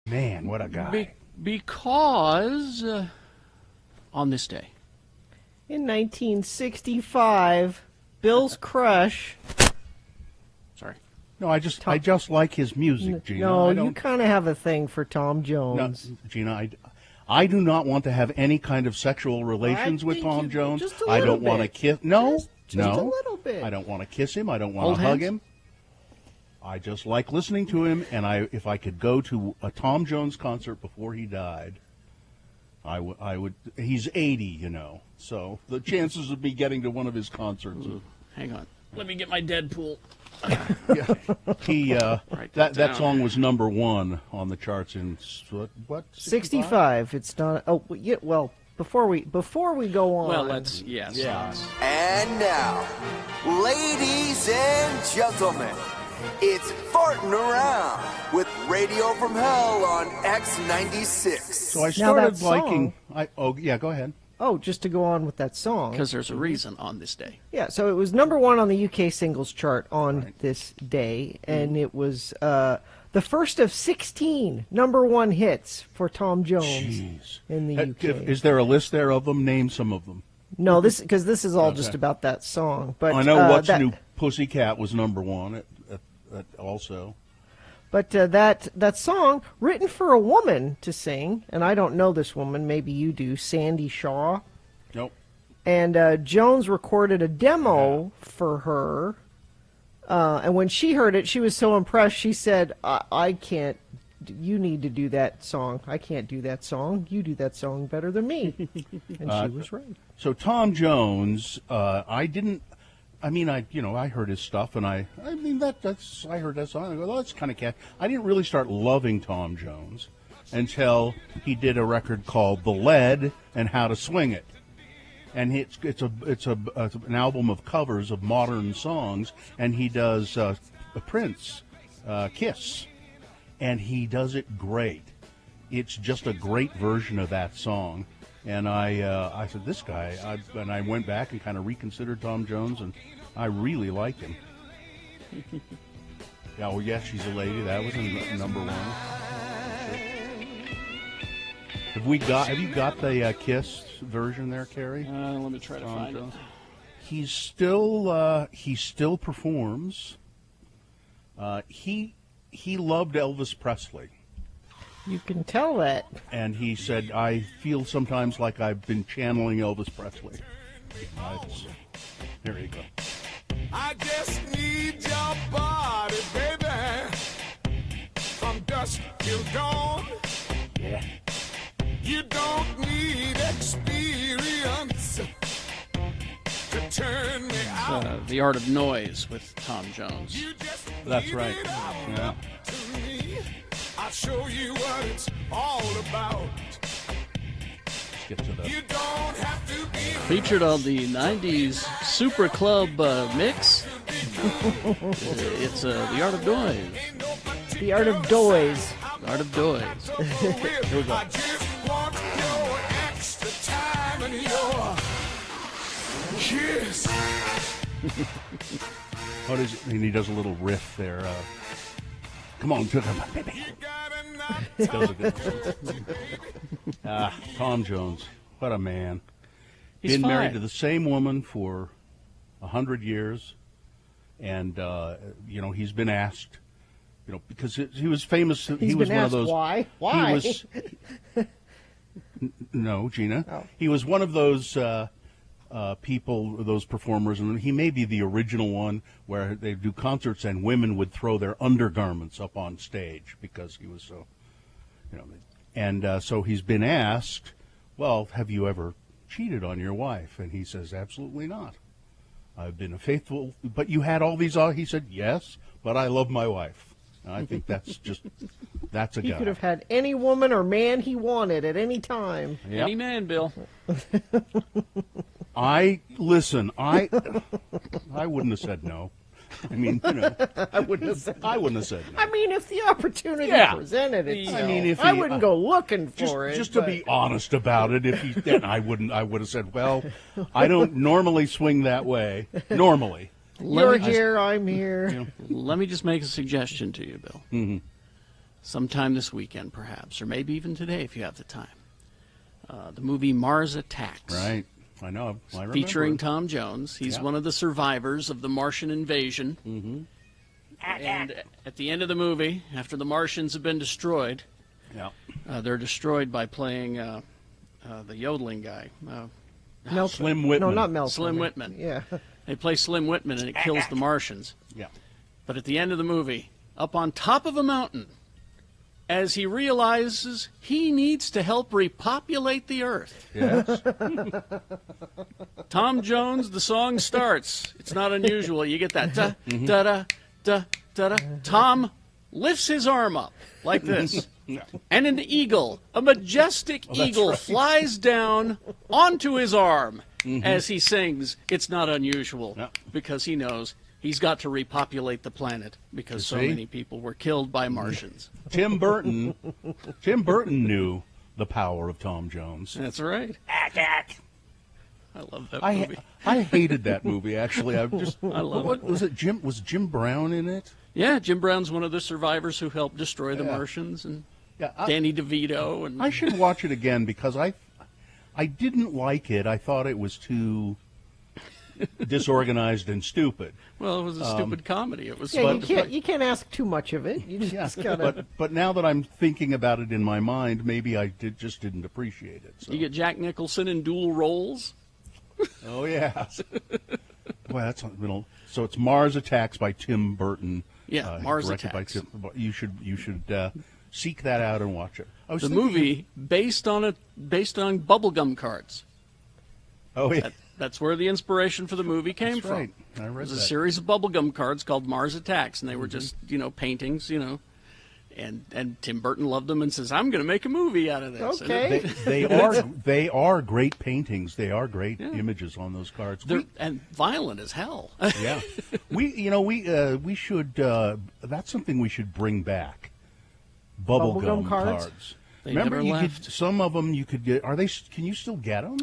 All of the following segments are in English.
Man, what a guy. Because on this day. In 1965, Bill's crush. Sorry. No, I just like his music, Gina. No, you kind of have a thing for Tom Jones. No, Gina, I do not want to have any kind of sexual relations with Tom Jones. Just a I little don't want to bit. kiss. No, Just no. a little bit. I don't want to kiss him. I don't want Old to hug hands? him. I just like listening to him, and if I could go to a Tom Jones concert before he died, I would. He's 80, you know, so the chances of me getting to one of his concerts. Hang on. Let me get my Deadpool. Yeah, he Write that down. song was #1 on the charts in what 65. It's not. Oh, yeah. Well, before we go on. Well, let's, yes. Yeah. And now, ladies and gentlemen, it's Farting Around with Radio from Hell on X96. So I Now started that liking. song- Go ahead. Oh, just to go on with that song. Because there's a reason on this day. Yeah, so it was #1 on the UK singles chart on this day, and it was the first of 16 #1 hits for Tom Jones Jeez. in the UK. Is there a list there of them? Name some of them. No, this is all Okay. just about that song. But I know What's that, New Pussycat was #1 also. But that song, written for a woman to sing, and I don't know this woman, maybe you do, Sandy Shaw. Nope. And Jones recorded a demo for her. And when she heard it, she was so impressed, she said, I can't, you need to do that song. I can't do that song. You do that song better than me. And she was right. So Tom Jones, I heard his stuff, and I heard that song. I go, oh, that's kind of cat. I didn't really start loving Tom Jones until he did a record called The Lead and How to Swing It, and it's an album of covers of modern songs, and he does Prince, Kiss, and he does it great. It's just a great version of that song. And I said, this guy, and I went back and kind of reconsidered Tom Jones, and I really like him. Yeah, well, yeah, she's a lady. That was #1. Have you got the Kiss version there, Carrie? Let me try to find it. He still performs. He loved Elvis Presley. You can tell that. And he said, I feel sometimes like I've been channeling Elvis Presley. There you go. I just need your body, baby, from dusk till dawn. Yeah. You don't need experience to turn me out. The Art of Noise with Tom Jones. You just That's leave right. it up Yeah. to me. I'll show you what it's all about. Let's get to the. You don't have to be Featured on the 90s Super Club mix. It's The Art of Noise. The Art of Doise. Art of Noise. Here we go. I just want your extra time and your kiss. What is it? And he does a little riff there. Come on, baby. You gotta not Does a good Tom Jones. What a man. He's Been married fine. to the same woman for 100 years. And, he's been asked, because he was famous. He's he was been one asked of those. why. Why? He was, no, Gina. Oh. He was one of those people, those performers, and he may be the original one where they do concerts and women would throw their undergarments up on stage because he was so, and so he's been asked, well, have you ever cheated on your wife? And he says, absolutely not. I've been a faithful, but you had all these, he said, yes, but I love my wife. And I think that's a He guy. could have had any woman or man he wanted at any time. Yep. Any man, Bill. I wouldn't have said no. I mean, I wouldn't have said. I wouldn't have said no. I mean, if the opportunity Yeah. presented itself, I mean, if I he- wouldn't go looking for it. Just to but- be honest about it, if he then I would have said, well, I don't normally swing that way. Normally. You're here, I'm here. Let me just make a suggestion to you, Bill. sometime this weekend, perhaps, or maybe even today if you have the time. The movie Mars Attacks. Right. I know. I remember. Featuring Tom Jones. He's Yeah. one of the survivors of the Martian invasion. Mm-hmm. And at the end of the movie, after the Martians have been destroyed, Yeah. they're destroyed by playing the yodeling guy. Mel Slim Whitman. No, not Mel. Slim Whitman. Yeah. They play Slim Whitman, and it kills the Martians. Yeah. But at the end of the movie, up on top of a mountain, as he realizes he needs to help repopulate the Earth, Yes. Tom Jones, the song starts. It's not unusual. You get that da da da da da da. Tom lifts his arm up like this, and an eagle, a majestic eagle, flies down onto his arm as he sings. It's not unusual Yeah. because he knows he's got to repopulate the planet because so see? many people were killed by Martians. Tim Burton knew the power of Tom Jones. That's right. I love that I movie. I hated that movie actually. I love what was it? Was Jim Brown in it? Yeah, Jim Brown's one of the survivors who helped destroy the Yeah. Martians, and Yeah. Danny DeVito, and I should watch it again because I didn't like it. I thought it was too disorganized and stupid. well, it was a stupid comedy. It was Yeah, fun. you can't ask too much of it. You just gotta. But now that I'm thinking about it in my mind, maybe I just didn't appreciate it. So. You get Jack Nicholson in dual roles. Oh yeah. Well, that's so it's Mars Attacks by Tim Burton. Yeah, Mars directed Attacks. By Tim. You should seek that out and watch it. I was The thinking- movie based on bubblegum cards. Oh yeah. That's where the inspiration for the movie came That's from. right. I read It was a that. series of bubblegum cards called Mars Attacks, and they were Mm-hmm. just paintings, and Tim Burton loved them and says, "I'm going to make a movie out of this." And Okay. They are great paintings. They are great images on those cards. they're and violent as hell. Yeah, we should. That's something we should bring back. Bubblegum Bubblegum cards? They Remember, never you left. could, some of them you could get. Are they? Can you still get them?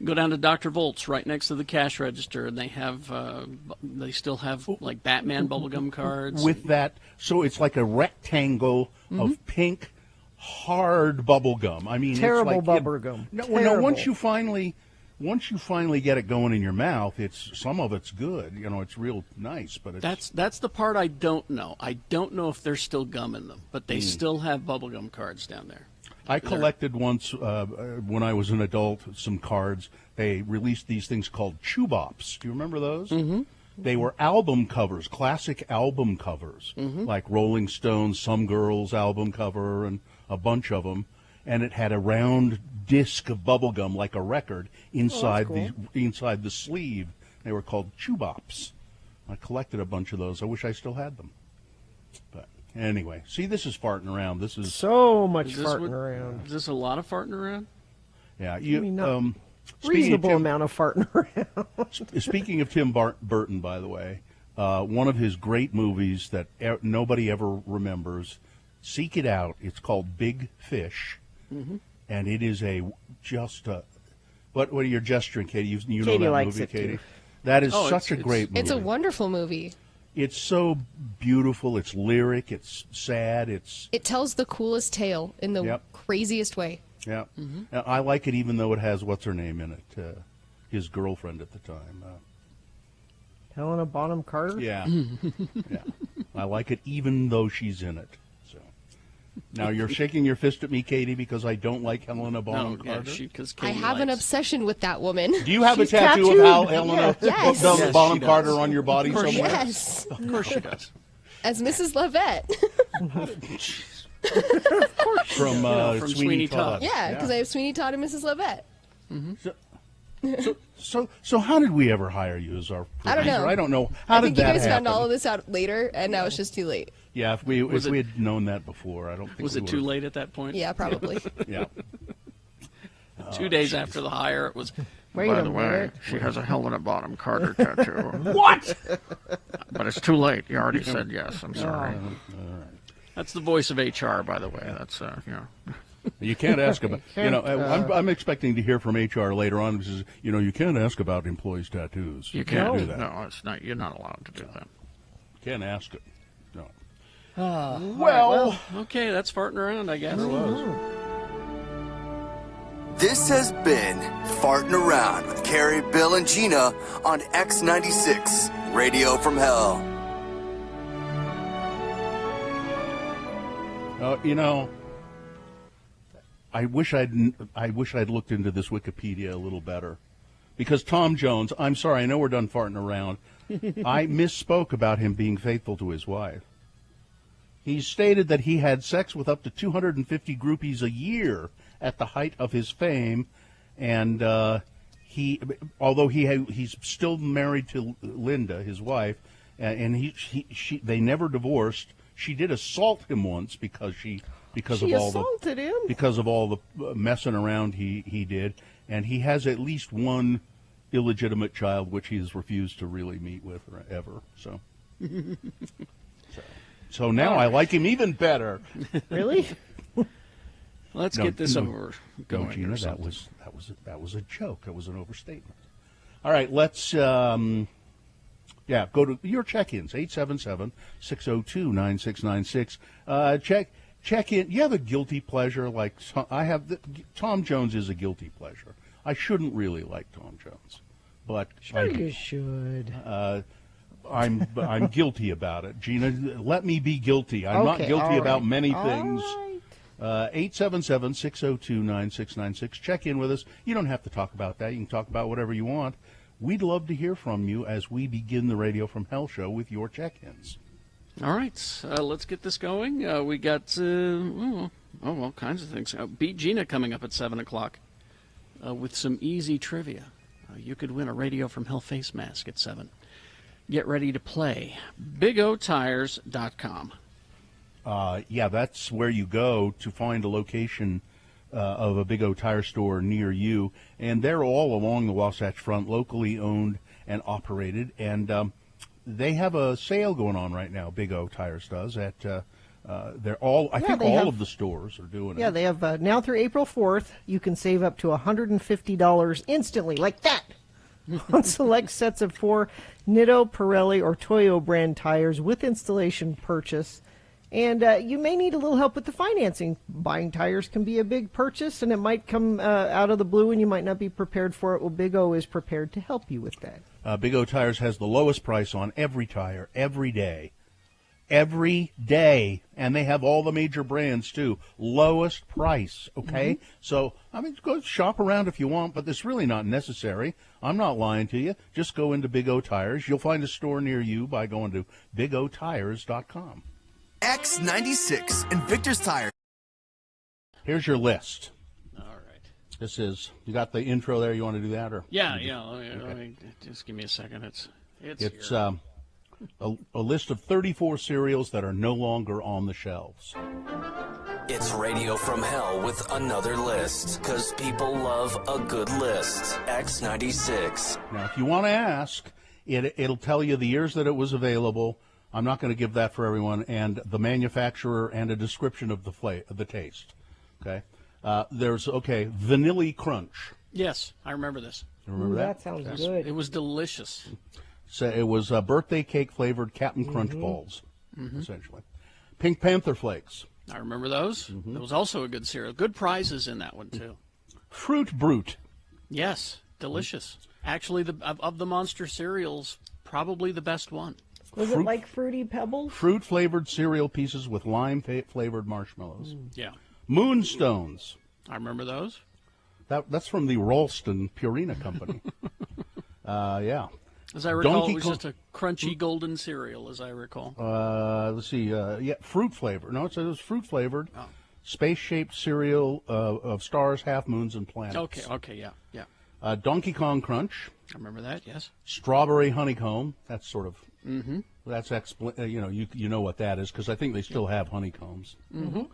Go down to Dr. Volt's right next to the cash register, and they still have like Batman bubblegum cards. With that, so it's like a rectangle of pink, hard bubble gum. I mean, Terrible it's like bubble gum. No, Terrible. once you finally get it going in your mouth, some of it's good. It's real nice, but it's, That's the part I don't know. I don't know if there's still gum in them, but they still have bubblegum cards down there. I collected once when I was an adult some cards. They released these things called Chew Bops. Do you remember those? Mm-hmm. They were album covers, classic album covers, like Rolling Stones, Some Girls album cover, and a bunch of them. And it had a round disc of bubble gum, like a record, inside inside the sleeve. They were called Chew Bops. I collected a bunch of those. I wish I still had them. But anyway, see, this is farting around. This is So much Is this farting what- around. Is this a lot of farting around? yeah. You mean, not speaking of Reasonable Tim- amount of farting around. Speaking of Tim Burton, by the way, one of his great movies that nobody ever remembers, seek it out. It's called Big Fish, and it is what are you gesturing, Katie? You know Katie that likes movie, it, Katie? too. That is Oh, such a it's- great movie. It's a wonderful movie. It's so beautiful. It's lyric. It's sad. It tells the coolest tale in the Yep. craziest way. Yeah. I like it even though it has what's her name in it, his girlfriend at the time. Helena Bonham Carter? Yeah. Yeah. I like it even though she's in it. So now you're shaking your fist at me, Katie, because I don't like Helena Bonham Carter. Because I have an obsession with that woman. Do you have She's a tattoo tattooed. of Helena Yes. Bonham Yes, she does. Carter on your body somewhere? Yes, Of course she does. as Mrs. Lavette. From Sweeney Todd. Yeah, because I have Sweeney Todd and Mrs. Lavette. So how did we ever hire you as our producer? I don't know. I don't know. How I did think you that guys happen? found all of this out later, and now it's just too late. Yeah, if we Was it- had known that before, I don't think Was we it too would've- late at that point? Yeah, probably. Yeah. 2 days after the hire, it was. Wait By a the way, minute. she has a Helena Bonham Carter tattoo. What? But it's too late. You already said yes. I'm sorry. That's the voice of HR, by the way. That's You can't ask about. I'm expecting to hear from HR later on. Because, you can't ask about employees' tattoos. You can't do that. No, it's not. You're not allowed to do that. Can't ask it. No. Well, Okay, that's farting around, I guess. This has been Farting Around with Carrie, Bill, and Gina on X96, Radio from Hell. I wish I'd looked into this Wikipedia a little better, because Tom Jones. I'm sorry, I know we're done farting around. I misspoke about him being faithful to his wife. He stated that he had sex with up to 250 groupies a year at the height of his fame, and he's still married to Linda, his wife, and they never divorced. She did assault him once because of all the messing around he did, and he has at least one illegitimate child which he has refused to really meet with ever. So now I like him even better. Really? Let's get this over No, going. Gina, or that something. was a joke. That was an overstatement. All right, let's go to your check-ins, 877-602-9696. Check in. You have a guilty pleasure like I have. Tom Jones is a guilty pleasure. I shouldn't really like Tom Jones, but Sure you should. I'm guilty about it. Gina, let me be guilty. I'm not Okay, guilty all about right. many All things. right. 877-602-9696. Check in with us. You don't have to talk about that. You can talk about whatever you want. We'd love to hear from you as we begin the Radio from Hell show with your check-ins. All right, let's get this going. We got all kinds of things. Beat Gina coming up at 7 o'clock with some easy trivia. You could win a Radio from Hell face mask at 7. Get ready to play. BigOTires.com. That's where you go to find a location of a Big O Tire store near you. And they're all along the Wasatch Front, locally owned and operated. And they have a sale going on right now, Big O Tires does. At they're all, I think all of the stores are doing it. Yeah, they have now through April 4th, you can save up to $150 instantly, like that, on select sets of 4 Nitto, Pirelli, or Toyo brand tires with installation purchase. And you may need a little help with the financing. Buying tires can be a big purchase, and it might come out of the blue, and you might not be prepared for it. Well, Big O is prepared to help you with that. Big O Tires has the lowest price on every tire, every day. Every day. And they have all the major brands, too. Lowest price, okay? Mm-hmm. So, go shop around if you want, but it's really not necessary. I'm not lying to you. Just go into Big O Tires. You'll find a store near you by going to BigOTires.com. X96 and Victor's Tire. Here's your list. All right. This is, you got the intro there? You want to do that? Or Yeah. Let me just give me a second. It's here. A list of 34 cereals that are no longer on the shelves. It's Radio from Hell with another list, because people love a good list. X96. Now, if you want to ask, it'll tell you the years that it was available. I'm not going to give that for everyone, and the manufacturer and a description of the taste. Okay, there's Vanilla Crunch. Yes, I remember this. Remember that? That sounds good. It was delicious. So it was birthday cake flavored Captain Crunch balls, essentially. Pink Panther Flakes. I remember those. It was also a good cereal. Good prizes in that one too. Fruit Brute. Yes, delicious. Actually, of the monster cereals, probably the best one. Was it like Fruity Pebbles? Fruit flavored cereal pieces with lime flavored marshmallows. Yeah, Moonstones. I remember those. That's from the Ralston Purina Company. Yeah. As I recall, Donkey it was Kong- just a crunchy golden cereal, as I recall. Let's see. Fruit flavored. No, it was fruit flavored. Oh. Space-shaped cereal of stars, half moons, and planets. Okay, yeah. Donkey Kong Crunch. I remember that, yes. Strawberry honeycomb. That's sort of. Mm-hmm. That's you know what that is, because I think they still have honeycombs. Mm-hmm.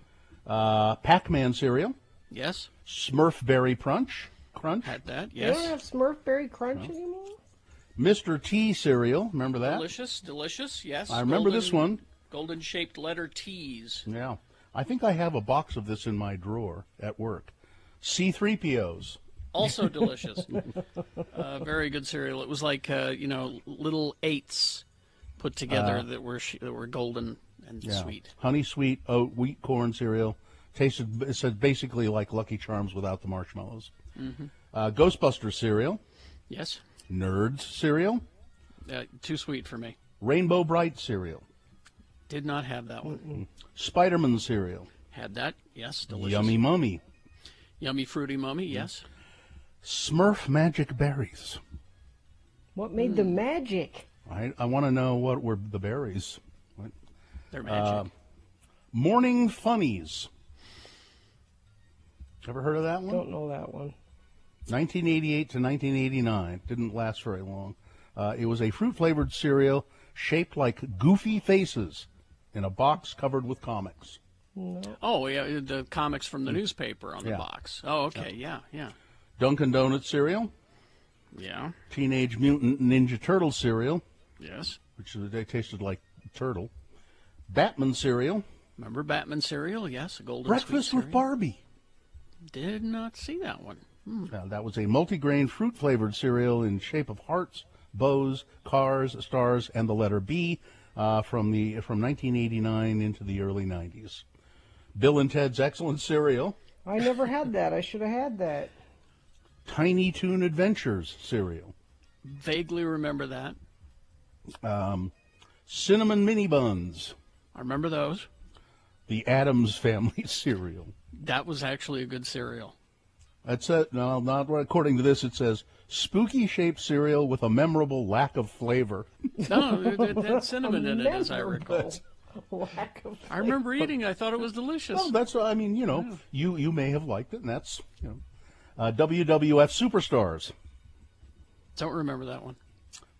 Pac-Man cereal. Yes. Smurf Berry Crunch. Had that, They don't yes. have Smurf Berry Crunch anymore? Mr. T cereal. Remember that? Delicious, yes. I remember this one. Golden-shaped letter T's. Yeah. I think I have a box of this in my drawer at work. C-3POs. Also delicious. Very good cereal. It was like little eights put together that were golden and Yeah. sweet. Honey sweet oat wheat corn cereal. Tasted, it said basically like Lucky Charms without the marshmallows. Ghostbusters cereal. Yes. Nerds cereal. Too sweet for me. Rainbow Bright cereal. Did not have that one. Spider-Man cereal. Had that. Yes. Delicious. Yummy Mummy. Yummy fruity mummy. Yes. Smurf Magic Berries. What made the magic? I want to know what were the berries. What? They're magic. Morning Funnies. Ever heard of that one? Don't know that one. 1988 to 1989. Didn't last very long. It was a fruit-flavored cereal shaped like goofy faces in a box covered with comics. Oh, yeah, the comics from the newspaper on the Yeah. box. Oh, okay, yeah. Dunkin' Donuts cereal. Yeah, Teenage Mutant Ninja Turtle cereal, yes. which they tasted like turtle. Batman cereal. Remember Batman cereal? Yes, a golden Breakfast sweet with cereal. Barbie. Did not see that one. That was a multigrain fruit-flavored cereal in shape of hearts, bows, cars, stars, and the letter B from 1989 into the early 90s. Bill and Ted's Excellent Cereal. I never had that. I should have had that. Tiny Toon Adventures cereal. Vaguely remember that. Cinnamon Mini Buns. I remember those. The Addams Family cereal. That was actually a good cereal. That's it. No, not according to this. It says spooky shaped cereal with a memorable lack of flavor. No, it had cinnamon in it, as I recall. Lack of. I remember eating. I thought it was delicious. Well, that's. I mean, you may have liked it, and that's WWF Superstars. Don't remember that one.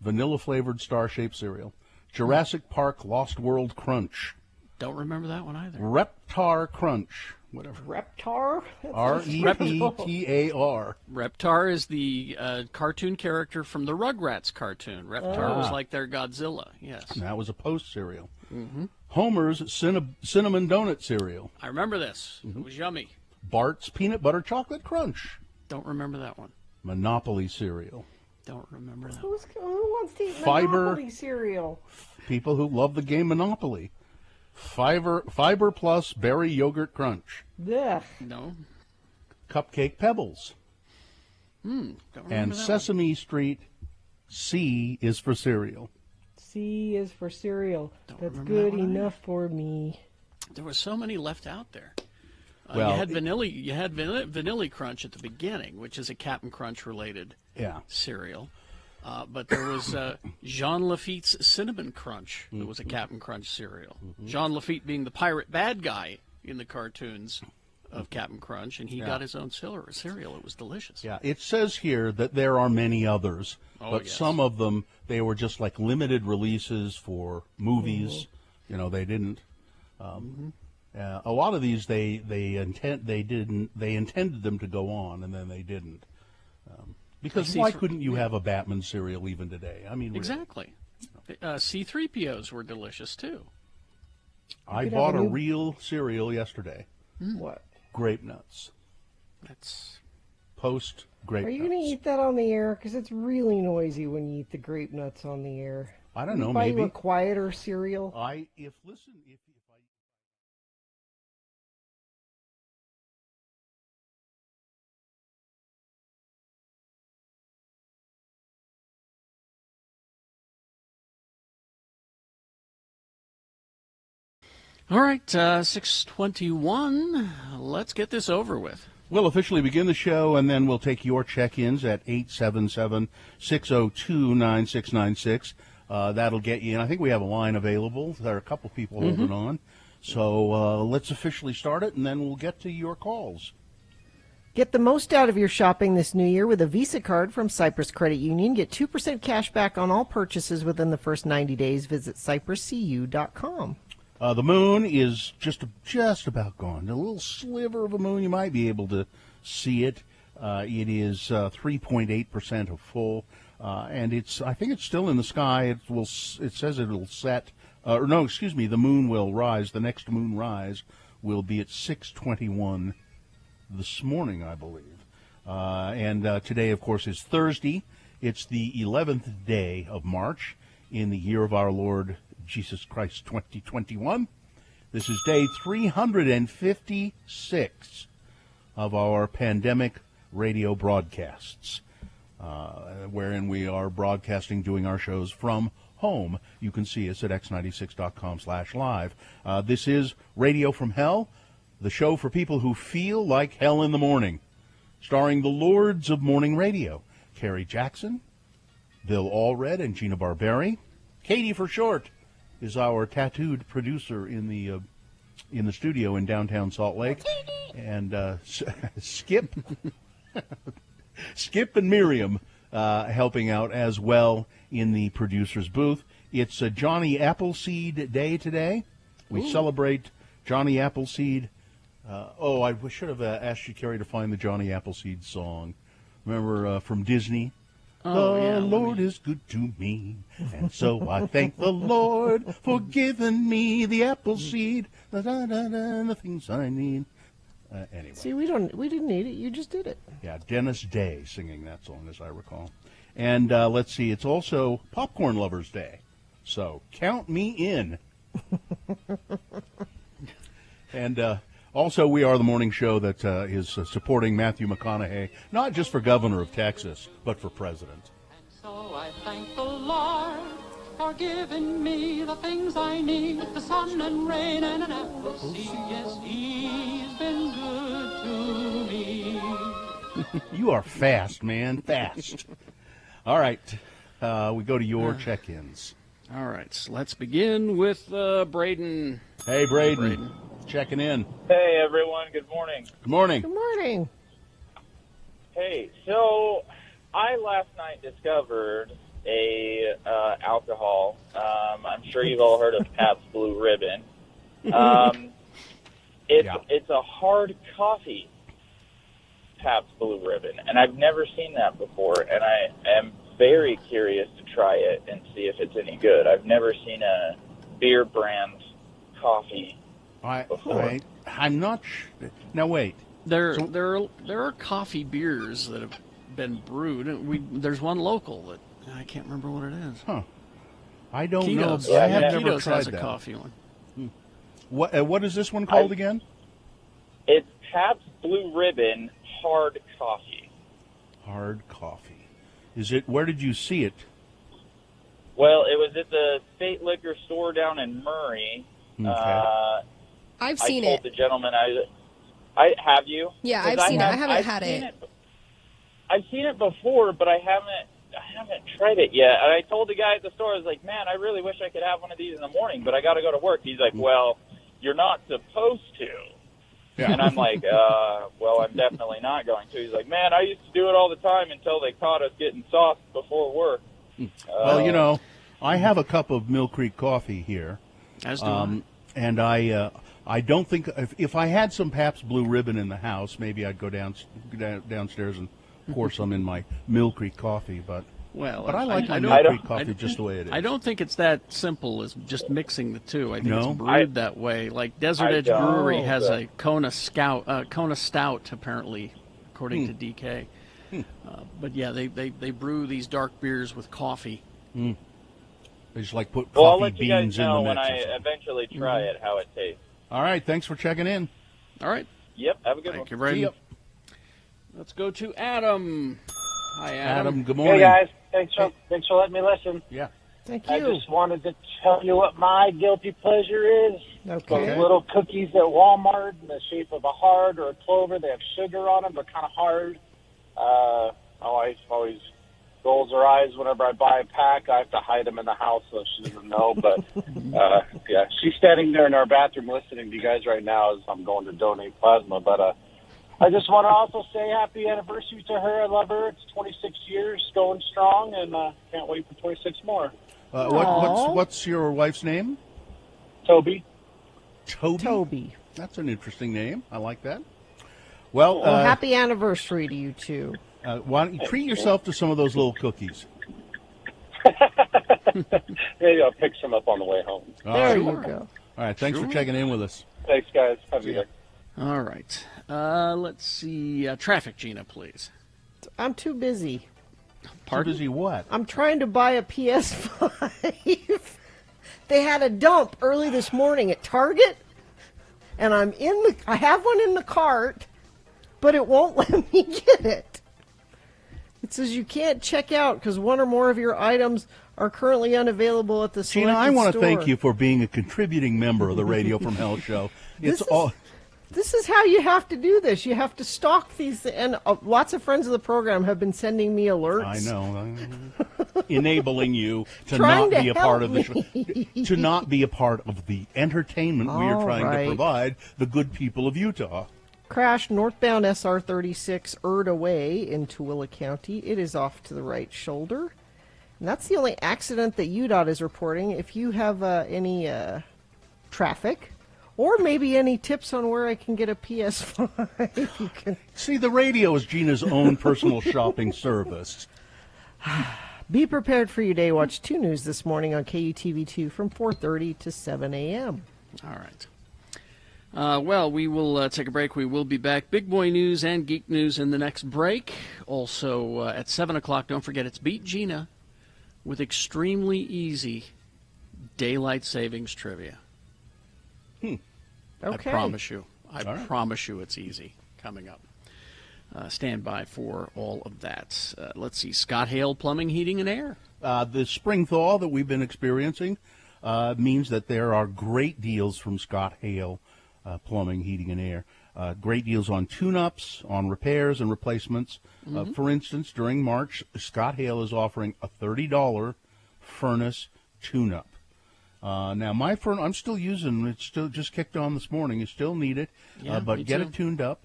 Vanilla flavored star shaped cereal. Jurassic Park Lost World Crunch. Don't remember that one either. Reptar Crunch. Whatever. Reptar? Reptar. Reptar is the cartoon character from the Rugrats cartoon. Reptar was like their Godzilla. Yes, That was a Post cereal. Homer's Cinnamon Donut cereal. I remember this. It was yummy. Bart's Peanut Butter Chocolate Crunch. Don't remember that one. Monopoly cereal. Don't remember that. Who wants to eat Fiber. Monopoly cereal? People who love the game Monopoly. Fiber Plus Berry Yogurt Crunch. Ugh. No. Cupcake Pebbles. Don't remember And that Sesame Street C is for cereal. C is for cereal. That's remember good that one enough for me. one. There were so many left out there. Well, you had Vanilli Crunch at the beginning, which is a Captain Crunch related Yeah. cereal. But there was Jean Lafitte's Cinnamon Crunch. That was a Captain Crunch cereal. Jean Lafitte being the pirate bad guy in the cartoons of Captain Crunch, and he got his own cereal. It was delicious. Yeah, it says here that there are many others, but yes. some of them, they were just like limited releases for movies. They didn't. A lot of these, they intended them to go on, and then they didn't. Because why couldn't you have a Batman cereal even today? I mean, really. Exactly. C-3POs were delicious, too. I could bought have a a new- real cereal yesterday. What? Grape Nuts. That's Post Grape Are you Nuts. going to eat that on the air? Because it's really noisy when you eat the grape nuts on the air. I don't know, Buy maybe. you a quieter cereal. If I all right. 6:21. Let's get this over with. We'll officially begin the show, and then we'll take your check-ins at 877-602-9696. That'll get you in. I think we have a line available. There are a couple people holding on. So let's officially start it, and then we'll get to your calls. Get the most out of your shopping this new year with a Visa card from Cyprus Credit Union. Get 2% cash back on all purchases within the first 90 days. Visit cypruscu.com. The moon is just about gone. A little sliver of a moon. You might be able to see it. It is 3.8% of full, and I think it's still in the sky. It says it'll set. The moon will rise. The next moon rise will be at 6:21 this morning, I believe. And today, of course, is Thursday. It's the 11th day of March in the year of our Lord Jesus Christ 2021. This is day 356 of our pandemic radio broadcasts, wherein we are broadcasting, doing our shows from home. You can see us at x96.com/live. This is Radio from Hell, the show for people who feel like hell in the morning, starring the lords of morning radio, Carrie Jackson, Bill Allred, and Gina Barberi. Katie for short is our tattooed producer in the studio in downtown Salt Lake, and Skip and Miriam helping out as well in the producer's booth. It's a Johnny Appleseed Day today. We celebrate Johnny Appleseed. I should have asked you, Carrie, to find the Johnny Appleseed song. Remember from Disney? The Lord is good to me, and so I thank the Lord for giving me the apple seed, the things I need. Anyway. See, we didn't need it. You just did it. Yeah, Dennis Day singing that song, as I recall. And let's see, it's also Popcorn Lovers Day, so count me in. And also, we are the morning show that is supporting Matthew McConaughey, not just for governor of Texas, but for president. So I thank the Lord for giving me the things I need, the sun and rain and an apple seed. Yes, he's been good to me. You are fast, man, fast. All right, we go to your check-ins. All right, so let's begin with Braden. Hey, Braden. Checking in. Hey, everyone. Good morning. Good morning. Good morning. Hey, so I last night discovered a alcohol. I'm sure you've all heard of Pabst Blue Ribbon. It's a hard coffee Pabst Blue Ribbon, and I've never seen that before, and I am very curious to try it and see if it's any good. I've never seen a beer brand coffee. I'm not now, wait. There are coffee beers that have been brewed. There's one local that I can't remember what it is. Huh. I don't Ketos. know. I have never Ketos tried has a that. coffee one. What is this one called again? It's Pabst Blue Ribbon hard coffee. Hard coffee. Is it? Where did you see it? Well, it was at the State Liquor Store down in Murray. Okay. I've seen I told it. the gentleman I have you? Yeah, I've seen it. I haven't had it. I've seen it before, but I haven't tried it yet. And I told the guy at the store, I was like, man, I really wish I could have one of these in the morning, but I got to go to work. He's like, well, you're not supposed to. Yeah. And I'm like, well, I'm definitely not going to. He's like, man, I used to do it all the time until they caught us getting sauce before work. Well, I have a cup of Mill Creek coffee here. As do I. And I don't think if I had some Pabst Blue Ribbon in the house, maybe I'd go downstairs and pour some in my Mill Creek coffee. But I like my Mill Creek coffee just the way it is. I don't think it's that simple as just mixing the two. I think it's No? brewed that way. Like Desert Edge Brewery has a Kona Stout apparently, according to DK. But yeah, they brew these dark beers with coffee. They just like put I'll coffee let you guys beans in know the when mix. I eventually try it how it tastes. All right, thanks for checking in. All right. Yep, have a good one. Thank you, Braden. See ya. Let's go to Adam. Hi, Adam, good morning. Hey guys, thanks for letting me listen. Yeah. Thank I you. just wanted to tell you what my guilty pleasure is. Okay. Those little cookies at Walmart in the shape of a heart or a clover. They have sugar on them. They're kind of hard. Always rolls her eyes whenever I buy a pack. I have to hide them in the house so she doesn't know. But yeah, she's standing there in our bathroom listening to you guys right now as I'm going to donate plasma. But I just want to also say happy anniversary to her. I love her. It's 26 years, going strong, and can't wait for 26 more. What's your wife's name? Toby. Toby. That's an interesting name. I like that. Well, happy anniversary to you two. Why don't you treat yourself to some of those little cookies? Maybe I'll pick some up on the way home. There you go. All right, thanks for checking in with us. Thanks, guys. Have a good day. All right. Let's see. Traffic, Gina, please. I'm too busy. Too busy what? I'm trying to buy a PS5. They had a dump early this morning at Target, and I have one in the cart, but it won't let me get it. It says you can't check out because one or more of your items are currently unavailable at the selected Gina, I want to store. thank you for being a contributing member of the Radio from Hell show. This is how you have to do this. You have to stalk these, and lots of friends of the program have been sending me alerts. I know, enabling you to Trying not to be a help part of the me. show, to not be a part of the entertainment we are All trying right. to provide the good people of Utah. Crashed northbound SR 36 Erda Way in Tooele County. It is off to the right shoulder. And that's the only accident that UDOT is reporting. If you have any traffic, or maybe any tips on where I can get a PS5, you can. See, the radio is Gina's own personal shopping service. Be prepared for your day. Watch 2 News this morning on KUTV2 from 4:30 to 7 a.m. All right. Well, we will take a break. We will be back. Big boy news and geek news in the next break. Also, at 7 o'clock, don't forget, it's Beat Gina with extremely easy daylight savings trivia. Okay. I promise you. I promise you it's easy coming up. Stand by for all of that. Let's see. Scott Hale Plumbing, Heating, and Air. The spring thaw that we've been experiencing means that there are great deals from Scott Hale Plumbing, Heating, and Air. Great deals on tune-ups, on repairs and replacements. For instance, during March, Scott Hale is offering a $30 furnace tune-up. Now, my furnace, I'm still using, it's still just kicked on this morning. You still need it, but get it tuned up.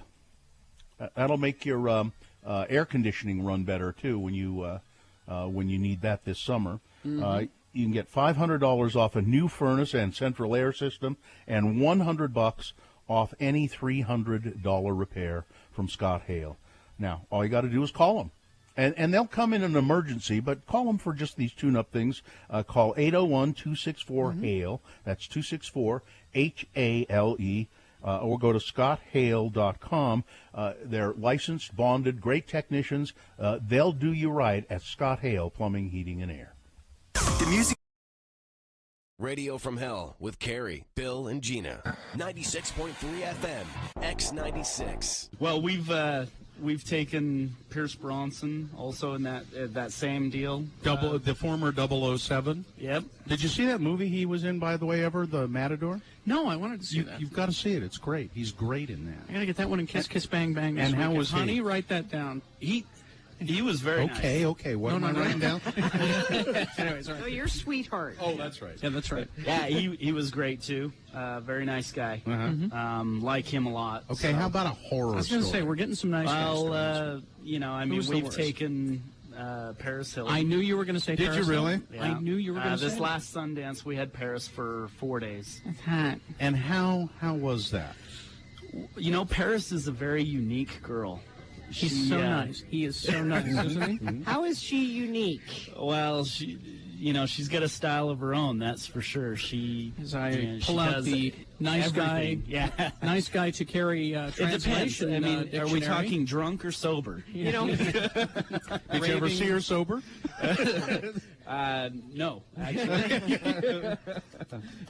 That'll make your air conditioning run better, too, when you need that this summer. You can get $500 off a new furnace and central air system, and $100 off any $300 repair from Scott Hale. Now, all you got to do is call them. And they'll come in an emergency, but call them for just these tune-up things. Call 801-264-HALE. That's 264-HALE. Or go to scotthale.com. They're licensed, bonded, great technicians. They'll do you right at Scott Hale Plumbing, Heating, and Air. The music. Radio from Hell with Carrie, Bill, and Gina. 96.3 FM, X96. Well, we've taken Pierce Bronson also in that same deal. The former 007. Yep. Did you see that movie he was in, by the way, ever, The Matador? No, I wanted to see that. You've got to see it. It's great. He's great in that. I got to get that one in Kiss Kiss Bang Bang. This And how weekend. was he? Honey, write that down. He was very nice. Okay. What am I writing down? Anyway, sorry. Oh, your sweetheart. Oh, that's right. Yeah, that's right. Yeah, he was great too. Very nice guy. Like him a lot. Okay, so. how about a horror I was going to story? say, we're getting some nice guys. Well, Who's the we've worst? taken Paris Hilton. I knew you were going to say Did Paris you really? Hilton. Yeah. I knew you were going to say this that. last Sundance, we had Paris for 4 days. That's hot. And how was that? Paris is a very unique girl. He's so nice. He is so nice, isn't he? How is she unique? Well, she's got a style of her own, that's for sure. As I pull out the nice everything. guy, nice guy to carry translation. It depends. Are we dictionary. talking drunk or sober? You know, Did you ever see her sober? No, actually.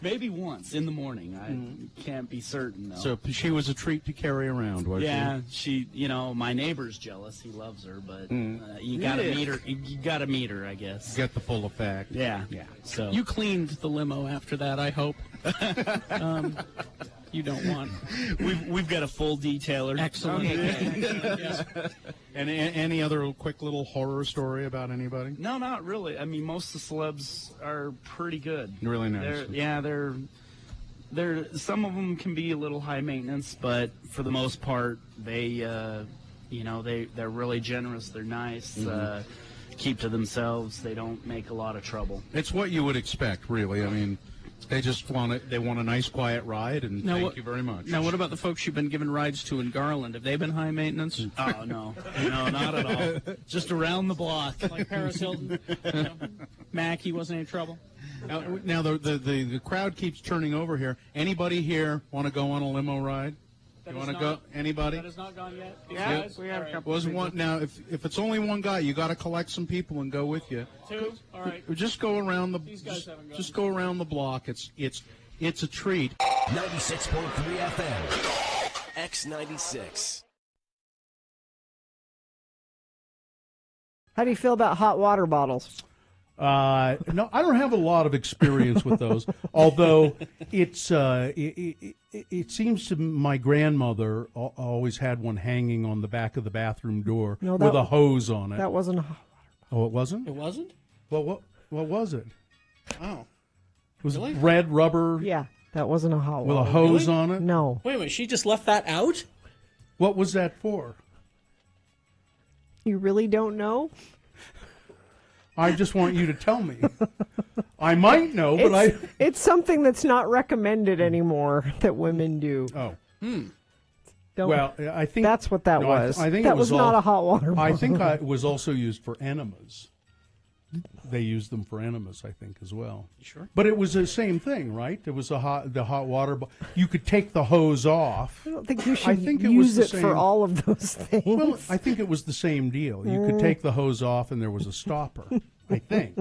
Maybe once in the morning. I can't be certain, though. So she was a treat to carry around, was yeah, she, my neighbor's jealous. He loves her, but you gotta meet her. You gotta meet her, I guess. she? Get the full effect. Yeah. So You cleaned the limo after that, I hope. You don't want. we've got a full detailer. Excellent. Yes. And any other quick little horror story about anybody? No, not really. I mean, most of the celebs are pretty good. Really nice. They're some of them can be a little high maintenance, but for the most part, they're really generous. They're nice. Keep to themselves. They don't make a lot of trouble. It's what you would expect, really. I mean, they just want a nice, quiet ride, and thank you very much. Now, what about the folks you've been giving rides to in Garland? Have they been high maintenance? Oh, no, not at all. Just around the block. Like Paris Hilton? Mac, he wasn't any trouble? Now the crowd keeps turning over here. Anybody here want to go on a limo ride? You want to go? Anybody? That has not gone yet? Yeah, Guys? we have a All couple. Was one now? If it's only one guy, you got to collect some people and go with you. Two? All right. Just go around the. These guys haven't gone. Just go around the block. It's a treat. 96.3 FM. X96. How do you feel about hot water bottles? No, I don't have a lot of experience with those. Although it seems to my grandmother always had one hanging on the back of the bathroom door with a hose on it. That wasn't a hot water. Oh, it wasn't? It wasn't? Well, what was it? Oh. It was Really? red rubber Yeah, that wasn't a hot with water. a hose Really? on it. No. Wait a minute. She just left that out? What was that for? You really don't know? I just want you to tell me. I might know, but It's something that's not recommended anymore that women do. Oh. Don't- Well, I think that's what that no, was. I think that it was not all- a hot water bottle. I think it was also used for enemas. They used them for enemas, I think, as well. You sure? But it was the same thing, right? It was the hot water. You could take the hose off. I don't think you should I think it use was the it for same- all of those things. Well, I think it was the same deal. You could take the hose off, and there was a stopper. I think.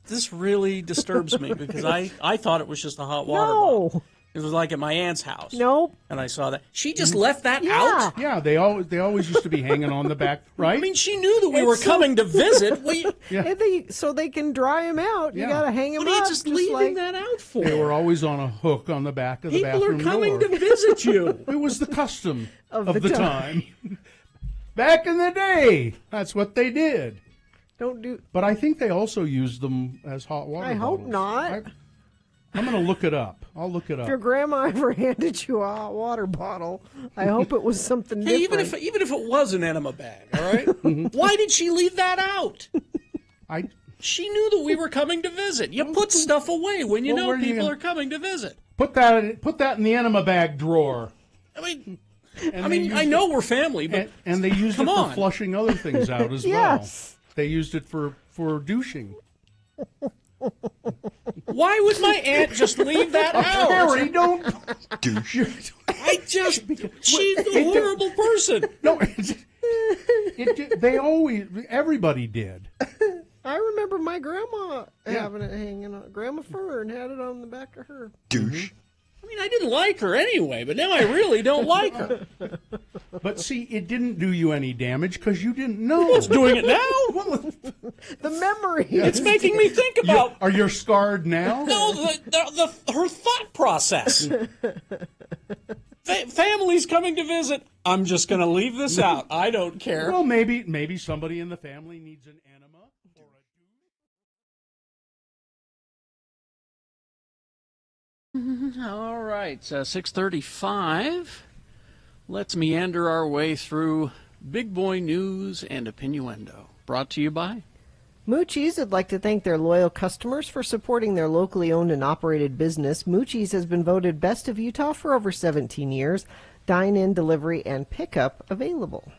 This really disturbs me because I thought it was just a hot water No. bottle. It was like at my aunt's house. Nope. And I saw that. She just left that Yeah. out? Yeah, they always used to be hanging on the back, right? I mean, she knew that we were coming to visit. So they can dry them out. Yeah. You got to hang them What are you up. just leaving that out for? They were always on a hook on the back of the People bathroom are coming door. to visit you. It was the custom Of of the the time. Back in the day, that's what they did. Don't do. But I think they also used them as hot water I hope bottles. not. I'm going to look it up. I'll look it If up. your grandma ever handed you a hot water bottle, I hope it was something Hey, different. even if it was an enema bag, all right? Why did she leave that out? She knew that we were coming to visit. You put stuff away when you Well, know where are you people gonna- are coming to visit. Put that in the enema bag drawer. I mean, And they used I know we're family, but and they used come it on. for flushing other things out as Yes. well. They used it for douching. Why would my aunt just leave that out? Harry, don't douche. She's a horrible person. No, everybody did. I remember my grandma having it hanging on. Grandma Fern had it on the back of her. Douche. I mean, I didn't like her anyway, but now I really don't like her. But see, it didn't do you any damage because you didn't know. It's doing it now. The memory. It's making me think about. Are you scarred now? No, her thought process. Family's coming to visit. I'm just going to leave this out. I don't care. Well, maybe somebody in the family needs an enema. All right, 6:35. Let's meander our way through Big Boy News and Opinioendo. Brought to you by Moochie's would like to thank their loyal customers for supporting their locally owned and operated business. Moochie's has been voted Best of Utah for over 17 years. Dine-in, delivery, and pickup available.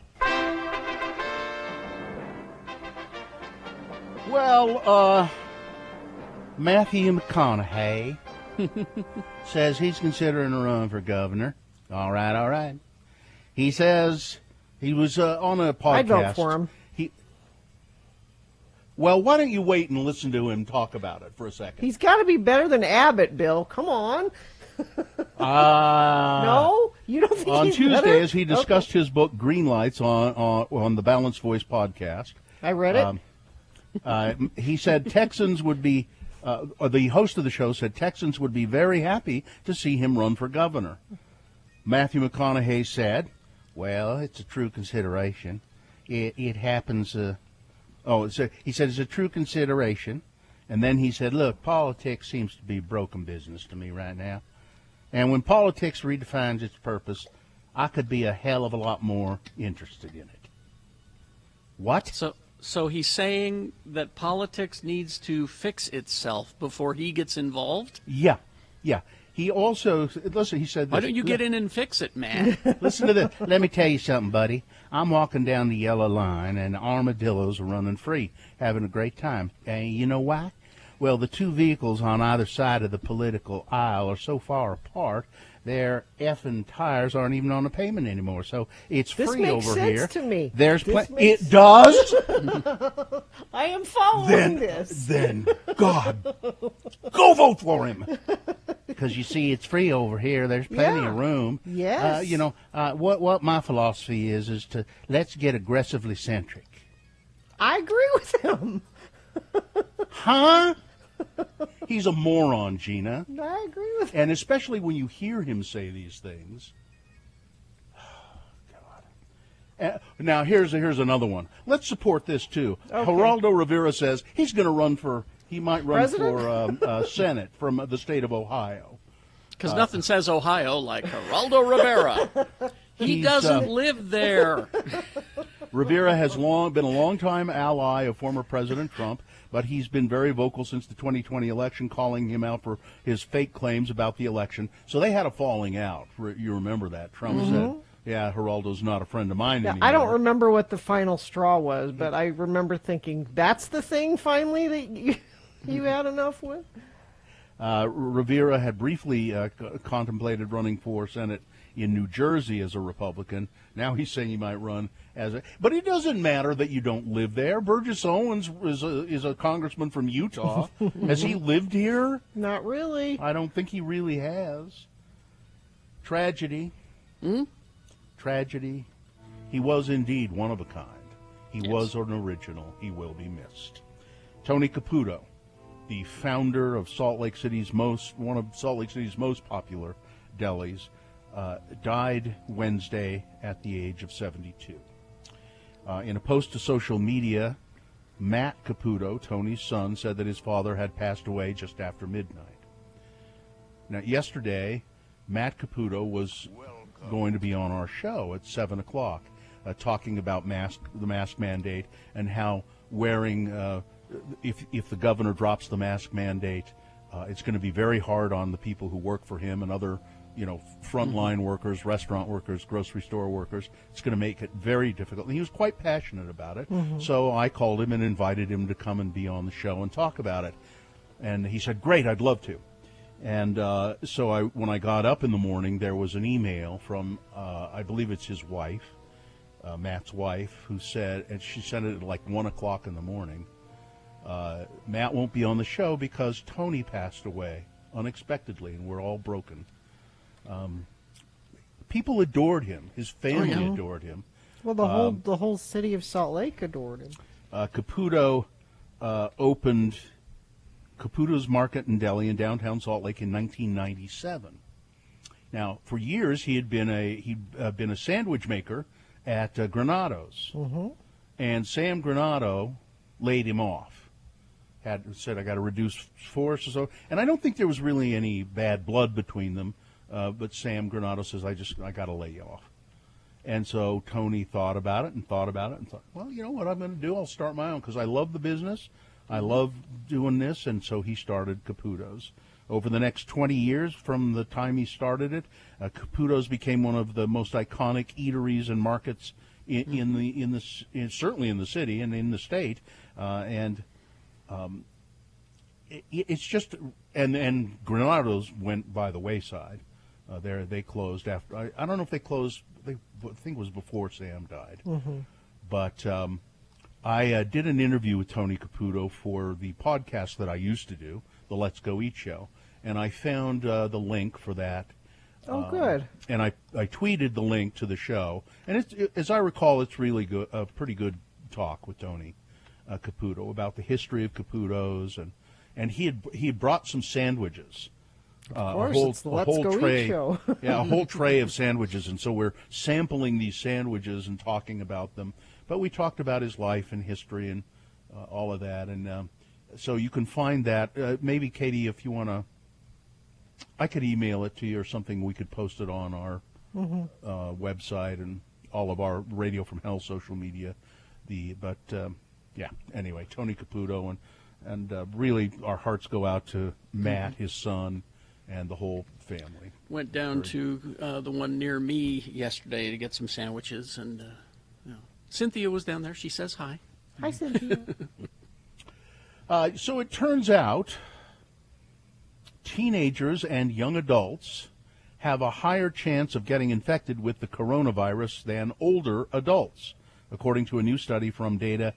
Well, Matthew McConaughey says he's considering a run for governor. All right. He says he was on a podcast. I'd vote for him. Well, why don't you wait and listen to him talk about it for a second? He's got to be better than Abbott, Bill. Come on. No? You don't think on he's Tuesday, better? as he discussed his book Green Lights on the Balanced Voice podcast. I read it. He said Texans would be, or the host of the show said Texans would be very happy to see him run for governor. Matthew McConaughey said, well, it's a true consideration. It happens, he said it's a true consideration. And then he said, look, politics seems to be broken business to me right now. And when politics redefines its purpose, I could be a hell of a lot more interested in it. What? So he's saying that politics needs to fix itself before he gets involved? Yeah. He also, listen, he said this. Why don't you get in and fix it, man? Listen to this. Let me tell you something, buddy. I'm walking down the yellow line, and armadillos are running free, having a great time. And you know why? Well, the two vehicles on either side of the political aisle are so far apart, their effing tires aren't even on the pavement anymore. So it's This free makes over sense here. to me. There's This plenty. makes It does. I am following this. Then, God, go vote for him. Because you see, it's free over here. There's plenty Yeah. of room. Yes. What my philosophy is to let's get aggressively centric. I agree with him. Huh? He's a moron, Gina. I agree with him. And especially when you hear him say these things. Now, here's another one. Let's support this, too. Okay. Geraldo Rivera says he might run President? for Senate from the state of Ohio. Because nothing says Ohio like Geraldo Rivera. He He's, doesn't live there. Rivera has been a longtime ally of former President Trump, but he's been very vocal since the 2020 election, calling him out for his fake claims about the election. So they had a falling out. You remember that. Trump said, yeah, Geraldo's not a friend of mine Now, anymore. I don't remember what the final straw was, but I remember thinking, that's the thing finally that you had enough with? Rivera had briefly contemplated running for Senate in New Jersey as a Republican. Now he's saying he might run but it doesn't matter that you don't live there. Burgess Owens is a congressman from Utah. Has he lived here? Not really. I don't think he really has. Tragedy. Tragedy. He was indeed one of a kind. He was an original. He will be missed. Tony Caputo, the founder of one of Salt Lake City's most popular delis, died Wednesday at the age of 72. In a post to social media, Matt Caputo, Tony's son, said that his father had passed away just after midnight. Now, yesterday, Matt Caputo was going to be on our show at 7 o'clock, talking about the mask mandate and how wearing, if the governor drops the mask mandate, it's going to be very hard on the people who work for him and other frontline workers, restaurant workers, grocery store workers. It's going to make it very difficult. And he was quite passionate about it. So I called him and invited him to come and be on the show and talk about it. And he said, great, I'd love to. And so when I got up in the morning, there was an email from, I believe it's his wife, Matt's wife, who said, and she sent it at like 1 o'clock in the morning, Matt won't be on the show because Tony passed away unexpectedly, and we're all broken. People adored him. His family adored him. Well, the whole city of Salt Lake adored him. Caputo opened Caputo's Market and Deli in downtown Salt Lake in 1997. Now, for years he'd been a sandwich maker at Granado's, and Sam Granado laid him off. Said I got to reduce force or so, and I don't think there was really any bad blood between them. But Sam Granado says, I got to lay you off. And so Tony thought about it and thought, well, you know what I'm going to do? I'll start my own because I love the business. I love doing this. And so he started Caputo's. Over the next 20 years from the time he started it, Caputo's became one of the most iconic eateries and markets certainly in the city and in the state. It's just, and Granado's went by the wayside. They closed after. I don't know if they closed. I think it was before Sam died. But I did an interview with Tony Caputo for the podcast that I used to do, the Let's Go Eat show, and I found the link for that. Oh, good. And I tweeted the link to the show, and as I recall, it's really good, a pretty good talk with Tony Caputo about the history of Caputo's, and he had brought some sandwiches. Of course, it's the Let's Go Eat show. Yeah, a whole tray of sandwiches, and so we're sampling these sandwiches and talking about them. But we talked about his life and history and all of that, and so you can find that. Maybe, Katie, if you want to, I could email it to you or something. We could post it on our website and all of our Radio from Hell social media. Anyway, Tony Caputo, and really our hearts go out to Matt, his son, and the whole family. Went down to the one near me yesterday to get some sandwiches, and Cynthia was down there. She says hi. Hi, Cynthia. So it turns out teenagers and young adults have a higher chance of getting infected with the coronavirus than older adults, according to a new study from data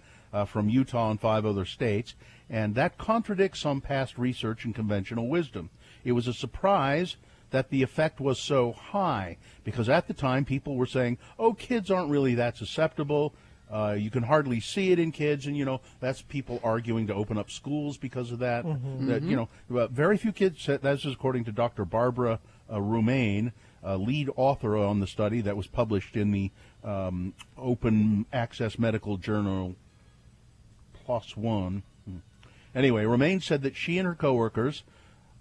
from Utah and 5 other states, and that contradicts some past research and conventional wisdom. It was a surprise that the effect was so high, because at the time people were saying, oh, kids aren't really that susceptible. You can hardly see it in kids, and, that's people arguing to open up schools because of that. That very few kids, that's according to Dr. Barbara Roumain, lead author on the study that was published in the Open Access Medical Journal PLOS One. Anyway, Roumain said that she and her coworkers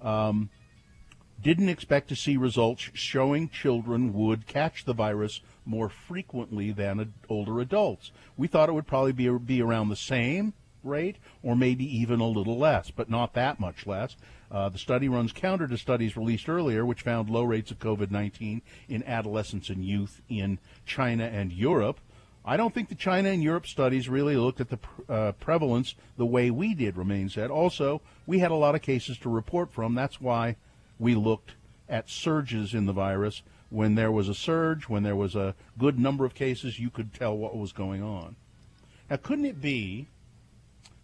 didn't expect to see results showing children would catch the virus more frequently than older adults. We thought it would probably be around the same rate or maybe even a little less, but not that much less. The study runs counter to studies released earlier, which found low rates of COVID-19 in adolescents and youth in China and Europe. I don't think the China and Europe studies really looked at the prevalence the way we did, Roumain said. Also, we had a lot of cases to report from. That's why we looked at surges in the virus. When there was a surge, when there was a good number of cases, you could tell what was going on. Now, couldn't it be,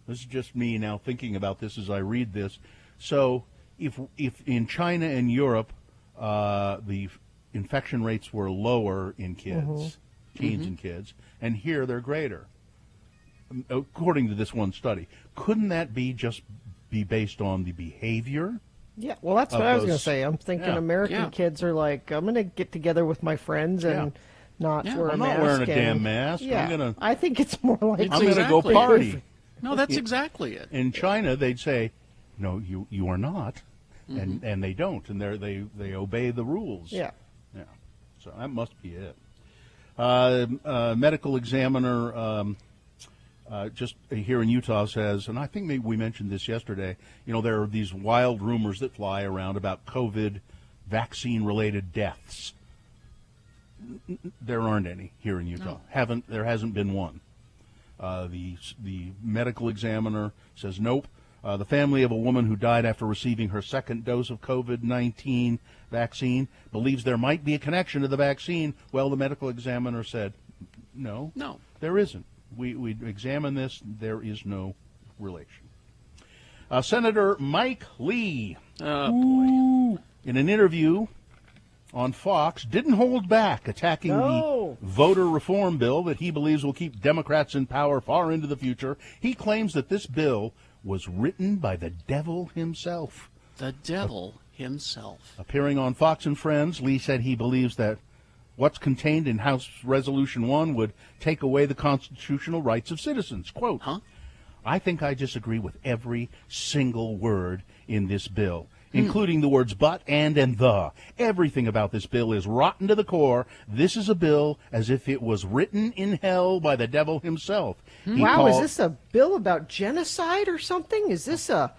this is just me now thinking about this as I read this, so if in China and Europe the infection rates were lower in kids, teens and kids, and here they're greater, according to this one study, couldn't that be based on the behavior? Yeah, well, that's what I was going to say. I'm thinking American kids are like, I'm going to get together with my friends and not wear a mask. I'm not wearing a damn mask. Yeah, I think it's more like I'm going to go party. No, that's exactly it. In China, they'd say, no, you are not, and they don't, and they obey the rules. Yeah. So that must be it. Medical examiner just here in Utah says, and I think maybe we mentioned this yesterday, there are these wild rumors that fly around about COVID vaccine-related deaths. There aren't any here in Utah. No. There hasn't been one. The medical examiner says nope. The family of a woman who died after receiving her second dose of COVID-19 vaccine believes there might be a connection to the vaccine. Well, the medical examiner said no, there isn't. We examine this. There is no relation. Senator Mike Lee, in an interview on Fox, didn't hold back attacking the voter reform bill that he believes will keep Democrats in power far into the future. He claims that this bill was written by the devil himself. The devil himself. Appearing on Fox and Friends, Lee said he believes that what's contained in House Resolution 1 would take away the constitutional rights of citizens. Quote, I think I disagree with every single word in this bill, including the words but, and the. Everything about this bill is rotten to the core. This is a bill as if it was written in hell by the devil himself. Wow, is this a bill about genocide or something? Is this a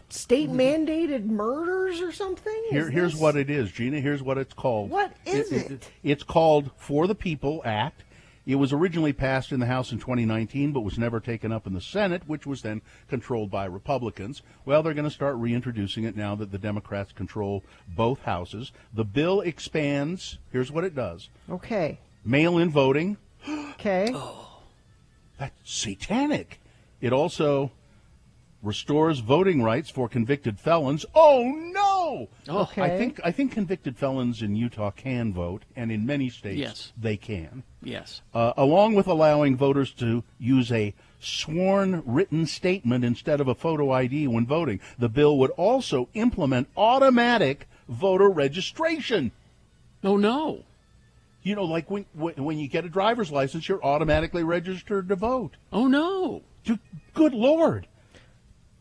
state-mandated murders or something? Here's what it is, Gina. Here's what it's called. What is it? It's called For the People Act. It was originally passed in the House in 2019, but was never taken up in the Senate, which was then controlled by Republicans. Well, they're going to start reintroducing it now that the Democrats control both houses. The bill expands. Here's what it does. Okay. Mail-in voting. Okay. That's satanic. It also restores voting rights for convicted felons. Oh, no! Okay. I think convicted felons in Utah can vote, and in many states they can. Yes. Along with allowing voters to use a sworn written statement instead of a photo ID when voting. The bill would also implement automatic voter registration. Oh, no. Like when you get a driver's license, you're automatically registered to vote. Oh, no. Good Lord.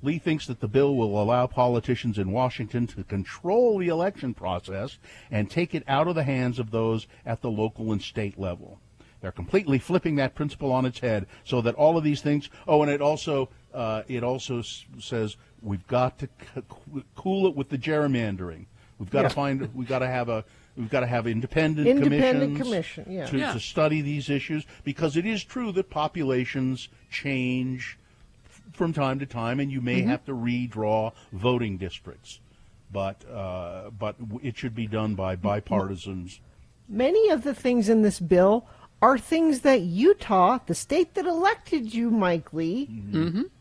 Lee thinks that the bill will allow politicians in Washington to control the election process and take it out of the hands of those at the local and state level. They're completely flipping that principle on its head so that all of these things. Oh, and it also says we've got to cool it with the gerrymandering. We've got to We've got to have independent commission to study these issues, because it is true that populations change from time to time, and you may have to redraw voting districts, but it should be done by bipartisans. Many of the things in this bill are things that Utah, the state that elected you, Mike Lee,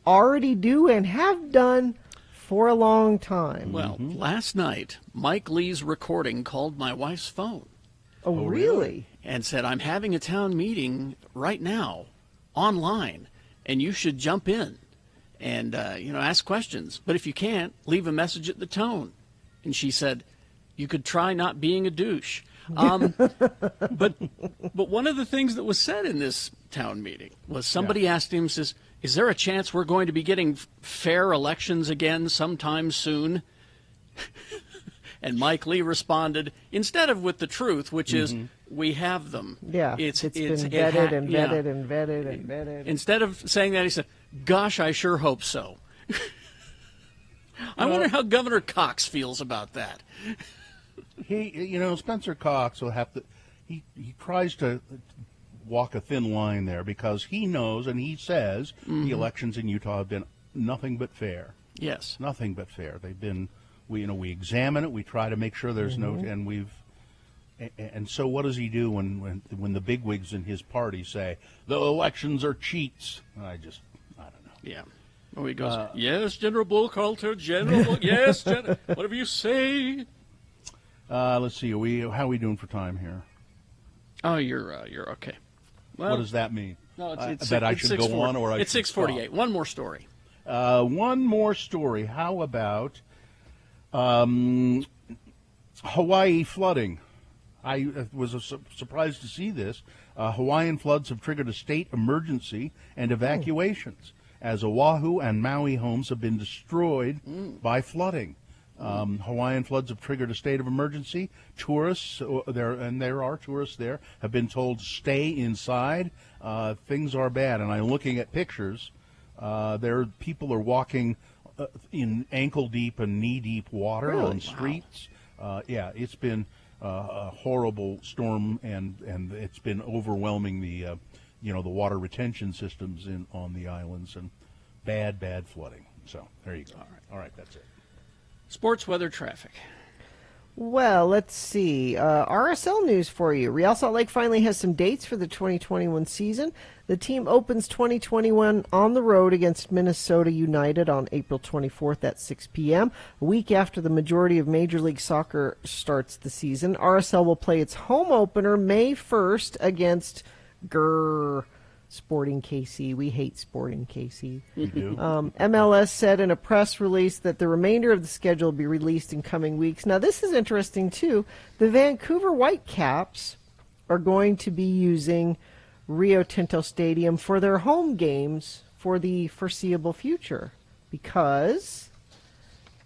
already do and have done for a long time. Well, last night, Mike Lee's recording called my wife's phone. Oh, really? And said, I'm having a town meeting right now, online, and you should jump in and, ask questions. But if you can't, leave a message at the tone. And she said, you could try not being a douche. But one of the things that was said in this town meeting was somebody asked him, says, is there a chance we're going to be getting fair elections again sometime soon? And Mike Lee responded, instead of with the truth, which is, we have them. Yeah, it's been vetted and vetted and vetted and vetted. Instead of saying that, he said, gosh, I sure hope so. I wonder how Governor Cox feels about that. Spencer Cox will have to. He tries to walk a thin line there because he knows and he says the elections in Utah have been nothing but fair. Yes, nothing but fair. They've been. We examine it. We try to make sure there's no. And so what does he do when the bigwigs in his party say the elections are cheats? I don't know. Yeah. Oh, he goes, yes, General Bullcoulter, General, yes, whatever you say. Let's see. How are we doing for time here? Oh, you're okay. Well, what does that mean? No, that I should go on, or it's 6:48. One more story. One more story. How about Hawaii flooding? I was surprised to see this. Hawaiian floods have triggered a state emergency and evacuations as Oahu and Maui homes have been destroyed by flooding. Hawaiian floods have triggered a state of emergency. Tourists, there are tourists there, have been told to stay inside. Things are bad, and I'm looking at pictures. People are walking in ankle-deep and knee-deep water on streets. It's been a horrible storm, and it's been overwhelming the water retention systems on the islands, and bad flooding. So there you go. All right, that's it. Sports weather traffic. Well, let's see. RSL news for you. Real Salt Lake finally has some dates for the 2021 season. The team opens 2021 on the road against Minnesota United on April 24th at 6 p.m., a week after the majority of Major League Soccer starts the season. RSL will play its home opener May 1st against Sporting KC. We hate Sporting KC. We do. MLS said in a press release that the remainder of the schedule will be released in coming weeks. Now, this is interesting, too. The Vancouver Whitecaps are going to be using Rio Tinto Stadium for their home games for the foreseeable future because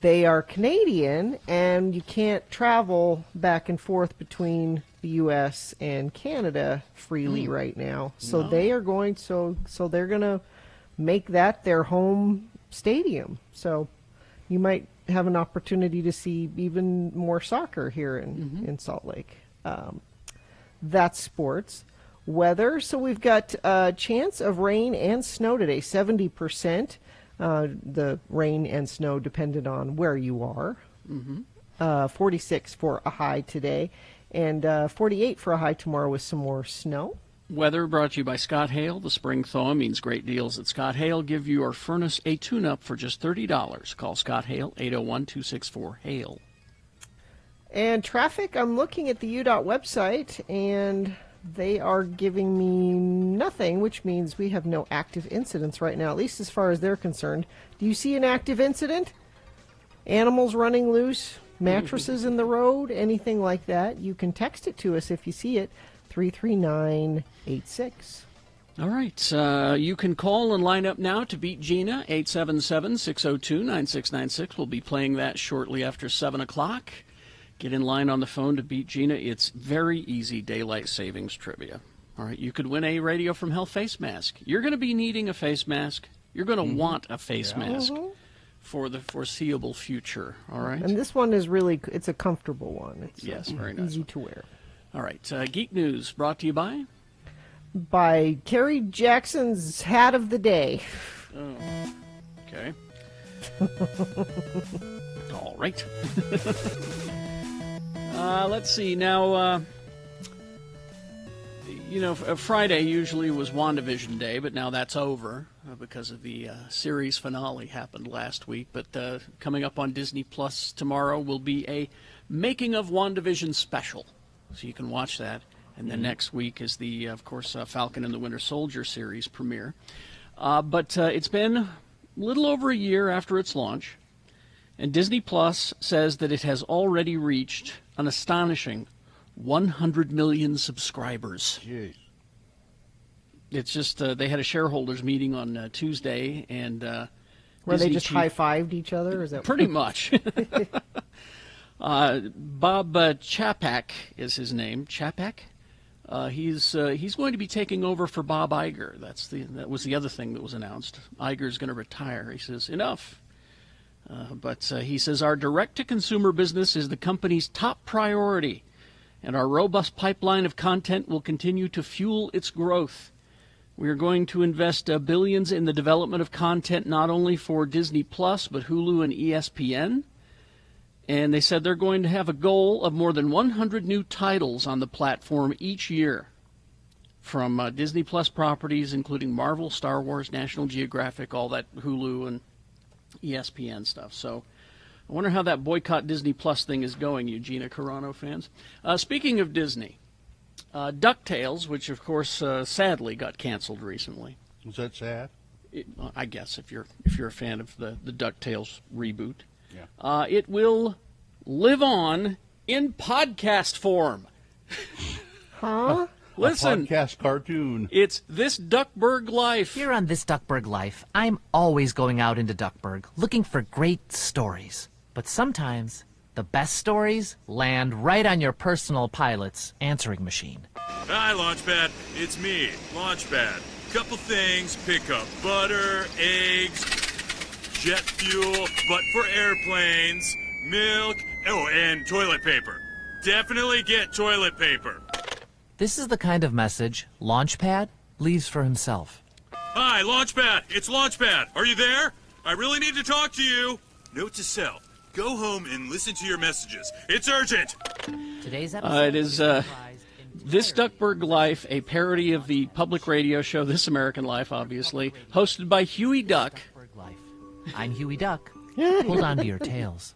they are Canadian and you can't travel back and forth between the U.S. and Canada freely right now. So they're going to make that their home stadium. So you might have an opportunity to see even more soccer here in Salt Lake. That's sports. Weather. So we've got a chance of rain and snow today, 70%. The rain and snow depended on where you are. 46 for a high today, and 48 for a high tomorrow with some more snow. Weather brought to you by Scott Hale. The spring thaw means great deals at Scott Hale. Give your furnace a tune-up for just $30. Call Scott Hale, 801-264-HALE. And traffic, I'm looking at the UDOT website, and they are giving me nothing, which means we have no active incidents right now, at least as far as they're concerned. Do you see an active incident? Animals running loose? Mattresses in the road? Anything like that? You can text it to us if you see it, 33986. All right. You can call and line up now to beat Gina, 877-602-9696. We'll be playing that shortly after 7 o'clock. Get in line on the phone to beat Gina. It's very easy daylight savings trivia. All right, you could win a Radio from Hell face mask. You're going to be needing a face mask. You're going to want a face mask for the foreseeable future. All right. And this one is it's a comfortable one. It's very nice. Easy to wear. All right, Geek News brought to you by Kerry Jackson's hat of the day. Okay. All right. Let's see. Now, Friday usually was WandaVision Day, but now that's over because of the series finale happened last week. But coming up on Disney Plus tomorrow will be a Making of WandaVision special, so you can watch that. And then next week is the, of course, Falcon and the Winter Soldier series premiere. But it's been a little over a year after its launch, and Disney Plus says that it has already reached an astonishing 100 million subscribers. Jeez. It's just they had a shareholders meeting on Tuesday, and where Disney they just high-fived each other? Is that pretty much? Bob Chapek is his name. Chapek. He's going to be taking over for Bob Iger. That was the other thing that was announced. Iger's going to retire. He says enough. But he says our direct-to-consumer business is the company's top priority, and our robust pipeline of content will continue to fuel its growth. We are going to invest billions in the development of content not only for Disney Plus, but Hulu and ESPN. And they said they're going to have a goal of more than 100 new titles on the platform each year from Disney Plus properties, including Marvel, Star Wars, National Geographic, all that Hulu and ESPN stuff. So I wonder how that boycott Disney Plus thing is going, Eugenia Carano fans. Speaking of Disney, DuckTales, which of course sadly got canceled recently. Was that sad? I guess if you're a fan of the DuckTales reboot. Yeah. It will live on in podcast form. Huh? Listen. A podcast cartoon. It's This Duckburg Life. Here on This Duckburg Life, I'm always going out into Duckburg looking for great stories. But sometimes the best stories land right on your personal pilot's answering machine. Hi, Launchpad. It's me, Launchpad. Couple things. Pick up butter, eggs, jet fuel, but for airplanes, milk, and toilet paper. Definitely get toilet paper. This is the kind of message Launchpad leaves for himself. Hi, Launchpad. It's Launchpad. Are you there? I really need to talk to you. Note to self. Go home and listen to your messages. It's urgent. Today's episode it is This Duckburg Life, a parody of the public radio show This American Life, obviously, hosted by Huey Duck. I'm Huey Duck. Hold on to your tails.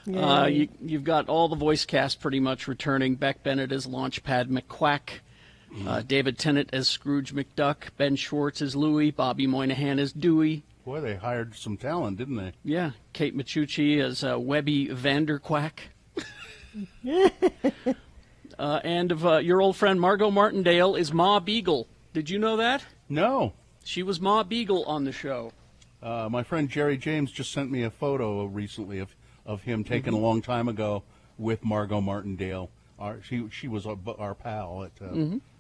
You've got all the voice cast pretty much returning. Beck Bennett as Launchpad McQuack, David Tennant as Scrooge McDuck, Ben Schwartz as Louie, Bobby Moynihan as Dewey. Boy, they hired some talent, didn't they? Yeah, Kate Micucci as Webby Vanderquack. And your old friend Margot Martindale is Ma Beagle. Did you know that? No. She was Ma Beagle on the show. My friend Jerry James just sent me a photo recently of him taken a long time ago with Margot Martindale. She was our pal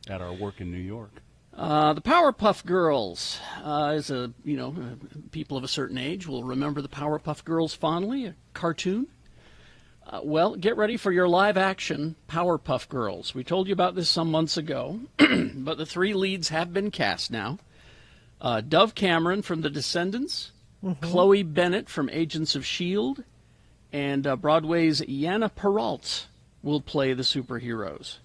at our work in New York. The Powerpuff Girls, as people of a certain age will remember the Powerpuff Girls fondly, a cartoon. Well, get ready for your live-action Powerpuff Girls. We told you about this some months ago, but the three leads have been cast now. Dove Cameron from The Descendants, Chloe Bennett from Agents of S.H.I.E.L.D., and Broadway's Yana Peralt will play the superheroes.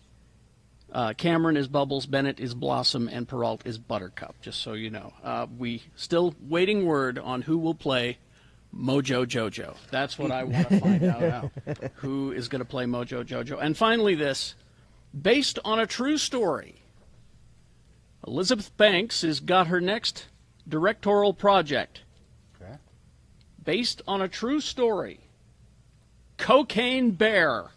Cameron is Bubbles, Bennett is Blossom, and Peralt is Buttercup, just so you know. We still waiting word on who will play Mojo Jojo. That's what I want to find out now. Who is going to play Mojo Jojo? And finally this, based on a true story, Elizabeth Banks has got her next directorial project. Okay. Based on a true story, Cocaine Bear.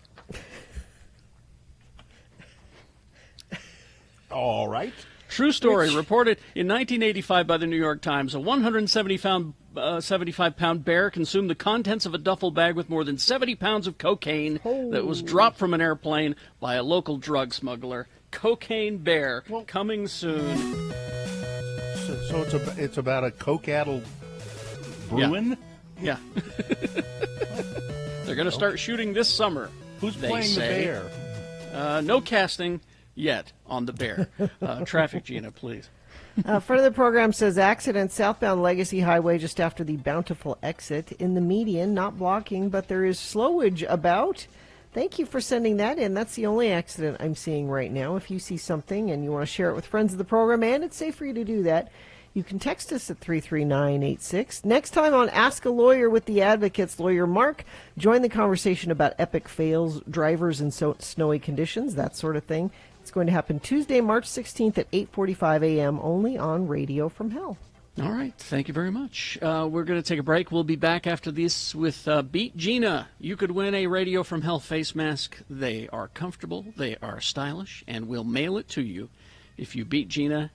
All right. True story, reported in 1985 by the New York Times. A 175-pound bear consumed the contents of a duffel bag with more than 70 pounds of cocaine that was dropped from an airplane by a local drug smuggler. Cocaine Bear, coming soon. So it's about a coke-addled Bruin? Yeah. They're going to start shooting this summer. Who's playing the bear? No casting yet on the bear. Traffic, Gina, please. Front of the program says accident southbound Legacy Highway just after the Bountiful exit in the median, not blocking, but there is slowage about. Thank you for sending that in. That's the only accident I'm seeing right now. If you see something and you want to share it with friends of the program, and it's safe for you to do that, you can text us at 33986. Next time on Ask a Lawyer with the Advocates, lawyer Mark, join the conversation about epic fails, drivers in snowy conditions, that sort of thing. It's going to happen Tuesday, March 16th at 8:45 a.m. only on Radio from Hell. All right. Thank you very much. We're going to take a break. We'll be back after this with Beat Gina. You could win a Radio from Hell face mask. They are comfortable, they are stylish, and we'll mail it to you if you beat Gina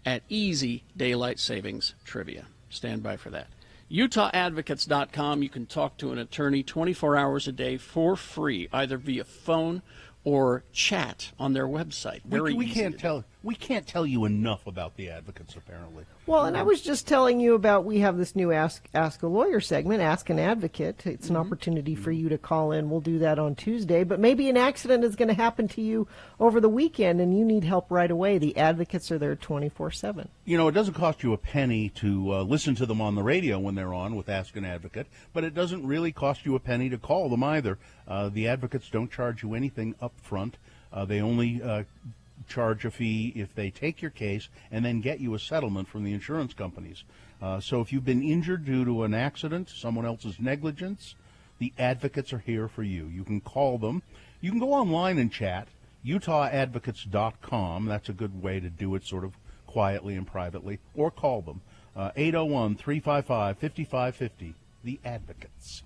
at Easy Daylight Savings Trivia. Stand by for that. UtahAdvocates.com. You can talk to an attorney 24 hours a day for free, either via phone or chat on their website. We can't tell you enough about the Advocates, apparently. Well, and I was just telling you about, we have this new Ask a Lawyer segment, Ask an Advocate. It's an opportunity for you to call in. We'll do that on Tuesday. But maybe an accident is going to happen to you over the weekend and you need help right away. The Advocates are there 24/7. You know, it doesn't cost you a penny to listen to them on the radio when they're on with Ask an Advocate, but it doesn't really cost you a penny to call them either. The Advocates don't charge you anything up front. They only charge a fee if they take your case and then get you a settlement from the insurance companies. So if you've been injured due to an accident, someone else's negligence, the Advocates are here for you. You can call them. You can go online and chat, UtahAdvocates.com. That's a good way to do it sort of quietly and privately, or call them. 801-355-5550, the Advocates.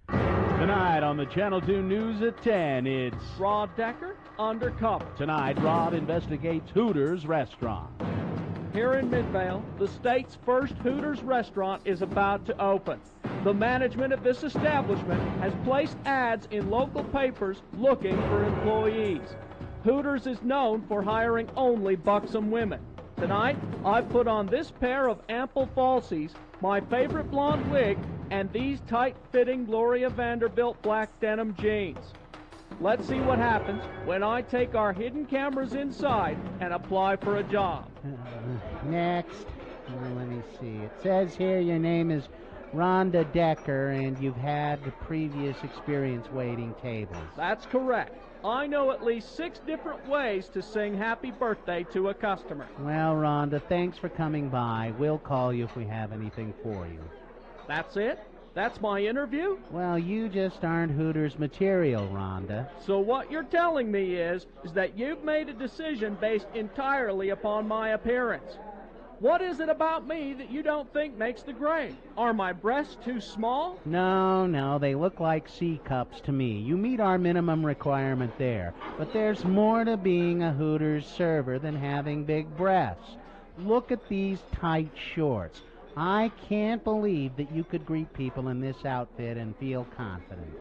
Tonight on the Channel 2 News at 10, it's Rod Decker, Undercover. Tonight, Rod investigates Hooters restaurant. Here in Midvale, the state's first Hooters restaurant is about to open. The management of this establishment has placed ads in local papers looking for employees. Hooters is known for hiring only buxom women. Tonight, I've put on this pair of ample falsies, my favorite blonde wig, and these tight-fitting Gloria Vanderbilt black denim jeans. Let's see what happens when I take our hidden cameras inside and apply for a job. Next. Let me see. It says here your name is Rhonda Decker, and you've had the previous experience waiting tables. That's correct. I know at least 6 different ways to sing happy birthday to a customer. Well, Rhonda, thanks for coming by. We'll call you if we have anything for you. That's it? That's my interview? Well, you just aren't Hooters material, Rhonda. So what you're telling me is that you've made a decision based entirely upon my appearance. What is it about me that you don't think makes the grade? Are my breasts too small? No, they look like C cups to me. You meet our minimum requirement there. But there's more to being a Hooters server than having big breasts. Look at these tight shorts. I can't believe that you could greet people in this outfit and feel confident.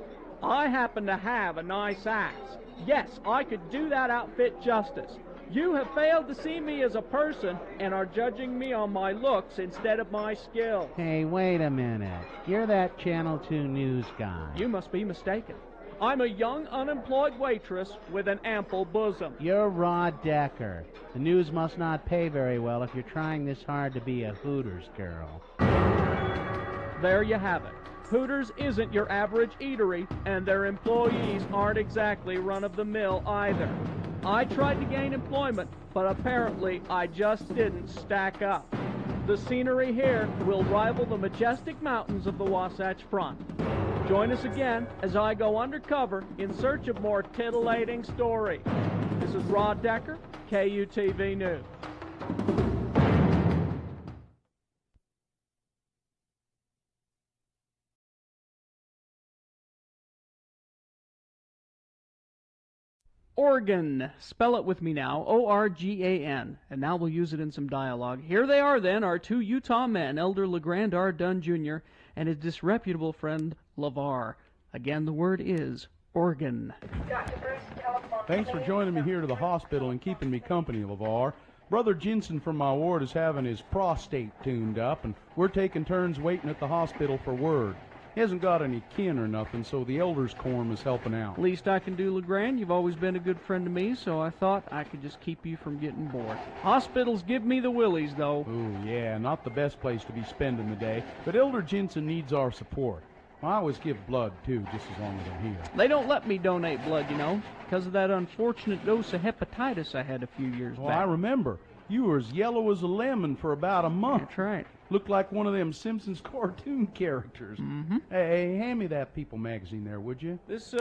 I happen to have a nice ass. Yes, I could do that outfit justice. You have failed to see me as a person and are judging me on my looks instead of my skill. Hey, wait a minute. You're that Channel 2 News guy. You must be mistaken. I'm a young, unemployed waitress with an ample bosom. You're Rod Decker. The news must not pay very well if you're trying this hard to be a Hooters girl. There you have it. Hooters isn't your average eatery, and their employees aren't exactly run-of-the-mill either. I tried to gain employment, but apparently I just didn't stack up. The scenery here will rival the majestic mountains of the Wasatch Front. Join us again as I go undercover in search of more titillating stories. This is Rod Decker, KUTV News. Organ. Spell it with me now. O-R-G-A-N. And now we'll use it in some dialogue. Here they are then, our 2 Utah men, Elder LeGrand R. Dunn Jr. and his disreputable friend LeVar. Again, the word is organ. Thanks for joining me here to the hospital and keeping me company, LeVar. Brother Jensen from my ward is having his prostate tuned up, and we're taking turns waiting at the hospital for word. He hasn't got any kin or nothing, so the elders' quorum is helping out. Least I can do, LeGrand. You've always been a good friend to me, so I thought I could just keep you from getting bored. Hospitals give me the willies, though. Ooh, yeah, not the best place to be spending the day, but Elder Jensen needs our support. I always give blood, too, just as long as I'm here. They don't let me donate blood, you know, because of that unfortunate dose of hepatitis I had a few years Well, back. I remember. You were as yellow as a lemon for about a month. That's right. Looked like one of them Simpsons cartoon characters. Mm-hmm. Hey, hand me that People magazine there, would you? This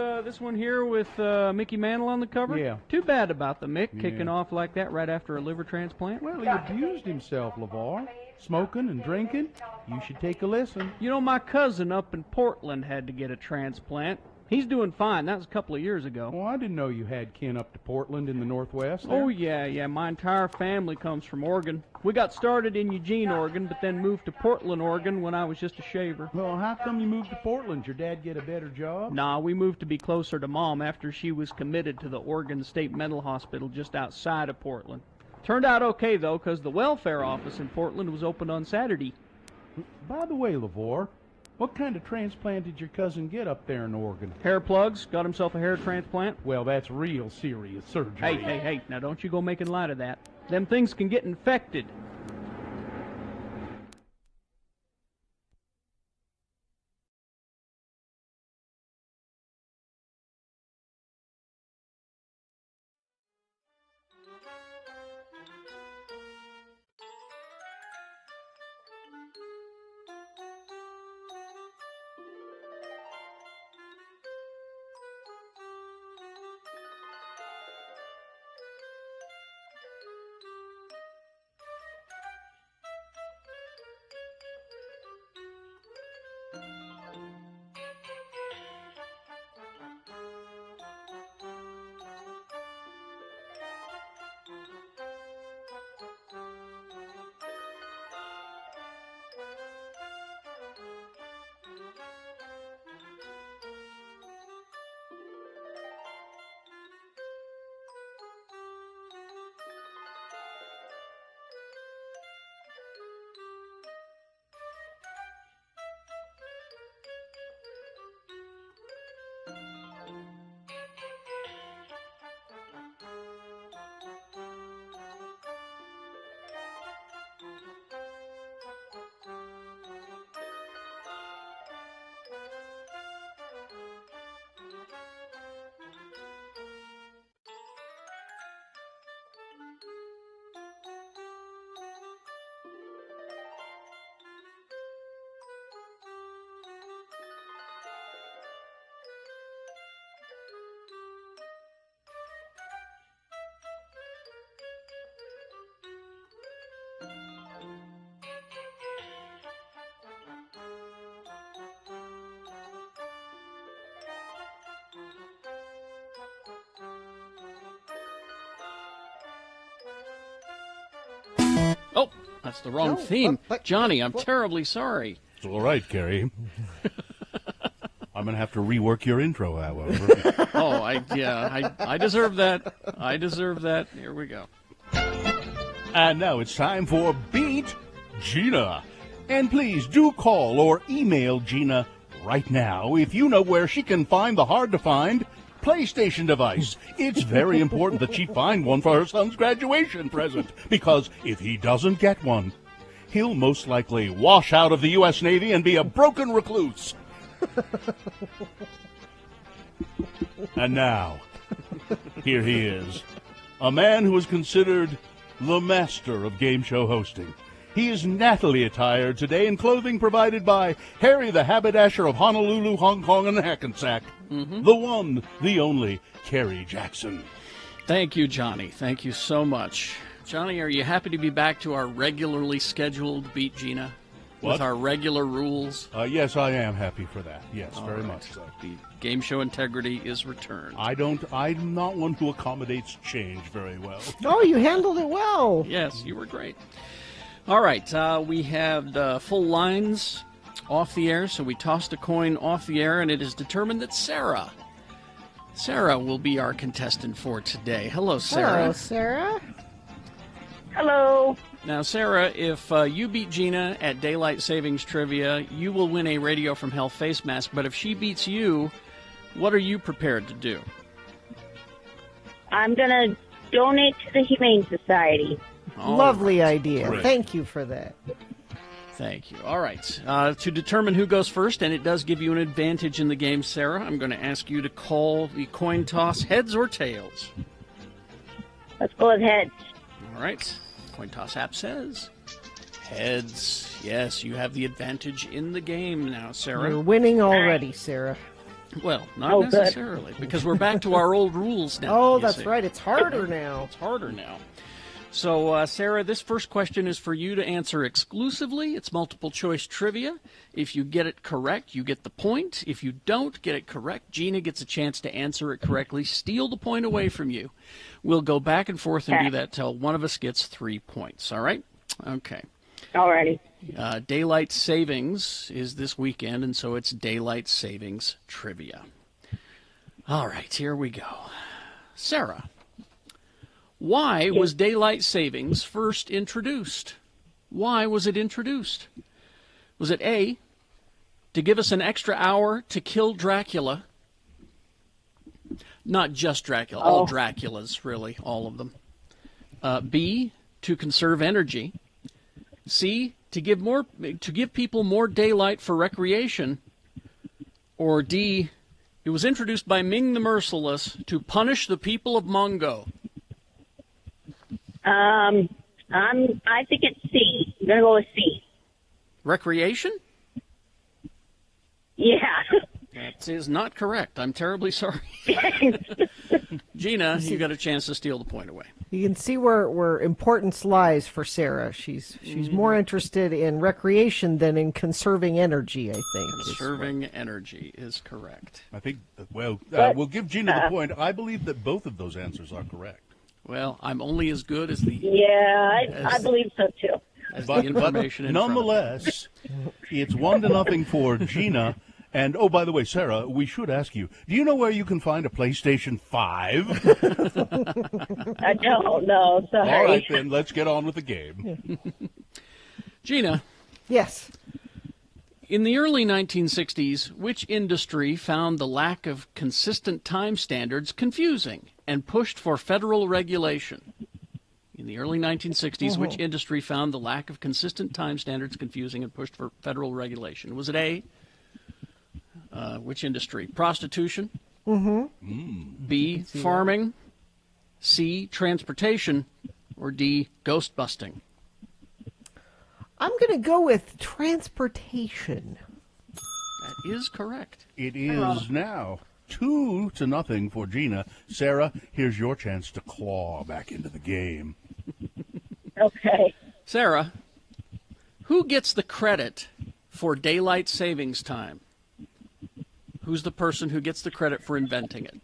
one here with Mickey Mantle on the cover? Yeah. Too bad about the Mick Yeah. kicking off like that right after a liver transplant. Well, he abused himself, LeVar. Smoking and drinking. You should take a listen. You know, my cousin up in Portland had to get a transplant. He's doing fine. That was a couple of years ago. Well, I didn't know you had kin up to Portland in the Northwest there. Oh, yeah. My entire family comes from Oregon. We got started in Eugene, Oregon, but then moved to Portland, Oregon when I was just a shaver. Well, how come you moved to Portland? Your dad get a better job? Nah, we moved to be closer to Mom after she was committed to the Oregon State Mental Hospital just outside of Portland. Turned out okay, though, because the welfare office in Portland was open on Saturday. By the way, LeVar, what kind of transplant did your cousin get up there in Oregon? Hair plugs, got himself a hair transplant. Well, that's real serious surgery. Hey, now don't you go making light of that. Them things can get infected. Oh, that's the wrong theme. Johnny, I'm terribly sorry. It's all right, Carrie. I'm going to have to rework your intro, however. Oh, I deserve that. I deserve that. Here we go. And now it's time for Beat Gina. And please do call or email Gina right now if you know where she can find the hard-to-find PlayStation device. It's very important that she find one for her son's graduation present, because if he doesn't get one, he'll most likely wash out of the U.S. Navy and be a broken recluse. And now, here he is, a man who is considered the master of game show hosting. He is nattily attired today in clothing provided by Harry the Haberdasher of Honolulu, Hong Kong, and Hackensack. Mm-hmm. The one, the only, Kerry Jackson. Thank you, Johnny. Thank you so much. Johnny, are you happy to be back to our regularly scheduled Beat Gina? What? With our regular rules? Yes, I am happy for that. Yes, All very right. much so. The game show integrity is returned. I'm not one who accommodates change very well. Oh, you handled it well. Yes, you were great. All right, we have full lines off the air, so we tossed a coin off the air, and it is determined that Sarah will be our contestant for today. Hello, Sarah. Hello, Sarah. Hello. Now, Sarah, if you beat Gina at Daylight Savings Trivia, you will win a Radio from Hell face mask. But if she beats you, what are you prepared to do? I'm going to donate to the Humane Society. Lovely idea. Great. Thank you for that. Thank you. All right. To determine who goes first, and it does give you an advantage in the game, Sarah, I'm going to ask you to call the coin toss heads or tails. Let's go with heads. All right. Coin toss app says heads. Yes, you have the advantage in the game now, Sarah. You're winning already, Sarah. Well, not necessarily, because we're back to our old rules now. Oh, you that's see. right. It's harder now. It's harder now. So, Sarah, this first question is for you to answer exclusively. It's multiple choice trivia. If you get it correct, you get the point. If you don't get it correct, Gina gets a chance to answer it correctly, steal the point away from you. We'll go back and forth and do that till one of us gets 3 points. All right? Okay. Alrighty. Daylight Savings is this weekend, and so it's Daylight Savings Trivia. All right, here we go. Sarah, why was Daylight Savings first introduced? Why was it introduced? Was it A, to give us an extra hour to kill Dracula? Not just Dracula, all Draculas, really, all of them. B, to conserve energy. C, to give people more daylight for recreation. Or D, it was introduced by Ming the Merciless to punish the people of Mongo. I think it's C. I'm gonna go with C. Recreation? Yeah. That is not correct. I'm terribly sorry. Gina, you got a chance to steal the point away. You can see where importance lies for Sarah. She's more interested in recreation than in conserving energy, I think. Conserving energy is correct. I think, we'll give Gina the point. I believe that both of those answers are correct. Well, I'm only as good as the... Yeah, I believe so, too. As the information in front of me. Nonetheless, it's 1-0 for Gina. And, oh, by the way, Sarah, we should ask you, do you know where you can find a PlayStation 5? I don't know, sorry. All right, then, let's get on with the game. Gina. Yes. In the early 1960s, which industry found the lack of consistent time standards confusing and pushed for federal regulation? In the early 1960s, which industry found the lack of consistent time standards confusing and pushed for federal regulation? Was it A, which industry? Prostitution? B, farming? C, transportation? Or D, ghost busting? I'm going to go with transportation. That is correct. It is now 2-0 for Gina. Sarah, here's your chance to claw back into the game. Okay. Sarah, who gets the credit for daylight savings time? Who's the person who gets the credit for inventing it?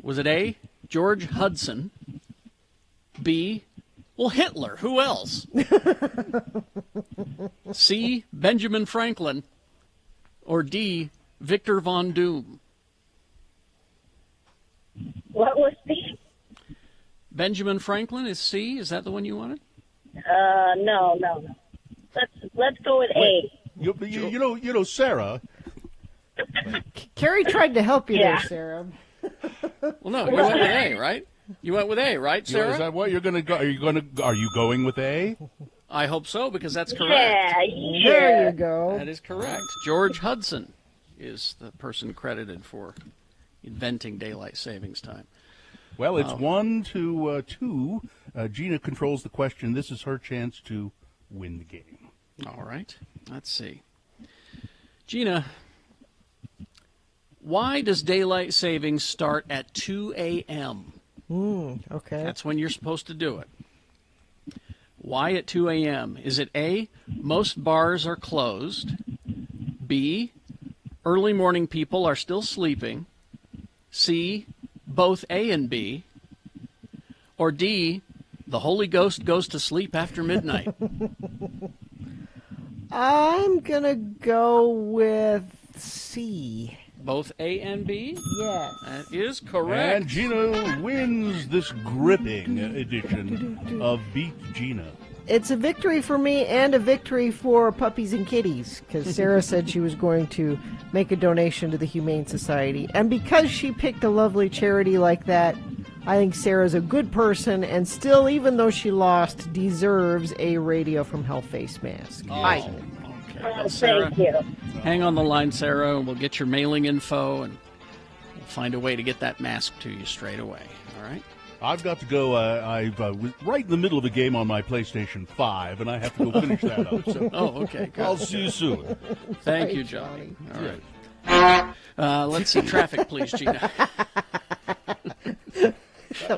Was it A, George Hudson? B, well, Hitler. Who else? C, Benjamin Franklin? Or D, Victor Von Doom? What was C? Benjamin Franklin is C. Is that the one you wanted? No. Let's go with A. You know, Sarah. Carrie tried to help you Yeah. there, Sarah. Well, no, you went with A, right? You went with A, right, Sarah? Is that what you're going to go? Are you going with A? I hope so, because that's correct. Yeah. There you go. That is correct. George Hudson is the person credited for inventing daylight savings time. Well, it's 1-2. Gina controls the question. This is her chance to win the game. All right. Let's see. Gina, why does daylight savings start at 2 a.m.? Okay. That's when you're supposed to do it. Why at 2 a.m.? Is it A, most bars are closed? B, early morning people are still sleeping? C, both A and B? Or D, the Holy Ghost goes to sleep after midnight? I'm going to go with C. Both A and B? Yes. That is correct. And Gina wins this gripping edition of Beat Gina. It's a victory for me and a victory for puppies and kitties, because Sarah said she was going to make a donation to the Humane Society. And because she picked a lovely charity like that, I think Sarah's a good person and still, even though she lost, deserves a Radio from Hell face mask. I think. Okay. Well, Sarah, Thank you. hang on the line, Sarah, and we'll get your mailing info, and we'll find a way to get that mask to you straight away. All right? I've got to go. I was right in the middle of a game on my PlayStation 5, and I have to go finish that up. So okay. Good. I'll see you soon. Thank you, Johnny. All right. Let's see traffic, please, Gina.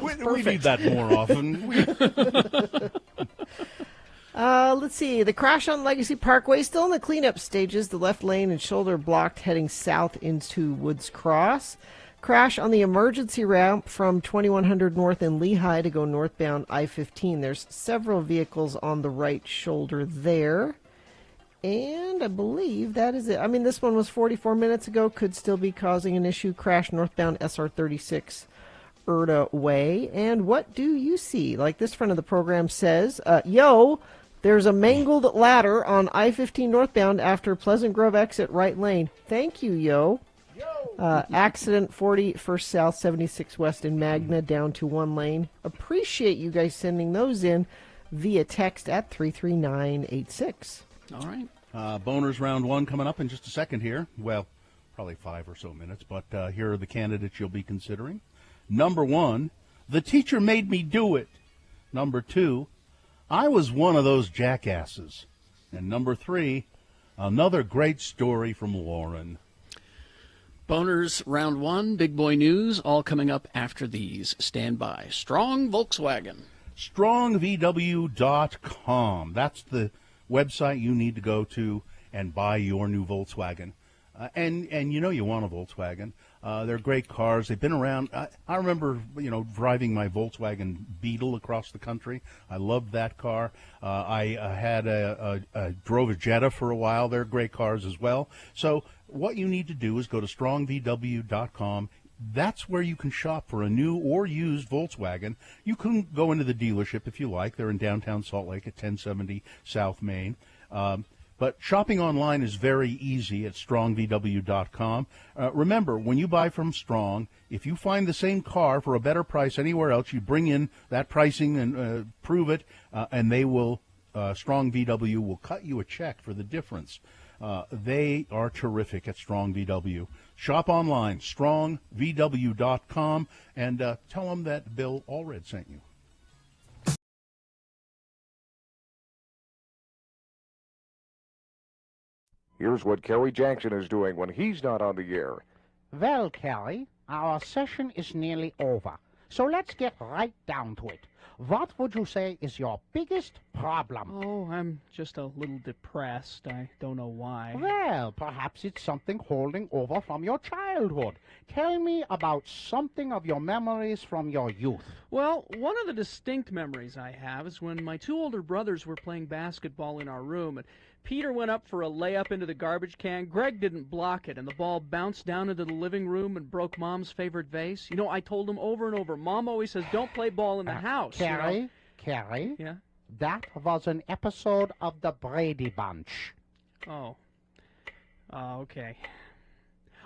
We need that more often. Let's see. The crash on Legacy Parkway still in the cleanup stages. The left lane and shoulder blocked heading south into Woods Cross. Crash on the emergency ramp from 2100 North in Lehigh to go northbound I-15. There's several vehicles on the right shoulder there. And I believe that is it. I mean, this one was 44 minutes ago. Could still be causing an issue. Crash northbound SR36 Erda Way. And what do you see? Like this friend of the program says, there's a mangled ladder on I-15 northbound after Pleasant Grove exit right lane. Thank you, yo. Accident 40 First South 76 West in Magna down to one lane. Appreciate you guys sending those in via text at 33986. All right. Boners round one coming up in just a second here. Well, probably 5 or so minutes, but here are the candidates you'll be considering. Number 1, the teacher made me do it. Number 2, I was one of those jackasses. And number 3, another great story from Lauren. Boners round one, big boy news, all coming up after these. Stand by. Strong Volkswagen. StrongVW.com. That's the website you need to go to and buy your new Volkswagen. And you know you want a Volkswagen. They're great cars. They've been around. I remember, driving my Volkswagen Beetle across the country. I loved that car. I drove a Jetta for a while. They're great cars as well. So what you need to do is go to strongvw.com. That's where you can shop for a new or used Volkswagen. You can go into the dealership if you like. They're in downtown Salt Lake at 1070 South Main. But shopping online is very easy at strongvw.com. Remember, when you buy from Strong, if you find the same car for a better price anywhere else, you bring in that pricing and prove it, and they will, Strong VW will cut you a check for the difference. They are terrific at Strong VW. Shop online, strongvw.com, and tell them that Bill Allred sent you. Here's what Kerry Jackson is doing when he's not on the air. Well, Kelly, our session is nearly over, so let's get right down to it. What would you say is your biggest problem? Oh, I'm just a little depressed. I don't know why. Well, perhaps it's something holding over from your childhood. Tell me about something of your memories from your youth. Well, one of the distinct memories I have is when my two older brothers were playing basketball in our room, and Peter went up for a layup into the garbage can. Greg didn't block it, and the ball bounced down into the living room and broke Mom's favorite vase. I told him over and over, Mom always says, don't play ball in the house. Carrie, Yeah? that was an episode of the Brady Bunch. Oh. Okay.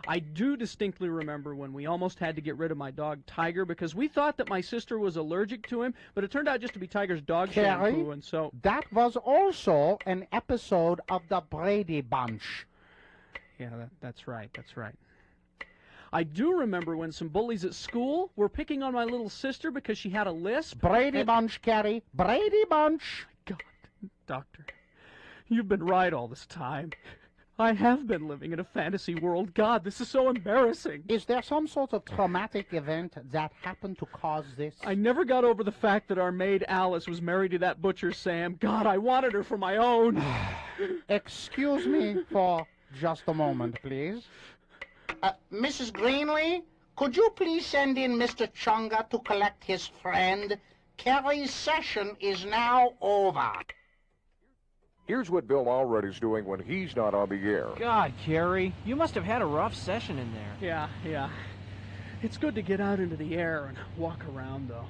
I do distinctly remember when we almost had to get rid of my dog Tiger because we thought that my sister was allergic to him, but it turned out just to be Tiger's dog shampoo, and so... That was also an episode of the Brady Bunch. Yeah, that's right. I do remember when some bullies at school were picking on my little sister because she had a lisp. Brady Bunch, Carrie. Brady Bunch. God, Doctor, you've been right all this time. I have been living in a fantasy world. God, this is so embarrassing. Is there some sort of traumatic event that happened to cause this? I never got over the fact that our maid Alice was married to that butcher Sam. God, I wanted her for my own. Excuse me for just a moment, please. Mrs. Greenlee, could you please send in Mr. Chunga to collect his friend? Kerry's session is now over. Here's what Bill Allred's doing when he's not on the air. God, Carrie, you must have had a rough session in there. Yeah. It's good to get out into the air and walk around, though.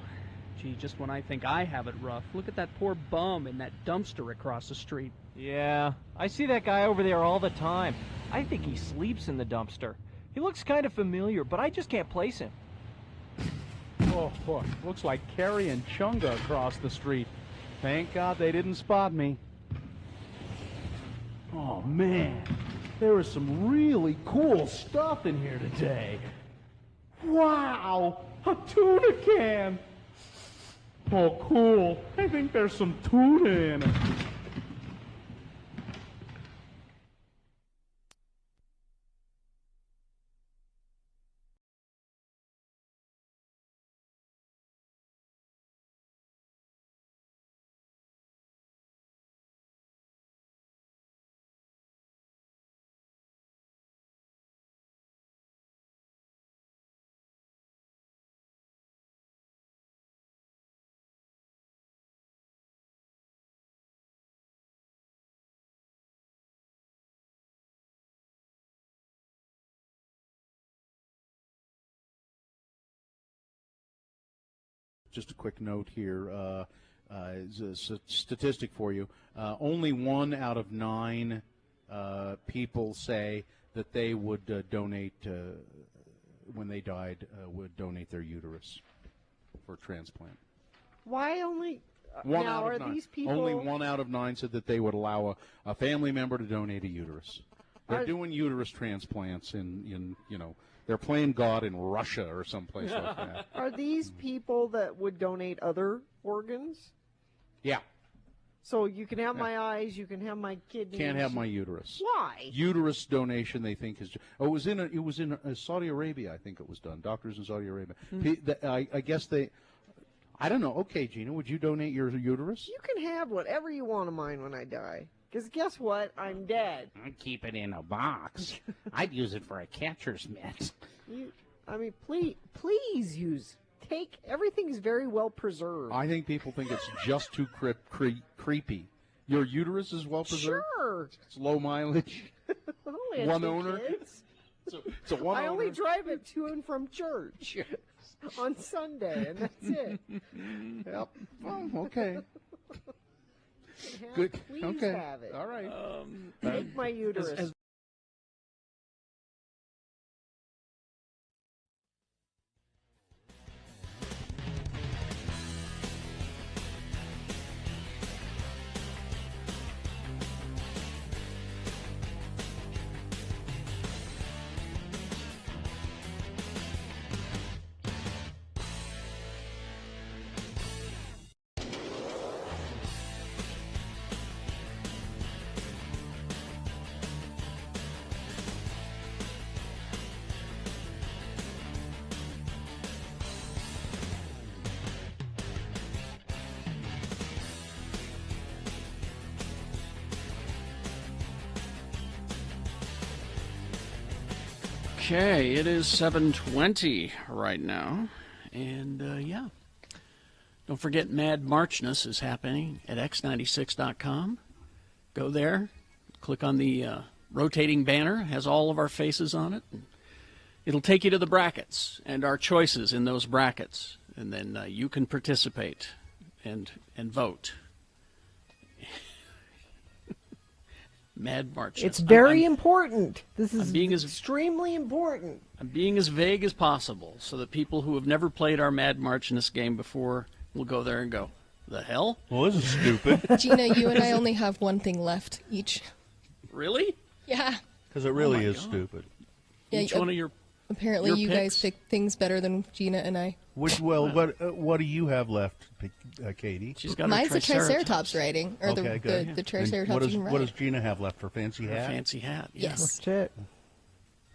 Gee, just when I think I have it rough, look at that poor bum in that dumpster across the street. Yeah, I see that guy over there all the time. I think he sleeps in the dumpster. He looks kind of familiar, but I just can't place him. Oh, look, looks like Carrie and Chunga across the street. Thank God they didn't spot me. Oh, man, there is some really cool stuff in here today. Wow, a tuna can. Oh, cool. I think there's some tuna in it. Just a quick note here, is a statistic for you. Only 1 out of 9 people say that they would donate, when they died, would donate their uterus for transplant. Why only? One now, out are of 9. these people? Only 1 out of 9 said that they would allow a family member to donate a uterus. They're doing uterus transplants in they're playing God in Russia or someplace like that. Are these people that would donate other organs? Yeah. So you can have my eyes, you can have my kidneys. Can't have my uterus. Why? Uterus donation, they think is. Oh, it was in Saudi Arabia. I think it was done. Doctors in Saudi Arabia. I guess they. I don't know. Okay, Gina, would you donate your uterus? You can have whatever you want of mine when I die. Because guess what? I'm dead. I'd keep it in a box. I'd use it for a catcher's mitt. Please use. Everything's very well preserved. I think people think it's just too creepy. Your uterus is well preserved? Sure. It's low mileage. One owner? Kids. It's a one owner? I only drive it to and from church on Sunday, and that's it. Yep. Oh, okay. Good. Please have it. All right. Take my uterus. Okay, it is 7:20 right now, and yeah. Don't forget Mad Marchness is happening at x96.com. Go there, click on the rotating banner, has all of our faces on it. It'll take you to the brackets and our choices in those brackets, and then you can participate and vote. Mad Marchness. It's very important. This is extremely important. I'm being as vague as possible so that people who have never played our Mad Marchness game before will go there and go, the hell? Well, this is stupid. Gina, you and I only have one thing left each. Really? Yeah. Because it really is stupid. Yeah, Each one of your apparently you guys pick things better than Gina and I. What do you have left, Katie? She's got Mine's a Triceratops writing, or okay, the Triceratops you can ride. What does Gina have left? Her fancy Her hat? fancy hat, yeah. Yes. That's it.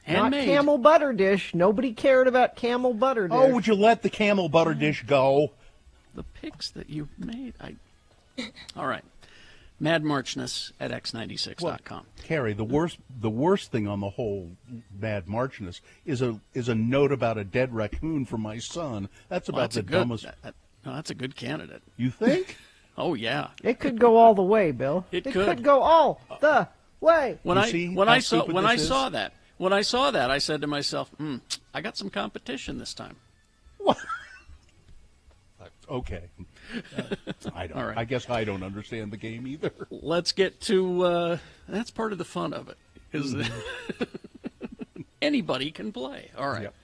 Handmade. Not camel butter dish. Nobody cared about camel butter dish. Oh, would you let the camel butter dish go? The pics that you made. All right. Mad Marchness at x96.com. Carrie, the worst thing on the whole Mad Marchness is a note about a dead raccoon from my son. That's about the dumbest. No, that's a good candidate. You think? Oh, yeah. It could go all the way, Bill. It could go all the way. When I saw that, I said to myself, I got some competition this time. What? Okay. I don't. All right. I guess I don't understand the game either. Let's get to that's part of the fun of it, is anybody can play. All right. Yep.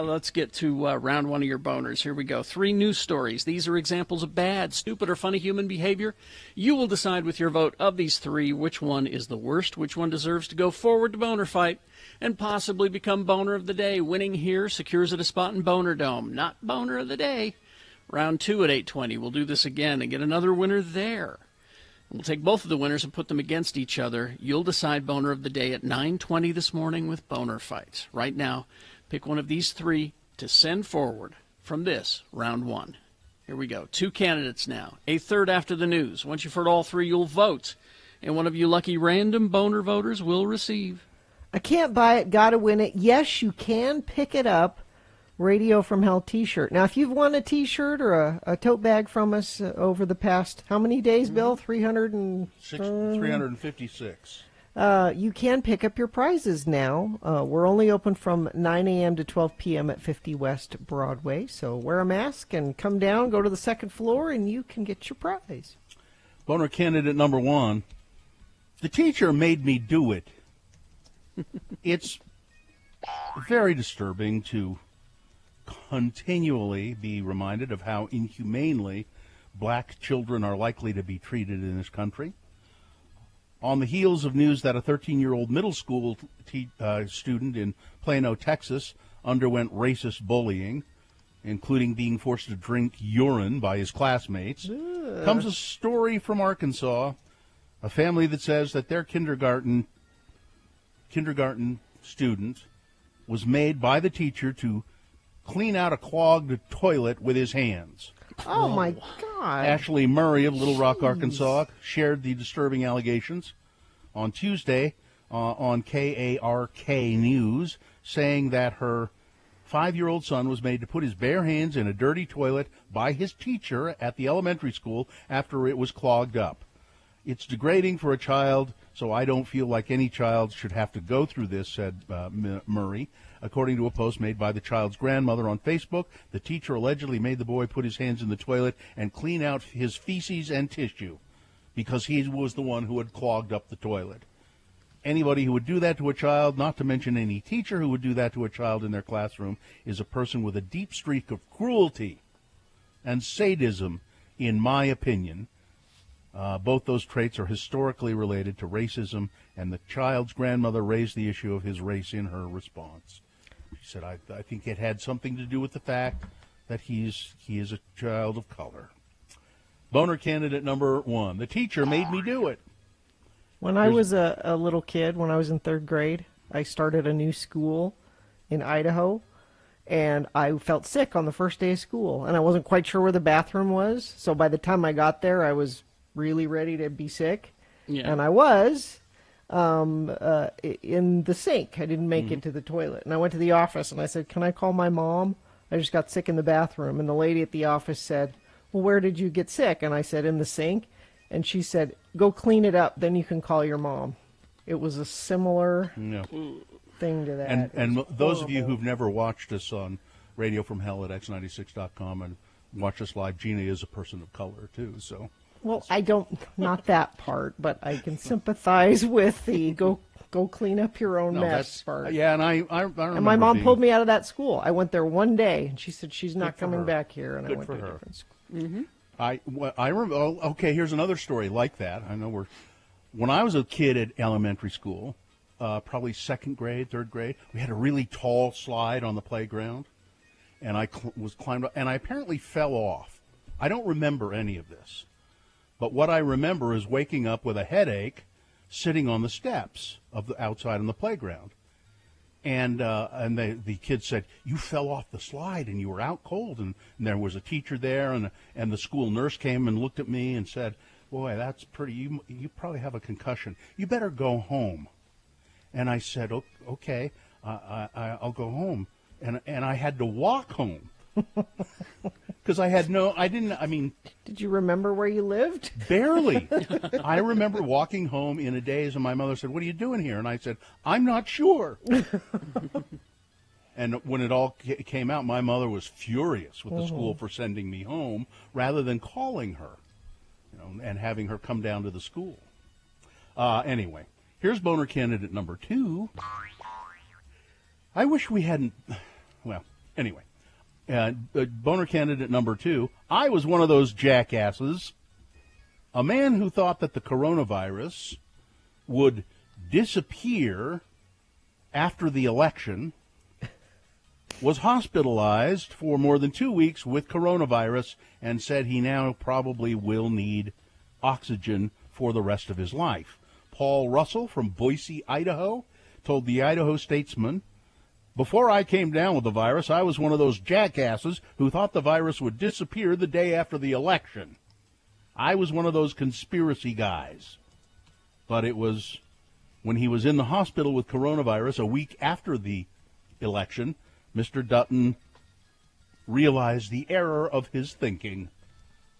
Let's get to round one of your boners. Here we go. 3 news stories. These are examples of bad, stupid, or funny human behavior. You will decide with your vote of these 3 which one is the worst, which one deserves to go forward to Boner Fight, and possibly become Boner of the Day. Winning here secures it a spot in Boner Dome. Not Boner of the Day. Round 2 at 8:20. We'll do this again and get another winner there. We'll take both of the winners and put them against each other. You'll decide Boner of the Day at 9:20 this morning with Boner Fight. Right now, pick one of these 3 to send forward from this round 1. Here we go. 2 candidates now. A third after the news. Once you've heard all 3, you'll vote. And one of you lucky random Boner voters will receive. I can't buy it, gotta win it. Yes, you can pick it up. Radio from Hell t-shirt. Now, if you've won a t-shirt or a tote bag from us over the past, how many days, Bill? 356. You can pick up your prizes now. We're only open from 9 a.m. to 12 p.m. at 50 West Broadway. So wear a mask and come down, go to the second floor, and you can get your prize. Boner candidate number 1. The teacher made me do it. It's very disturbing to continually be reminded of how inhumanely black children are likely to be treated in this country. On the heels of news that a 13-year-old middle school student in Plano, Texas, underwent racist bullying, including being forced to drink urine by his classmates, comes a story from Arkansas, a family that says that their kindergarten student was made by the teacher to clean out a clogged toilet with his hands. Oh, my God. Ashley Murray of Little Rock, Arkansas, shared the disturbing allegations on Tuesday on KARK News, saying that her 5-year-old son was made to put his bare hands in a dirty toilet by his teacher at the elementary school after it was clogged up. It's degrading for a child, so I don't feel like any child should have to go through this, said Murray. According to a post made by the child's grandmother on Facebook, the teacher allegedly made the boy put his hands in the toilet and clean out his feces and tissue because he was the one who had clogged up the toilet. Anybody who would do that to a child, not to mention any teacher who would do that to a child in their classroom, is a person with a deep streak of cruelty and sadism, in my opinion. Both those traits are historically related to racism, and the child's grandmother raised the issue of his race in her response. She said, I think it had something to do with the fact that he is a child of color. Boner candidate number 1. The teacher made me do it. When I was a little kid, when I was in 3rd grade, I started a new school in Idaho, and I felt sick on the first day of school, and I wasn't quite sure where the bathroom was. So by the time I got there, I was really ready to be sick, and I was in the sink. I didn't make it to the toilet, and I went to the office, and I said, can I call my mom? I just got sick in the bathroom, and the lady at the office said, well, where did you get sick? And I said, in the sink, and she said, go clean it up, then you can call your mom. It was a similar thing to that. And those of you who've never watched us on Radio from Hell at x96.com and watch us live, Gina is a person of color, too, so... Well, I don't, not that part, but I can sympathize with the go clean up your own mess part. Yeah, and I remember. And my mom pulled me out of that school. I went there one day, and she said she's not coming back here, and I went to a different school. Mm-hmm. I remember. Oh, okay, here's another story like that. I know when I was a kid at elementary school, probably 2nd grade, 3rd grade, we had a really tall slide on the playground, and I was climbed up, and I apparently fell off. I don't remember any of this. But what I remember is waking up with a headache, sitting on the steps of the outside on the playground, and the kid said, "You fell off the slide and you were out cold." And there was a teacher there, and the school nurse came and looked at me and said, "Boy, that's pretty. You probably have a concussion. You better go home." And I said, "Okay, I'll go home." And I had to walk home. because Did you remember where you lived? Barely. I remember walking home in a daze, and my mother said, "What are you doing here?" And I said, "I'm not sure." And when it all came out, my mother was furious with the school for sending me home rather than calling her, and having her come down to the school. Anyway, here's boner candidate number 2. I wish we hadn't. Well, anyway. Boner candidate number 2, I was one of those jackasses, a man who thought that the coronavirus would disappear after the election, was hospitalized for more than 2 weeks with coronavirus, and said he now probably will need oxygen for the rest of his life. Paul Russell from Boise, Idaho, told the Idaho Statesman, "Before I came down with the virus, I was one of those jackasses who thought the virus would disappear the day after the election. I was one of those conspiracy guys." But it was when he was in the hospital with coronavirus a week after the election, Mr. Dutton realized the error of his thinking.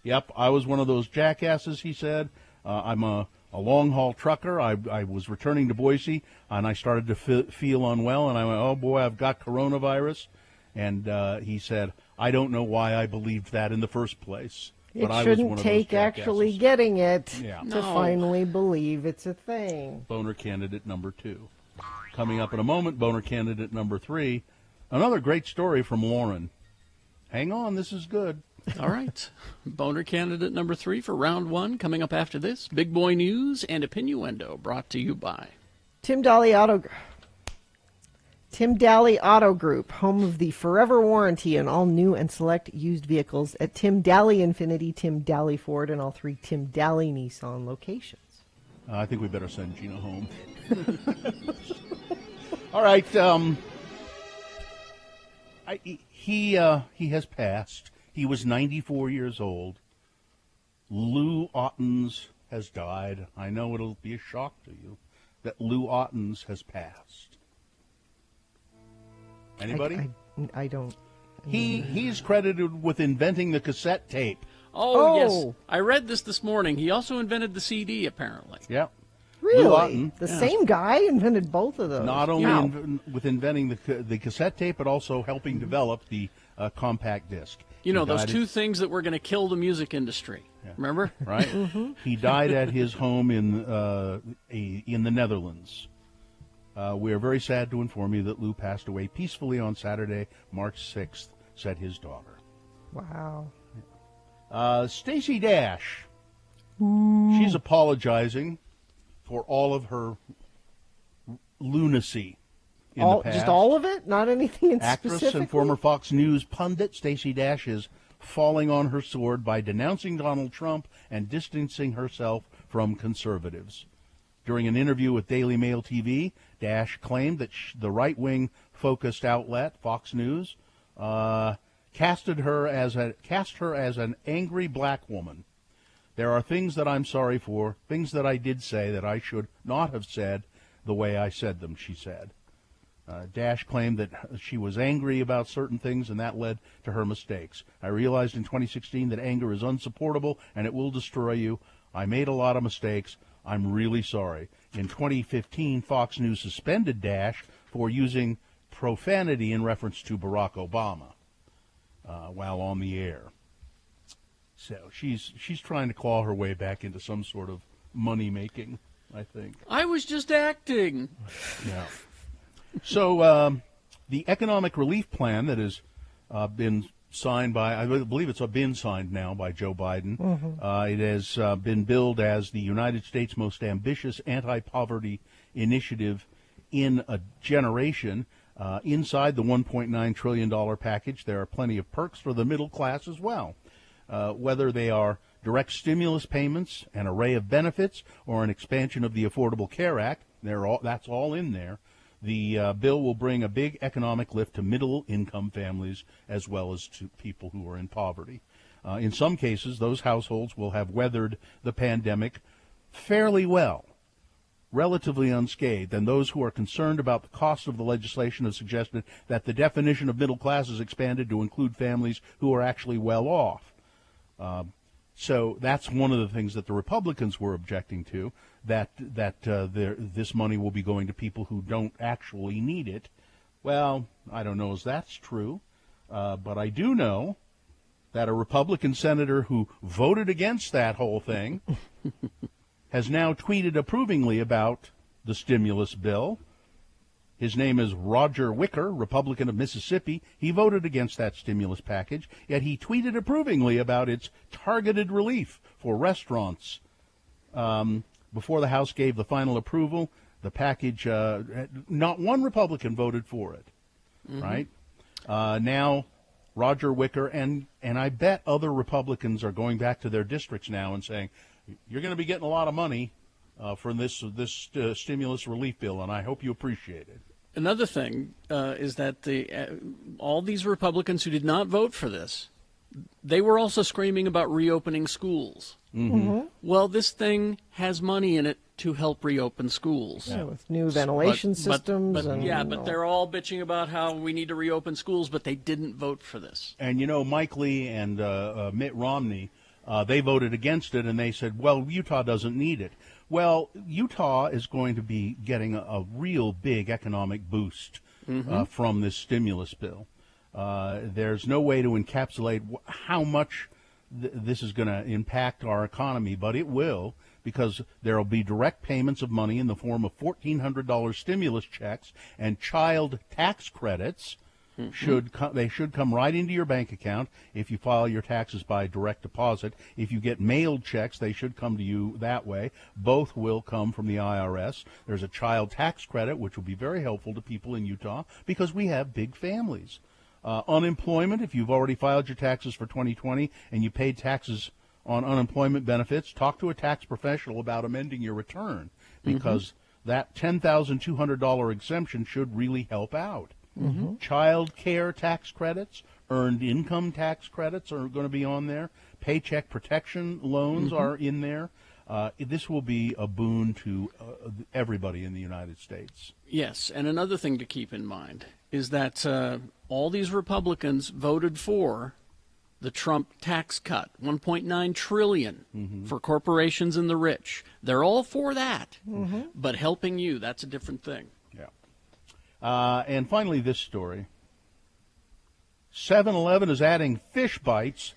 "Yep, I was one of those jackasses," he said. "I'm a long-haul trucker. I was returning to Boise, and I started to feel unwell, and I went, oh, boy, I've got coronavirus." And he said, "I don't know why I believed that in the first place. But I was one shouldn't of take those actually getting it to No. finally believe it's a thing." Boner candidate number 2. Coming up in a moment, boner candidate number 3. Another great story from Lauren. Hang on, this is good. All right. Boner candidate number 3 for round 1 coming up after this. Big Boy News and Opinioendo brought to you by Tim Daly Auto Group, home of the forever warranty on all new and select used vehicles at Tim Daly Infiniti, Tim Daly Ford, and all 3 Tim Daly Nissan locations. I think we better send Gina home. All right. He has passed. He was 94 years old. Lou Ottens has died. I know it'll be a shock to you that Lou Ottens has passed. Anybody? I don't. He's credited with inventing the cassette tape. Oh, yes. I read this morning. He also invented the CD, apparently. Yep. Really? Lou Otten, the same guy invented both of those. Not only with inventing the cassette tape, but also helping develop the compact disc. You know, those two things that were going to kill the music industry. Yeah. Remember? Right? He died at his home in the Netherlands. We are very sad to inform you that Lou passed away peacefully on Saturday, March 6th, said his daughter. Wow. Stacey Dash. She's apologizing for all of her lunacy in the past. Just all of it? Not anything in Actress specifically? and former Fox News pundit Stacey Dash is falling on her sword by denouncing Donald Trump and distancing herself from conservatives. During an interview with Daily Mail TV, Dash claimed that the right-wing focused outlet, Fox News, cast her as an angry black woman. "There are things that I'm sorry for, things that I did say that I should not have said the way I said them," she said. Dash claimed that she was angry about certain things, and that led to her mistakes. "I realized in 2016 that anger is unsupportable, and it will destroy you. I made a lot of mistakes. I'm really sorry." In 2015, Fox News suspended Dash for using profanity in reference to Barack Obama while on the air. So she's trying to claw her way back into some sort of money-making, I think. I was just acting. Yeah. So the economic relief plan that has been signed by, I believe it's been signed now by Joe Biden. It has been billed as the United States' most ambitious anti-poverty initiative in a generation. Inside the $1.9 trillion package, there are plenty of perks for the middle class as well. Whether they are direct stimulus payments, an array of benefits, or an expansion of the Affordable Care Act, that's all in there. The bill will bring a big economic lift to middle-income families as well as to people who are in poverty. In some cases, those households will have weathered the pandemic fairly well. relatively unscathed, and those who are concerned about the cost of the legislation have suggested that the definition of middle class is expanded to include families who are actually well off. So that's one of the things that the Republicans were objecting to, that this money will be going to people who don't actually need it. Well, I don't know if that's true, but I do know that a Republican senator who voted against that whole thing has now tweeted approvingly about the stimulus bill. His name is Roger Wicker, Republican of Mississippi. He voted against that stimulus package, yet he tweeted approvingly about its targeted relief for restaurants. Before the House gave the final approval, the package, not one Republican voted for it, right? Now, Roger Wicker and I bet other Republicans are going back to their districts now and saying, you're going to be getting a lot of money from this stimulus relief bill, and I hope you appreciate it. Another thing is that all these Republicans who did not vote for this, they were also screaming about reopening schools. Well, this thing has money in it to help reopen schools. Yeah, with new ventilation systems. But they're all bitching about how we need to reopen schools, but they didn't vote for this. And, you know, Mike Lee and Mitt Romney, they voted against it, and they said, well, Utah doesn't need it. Well, Utah is going to be getting a real big economic boost from this stimulus bill. There's no way to encapsulate how much this is going to impact our economy, but it will, because there will be direct payments of money in the form of $1,400 stimulus checks and child tax credits. They should come right into your bank account if you file your taxes by direct deposit. If you get mailed checks, they should come to you that way. Both will come from the IRS. There's a child tax credit, which will be very helpful to people in Utah because we have big families. Unemployment, if you've already filed your taxes for 2020 and you paid taxes on unemployment benefits, talk to a tax professional about amending your return, because that $10,200 exemption should really help out. Child care tax credits, earned income tax credits are going to be on there. Paycheck protection loans are in there. This will be a boon to everybody in the United States. Yes, and another thing to keep in mind is that all these Republicans voted for the Trump tax cut, $1.9 trillion for corporations and the rich. They're all for that, but helping you, that's a different thing. And finally, this story. 7-Eleven is adding fish bites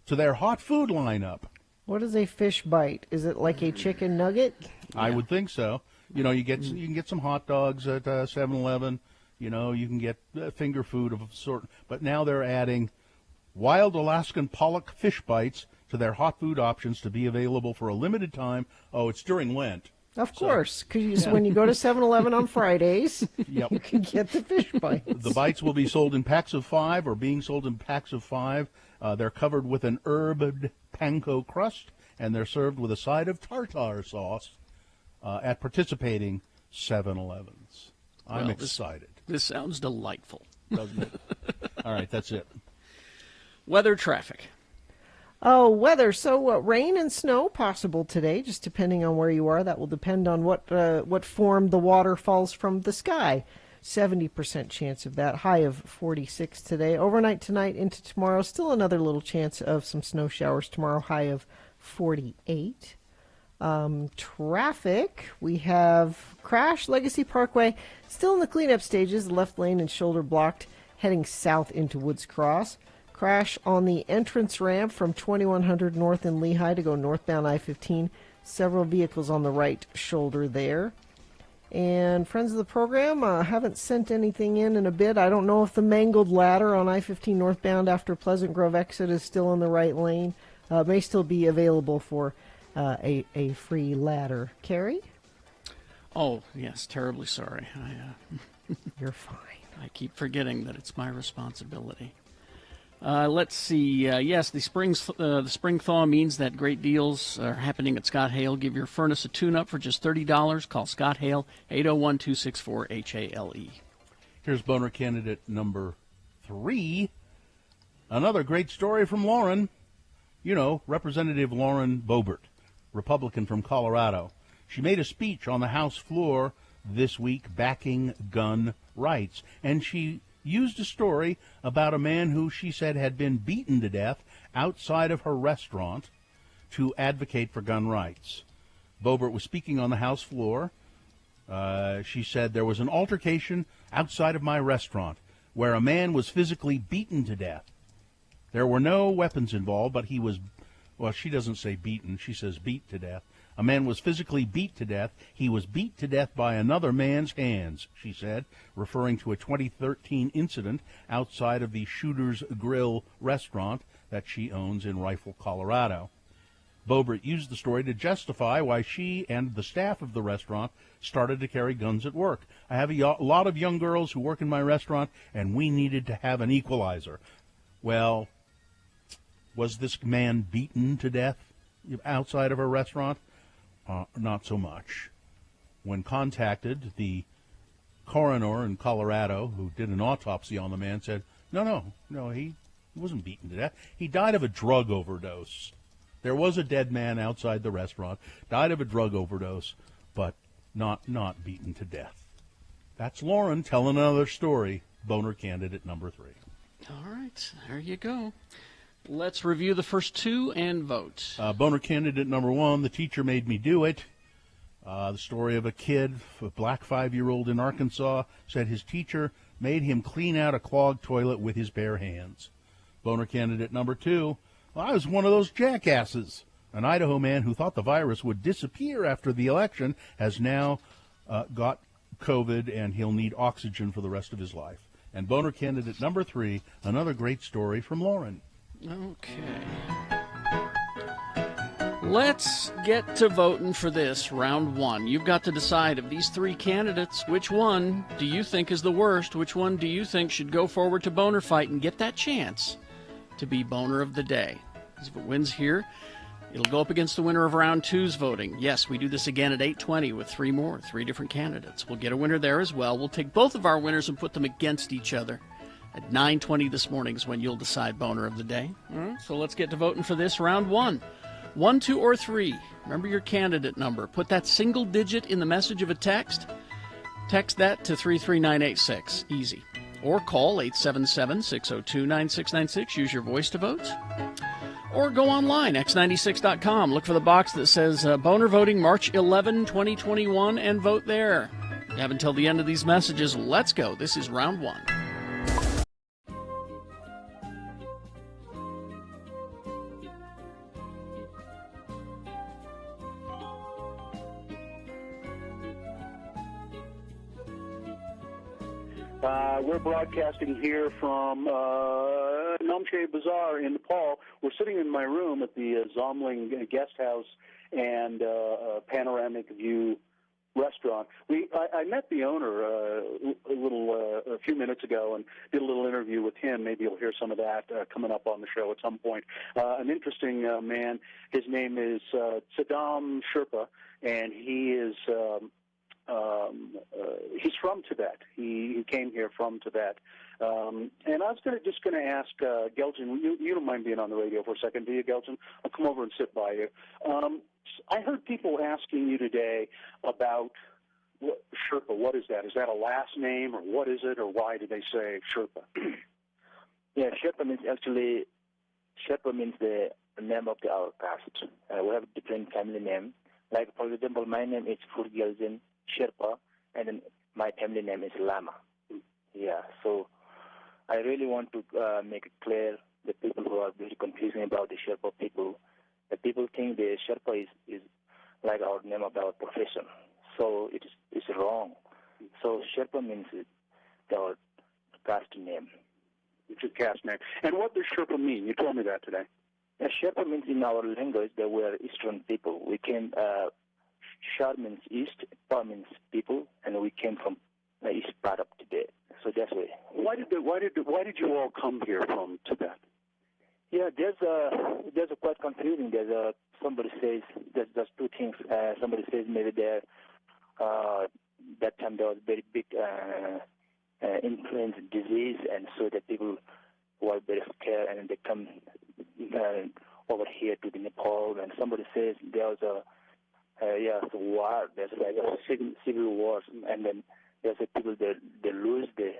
to their hot food lineup. What is a fish bite? Is it like a chicken nugget? I would think so. You know, you can get some hot dogs at 7-Eleven. You know, you can get finger food of a sort. But now they're adding wild Alaskan pollock fish bites to their hot food options to be available for a limited time. Oh, it's during Lent. Of course, because when you go to 7-Eleven on Fridays, you can get the fish bites. The bites will be sold in packs of 5 or being sold in packs of 5. They're covered with an herbed panko crust, and they're served with a side of tartar sauce at participating 7-Elevens. I'm excited. This sounds delightful. Doesn't it? All right, that's it. Weather, traffic. Oh, weather. So rain and snow possible today, just depending on where you are. That will depend on what form the water falls from the sky. 70% chance of that. High of 46 today. Overnight tonight into tomorrow, still another little chance of some snow showers tomorrow. High of 48. Traffic. We have crash, Legacy Parkway, still in the cleanup stages. Left lane and shoulder blocked, heading south into Woods Cross. Crash on the entrance ramp from 2100 north in Lehigh to go northbound I-15. Several vehicles on the right shoulder there. And friends of the program, haven't sent anything in a bit. I don't know if the mangled ladder on I-15 northbound after Pleasant Grove exit is still in the right lane. May still be available for a free ladder. Carrie? Oh, yes, terribly sorry. You're fine. I keep forgetting that it's my responsibility. Let's see. Yes, the spring thaw means that great deals are happening at Scott Hale. Give your furnace a tune-up for just $30. Call Scott Hale, 801-264-HALE. Here's boner candidate number 3. Another great story from Lauren. You know, Representative Lauren Boebert, Republican from Colorado. She made a speech on the House floor this week backing gun rights, and she used a story about a man who she said had been beaten to death outside of her restaurant to advocate for gun rights. Boebert was speaking on the House floor. She said, there was an altercation outside of my restaurant where a man was physically beaten to death. There were no weapons involved, but he was, well, she doesn't say beaten, she says beat to death. A man was physically beat to death. He was beat to death by another man's hands, she said, referring to a 2013 incident outside of the Shooter's Grill restaurant that she owns in Rifle, Colorado. Boebert used the story to justify why she and the staff of the restaurant started to carry guns at work. I have a lot of young girls who work in my restaurant, and we needed to have an equalizer. Well, was this man beaten to death outside of her restaurant? Not so much. When contacted, the coroner in Colorado who did an autopsy on the man said, no, he wasn't beaten to death. He died of a drug overdose. There was a dead man outside the restaurant, died of a drug overdose, but not beaten to death. That's Lauren telling another story, boner candidate number 3. All right, there you go. Let's review the first two and vote. Boner candidate number 1, the teacher made me do it. The story of a kid, a black 5-year-old in Arkansas, said his teacher made him clean out a clogged toilet with his bare hands. Boner candidate number 2, well, I was one of those jackasses. An Idaho man who thought the virus would disappear after the election has now got COVID, and he'll need oxygen for the rest of his life. And boner candidate number 3, another great story from Lauren. Okay. Let's get to voting for this, round 1. You've got to decide of these 3 candidates, which one do you think is the worst? Which one do you think should go forward to boner fight and get that chance to be boner of the day? Because if it wins here, it'll go up against the winner of round 2's voting. Yes, we do this again at 8:20 with 3 different candidates. We'll get a winner there as well. We'll take both of our winners and put them against each other. At 9:20 this morning is when you'll decide boner of the day. So let's get to voting for this, round 1. 1, 2, or 3. Remember your candidate number. Put that single digit in the message of a text. Text that to 33986. Easy. Or call 877-602-9696. Use your voice to vote. Or go online, x96.com. Look for the box that says Boner Voting March 11, 2021, and vote there. You have until the end of these messages. Let's go. This is round 1. We're broadcasting here from Namche Bazaar in Nepal. We're sitting in my room at the Zomling Guest House and Panoramic View restaurant. I met the owner a few minutes ago and did a little interview with him. Maybe you'll hear some of that coming up on the show at some point. An interesting man. His name is Saddam Sherpa, and he is he's from Tibet. He came here from Tibet. And I was just going to ask Geljan, you don't mind being on the radio for a second, do you, Geljan? I'll come over and sit by you. I heard people asking you today about Sherpa. What is that? Is that a last name, or what is it, or why do they say Sherpa? Yeah, Sherpa means the name of our caste. We have different family name. Like, for example, my name is Geljan Sherpa, and then my family name is Lama. Yeah, so I really want to make it clear the people who are very confusing about the Sherpa people. The people think the Sherpa is like our name of our profession. So it's wrong. So Sherpa means our caste name. It's a caste name. And what does Sherpa mean? You told me that today. Yeah, Sherpa means in our language that we are Eastern people. We came, Shar means East, Pa means people, and we came from the east part of Tibet. So that's why. Why did you all come here from Tibet? Yeah, there's a quite confusing. Somebody says there's two things. Somebody says maybe that time there was very big influenza disease, and so that people were very scared and they come over here to the Nepal. And somebody says there was So war. There's like a civil war, and then there's a people they lose the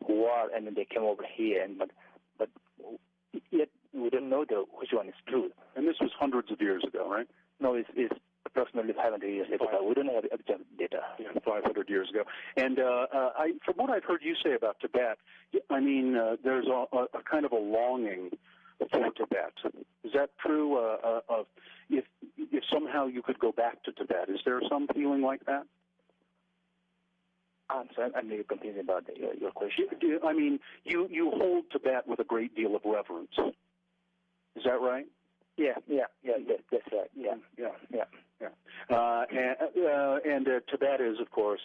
war, and then they come over here, but yet we don't know which one is true. And this was hundreds of years ago, right? No, it's approximately 500 years ago. We don't have exact data. Yeah, 500 years ago. And from what I've heard you say about Tibet, I mean, there's a kind of a longing for Tibet. Is that true? If somehow you could go back to Tibet, is there some feeling like that? I'm sorry, I'm really confused about your question. I mean, you hold Tibet with a great deal of reverence. Is that right? Yeah, that's right. Yeah. And Tibet is, of course,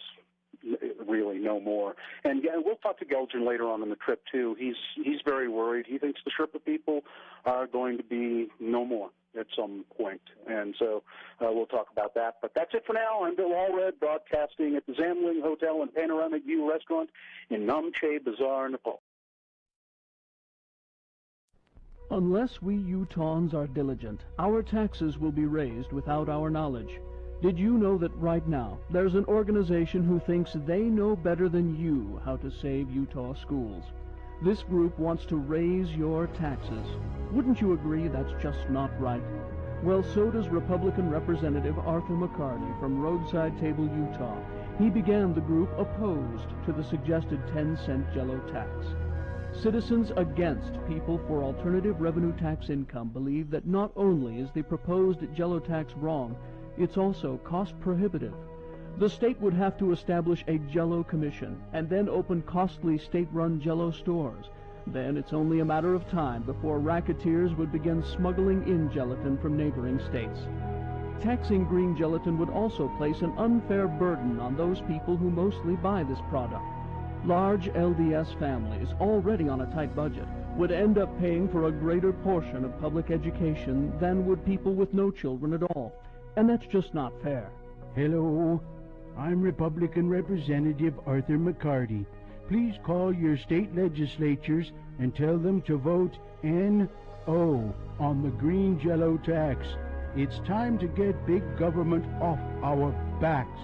really no more. And we'll talk to Geljan later on in the trip too. He's very worried. He thinks the Sherpa people are going to be no more at some point, and so we'll talk about that. But that's it for now. I'm Bill Allred, broadcasting at the Zamling Hotel and Panoramic View Restaurant in Namche Bazaar, Nepal. Unless we Utahns are diligent, our taxes will be raised without our knowledge. Did you know that right now there's an organization who thinks they know better than you how to save Utah schools? This group wants to raise your taxes. Wouldn't you agree that's just not right? Well, so does Republican Representative Arthur McCarty from Roadside Table, Utah. He began the group opposed to the suggested 10-cent Jello tax. Citizens against People for Alternative Revenue Tax Income believe that not only is the proposed Jello tax wrong, it's also cost prohibitive. The state would have to establish a Jello commission and then open costly state-run Jello stores. Then it's only a matter of time before racketeers would begin smuggling in gelatin from neighboring states. Taxing green gelatin would also place an unfair burden on those people who mostly buy this product. Large LDS families, already on a tight budget, would end up paying for a greater portion of public education than would people with no children at all. And that's just not fair. Hello, I'm Republican Representative Arthur McCarty. Please call your state legislatures and tell them to vote NO on the green Jello tax. It's time to get big government off our backs.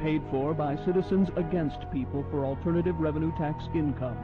Paid for by Citizens Against People for Alternative Revenue Tax Income.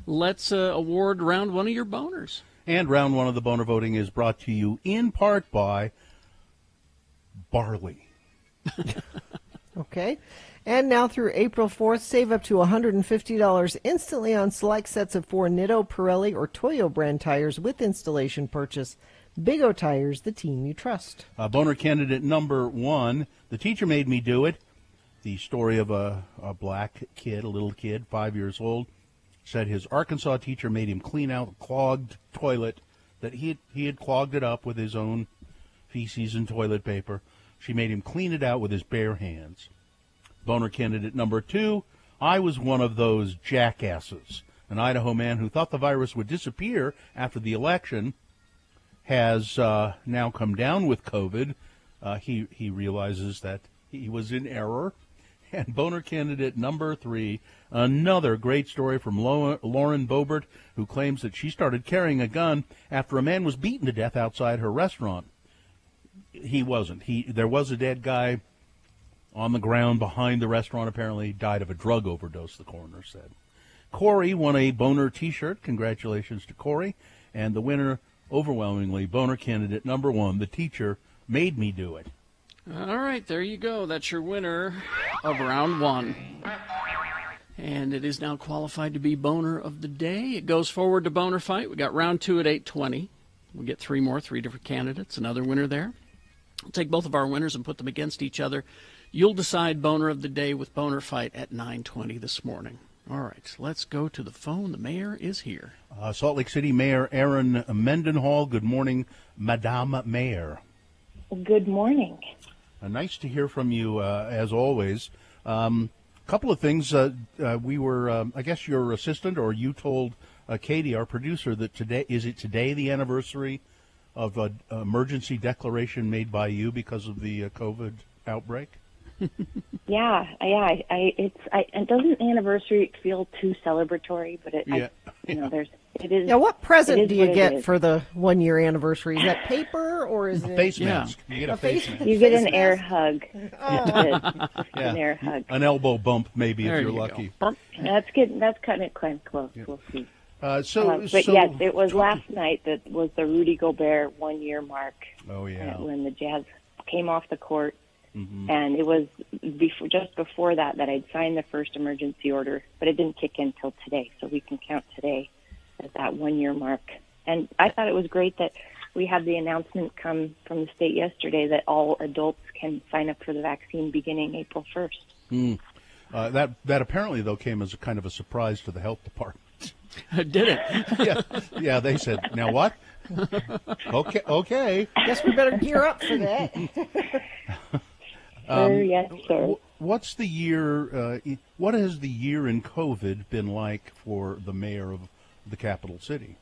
Let's award round one of your boners. And round one of the boner voting is brought to you in part by barley. Okay. And now through April 4th, save up to $150 instantly on select sets of 4 Nitto, Pirelli, or Toyo brand tires with installation purchase. Big O Tires, the team you trust. Boner candidate number 1, the teacher made me do it. The story of a black kid, a little kid, 5 years old, said his Arkansas teacher made him clean out a clogged toilet, that he had clogged it up with his own feces and toilet paper. She made him clean it out with his bare hands. Boner candidate number 2, I was one of those jackasses. An Idaho man who thought the virus would disappear after the election has now come down with COVID. He realizes that he was in error. And boner candidate number 3, another great story from Lauren Boebert, who claims that she started carrying a gun after a man was beaten to death outside her restaurant. He wasn't. There was a dead guy on the ground behind the restaurant, apparently died of a drug overdose, the coroner said. Corey won a boner T-shirt. Congratulations to Corey. And the winner, overwhelmingly, boner candidate number 1, the teacher made me do it. All right, there you go. That's your winner of round 1. And it is now qualified to be Boner of the Day. It goes forward to Boner Fight. We got round 2 at 8:20. We'll get 3 different candidates, another winner there. We'll take both of our winners and put them against each other. You'll decide Boner of the Day with Boner Fight at 9:20 this morning. All right, let's go to the phone. The mayor is here. Salt Lake City Mayor Erin Mendenhall. Good morning, Madame Mayor. Good morning. Nice to hear from you, as always. Couple of things. We were, I guess, your assistant, or you told Katie, our producer, that today is the anniversary of an emergency declaration made by you because of the COVID outbreak? Yeah. It doesn't anniversary feel too celebratory, but it is. Yeah, what present do you get is. for the 1-year anniversary? Is that paper or is it face mask? You get a face mask. You get an air hug. Oh. An air hug. An elbow bump, maybe, There if you're you lucky. That's good. That's cutting it quite close. Yeah. We'll see. But yes, it was last night that was the Rudy Gobert 1-year mark. Oh yeah. When the Jazz came off the court. Mm-hmm. And it was just before that I'd signed the first emergency order, but it didn't kick in until today, so we can count today as that 1-year mark. And I thought it was great that we had the announcement come from the state yesterday that all adults can sign up for the vaccine beginning April 1st. That apparently, though, came as a kind of a surprise to the health department. Did it? Yeah, they said, now what? Okay. Guess we better gear up for that. Yes, sir. What's the year? What has the year in COVID been like for the mayor of the capital city?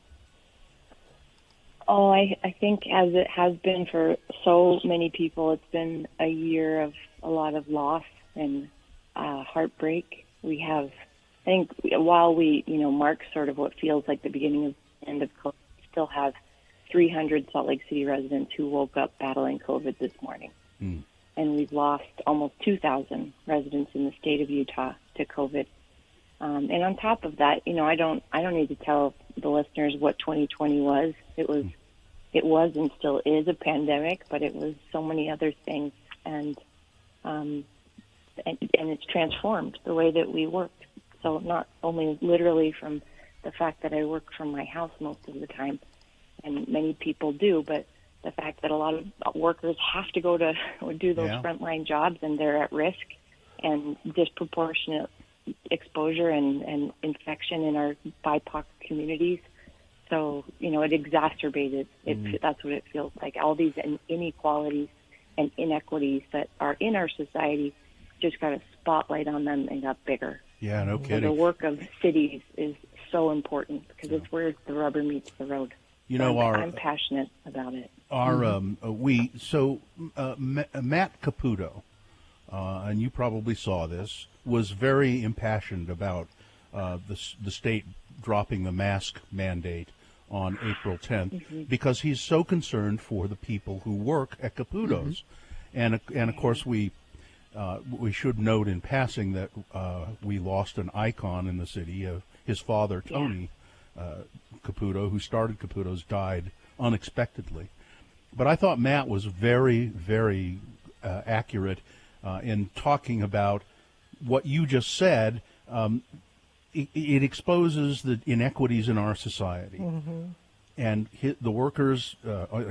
Oh, I think as it has been for so many people, it's been a year of a lot of loss and heartbreak. We have, I think, while we, mark sort of what feels like the beginning of the end of COVID, we still have 300 Salt Lake City residents who woke up battling COVID this morning. And we've lost almost 2,000 residents in the state of Utah to COVID. And on top of that, I don't need to tell the listeners what 2020 was. It was and still is a pandemic, but it was so many other things, and it's transformed the way that we work. So not only literally from the fact that I work from my house most of the time, and many people do, but the fact that a lot of workers have to go to do those frontline jobs, and they're at risk, and disproportionate exposure and infection in our BIPOC communities. So, it exacerbated it. That's what it feels like. All these inequalities and inequities that are in our society just got a spotlight on them and got bigger. Yeah, no kidding. So the work of cities is so important because it's where the rubber meets the road. I'm passionate about it. Matt Caputo, and you probably saw this, was very impassioned about the state dropping the mask mandate on April 10th because he's so concerned for the people who work at Caputo's, and of course we should note in passing that we lost an icon in the city. His father, Tony Caputo, who started Caputo's, died unexpectedly. But I thought Matt was very, very accurate in talking about what you just said. It exposes the inequities in our society. And the workers,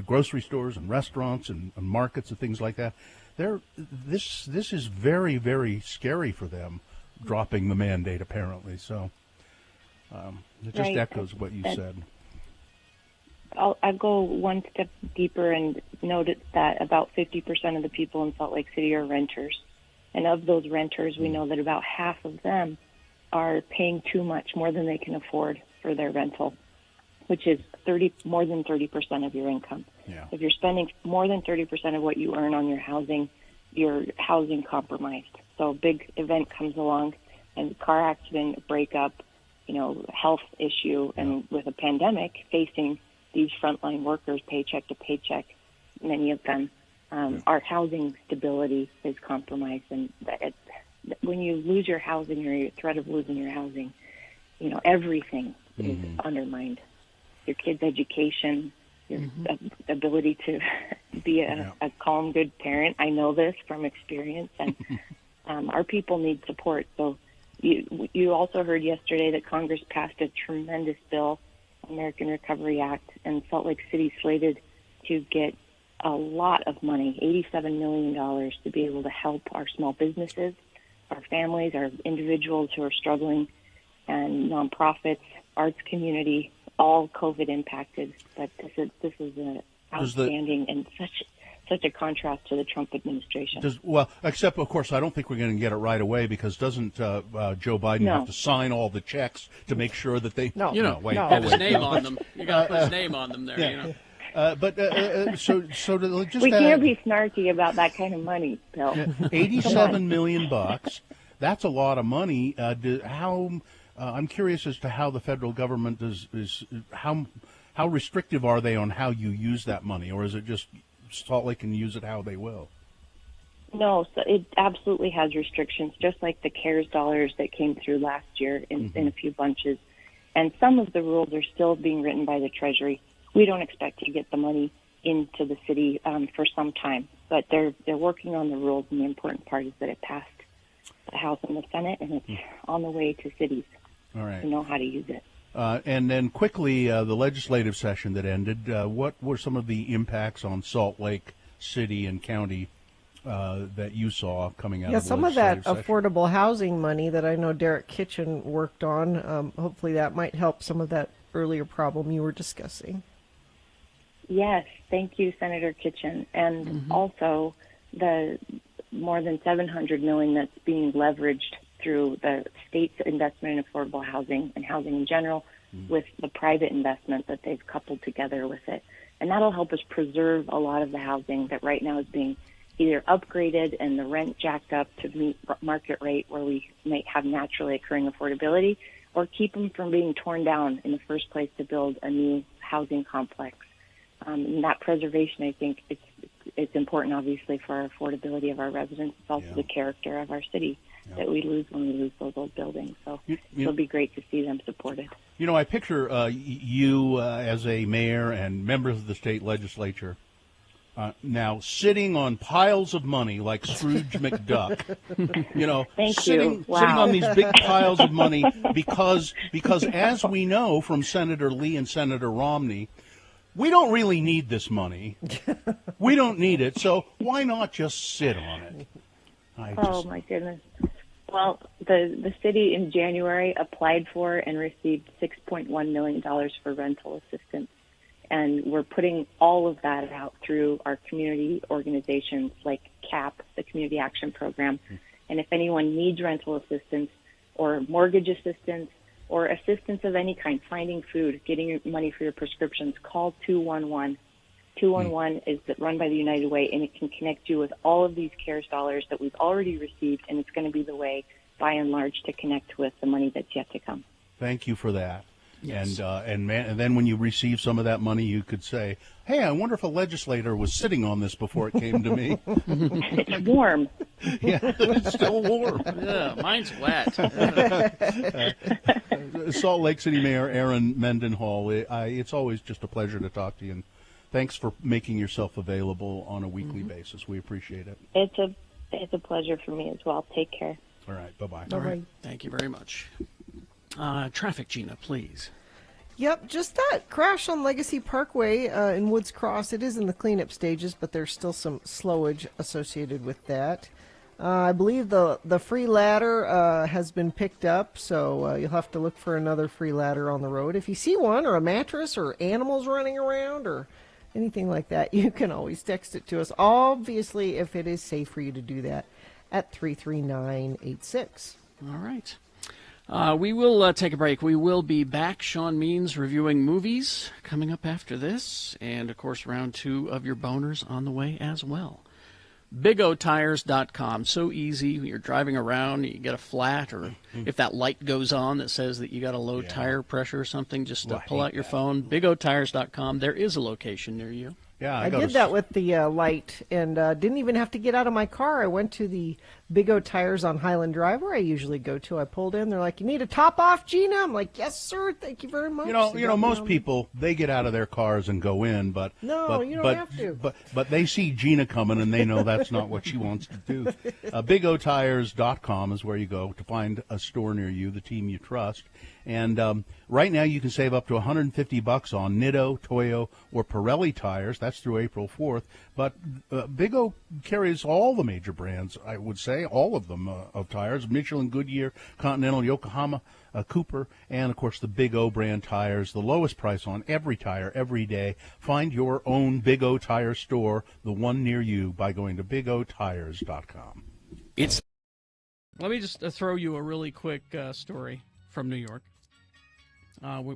grocery stores and restaurants and markets and things like that, this is very, very scary for them, dropping the mandate, apparently. So it just echoes what you said. I'll go one step deeper and note that about 50% of the people in Salt Lake City are renters. And of those renters, we know that about half of them are paying too much, more than they can afford for their rental, which is more than 30% of your income. Yeah. If you're spending more than 30% of what you earn on your housing compromised. So a big event comes along, and car accident, breakup, health issue, and with a pandemic facing these frontline workers paycheck to paycheck, many of them, our housing stability is compromised. And when you lose your housing or your threat of losing your housing, everything is undermined. Your kids' education, your ability to be a calm, good parent. I know this from experience, and our people need support. So You also heard yesterday that Congress passed a tremendous bill, American Recovery Act, and Salt Lake City slated to get a lot of money, $87 million, to be able to help our small businesses, our families, our individuals who are struggling, and nonprofits, arts community, all COVID impacted. But this is an outstanding and such a contrast to the Trump administration. Well, except, of course, I don't think we're going to get it right away, because doesn't Joe Biden have to sign all the checks to make sure that they have his name on them. You got to put his name on them there. Yeah. You know. So just we can't be snarky about that kind of money, Bill. $87 million. That's a lot of money. I'm curious as to how the federal government how restrictive are they on how you use that money, or is it just Salt Lake can use it how they will? No, so it absolutely has restrictions, just like the CARES dollars that came through last year in a few bunches. And some of the rules are still being written by the Treasury. We don't expect to get the money into the city for some time, but they're working on the rules, and the important part is that it passed the House and the Senate, and it's on the way to cities to know how to use it. And then quickly, the legislative session that ended, what were some of the impacts on Salt Lake City and County that you saw coming out of the some of that legislative session? affordable housing money that I know Derek Kitchen worked on, hopefully that might help some of that earlier problem you were discussing. Yes, thank you, Senator Kitchen. And also the more than $700 million that's being leveraged through the state's investment in affordable housing and housing in general with the private investment that they've coupled together with it. And that'll help us preserve a lot of the housing that right now is being either upgraded and the rent jacked up to meet market rate where we might have naturally occurring affordability, or keep them from being torn down in the first place to build a new housing complex. And that preservation, I think, it's important, obviously, for our affordability of our residents. It's also the character of our city that we lose when we lose those old buildings. So it'll be great to see them supported. You know, I picture you as a mayor and members of the state legislature now sitting on piles of money like Scrooge McDuck. You know, sitting on these big piles of money because as we know from Senator Lee and Senator Romney, we don't really need this money. We don't need it, so why not just sit on it? Oh, my goodness. Well, the city in January applied for and received $6.1 million for rental assistance, and we're putting all of that out through our community organizations like CAP, the Community Action Program. And if anyone needs rental assistance or mortgage assistance, or assistance of any kind, finding food, getting money for your prescriptions, call 211. 211 is run by the United Way, and it can connect you with all of these CARES dollars that we've already received, and it's going to be the way, by and large, to connect with the money that's yet to come. Thank you for that. Yes. And then when you receive some of that money, you could say, hey, I wonder if a legislator was sitting on this before it came to me. It's warm. Yeah, it's still warm. Yeah, mine's wet. Salt Lake City Mayor Erin Mendenhall, it's always just a pleasure to talk to you, and thanks for making yourself available on a weekly basis. We appreciate it. It's a pleasure for me as well. Take care. All right, bye-bye. All right, thank you very much. Traffic, Gina, please. Yep, just that crash on Legacy Parkway in Woods Cross. It is in the cleanup stages, but there's still some slowage associated with that. I believe the free ladder has been picked up, so you'll have to look for another free ladder on the road. If you see one, or a mattress, or animals running around, or anything like that, you can always text it to us, obviously, if it is safe for you to do that, at 33986. All right. We will take a break. We will be back. Sean Means reviewing movies coming up after this. And, of course, round 2 of your boners on the way as well. BigOTires.com. So easy. You're driving around, you get a flat, or if that light goes on that says that you got a low tire pressure or something, just pull out your phone. BigOTires.com. There is a location near you. Yeah, I did that with the light, and didn't even have to get out of my car. I went to the Big O Tires on Highland Drive, where I usually go to. I pulled in. They're like, "You need a top off, Gina?" I'm like, "Yes, sir. Thank you very much." You know, most people, they get out of their cars and go in, but you don't have to. But they see Gina coming and they know that's not what she wants to do. BigOTires.com is where you go to find a store near you, the team you trust. And right now you can save up to $150 on Nitto, Toyo, or Pirelli tires. That's through April 4th. But Big O carries all the major brands, I would say, all of them of tires: Michelin, Goodyear, Continental, Yokohama, Cooper, and, of course, the Big O brand tires. The lowest price on every tire every day. Find your own Big O tire store, the one near you, by going to BigOTires.com. Let me just throw you a really quick story from New York.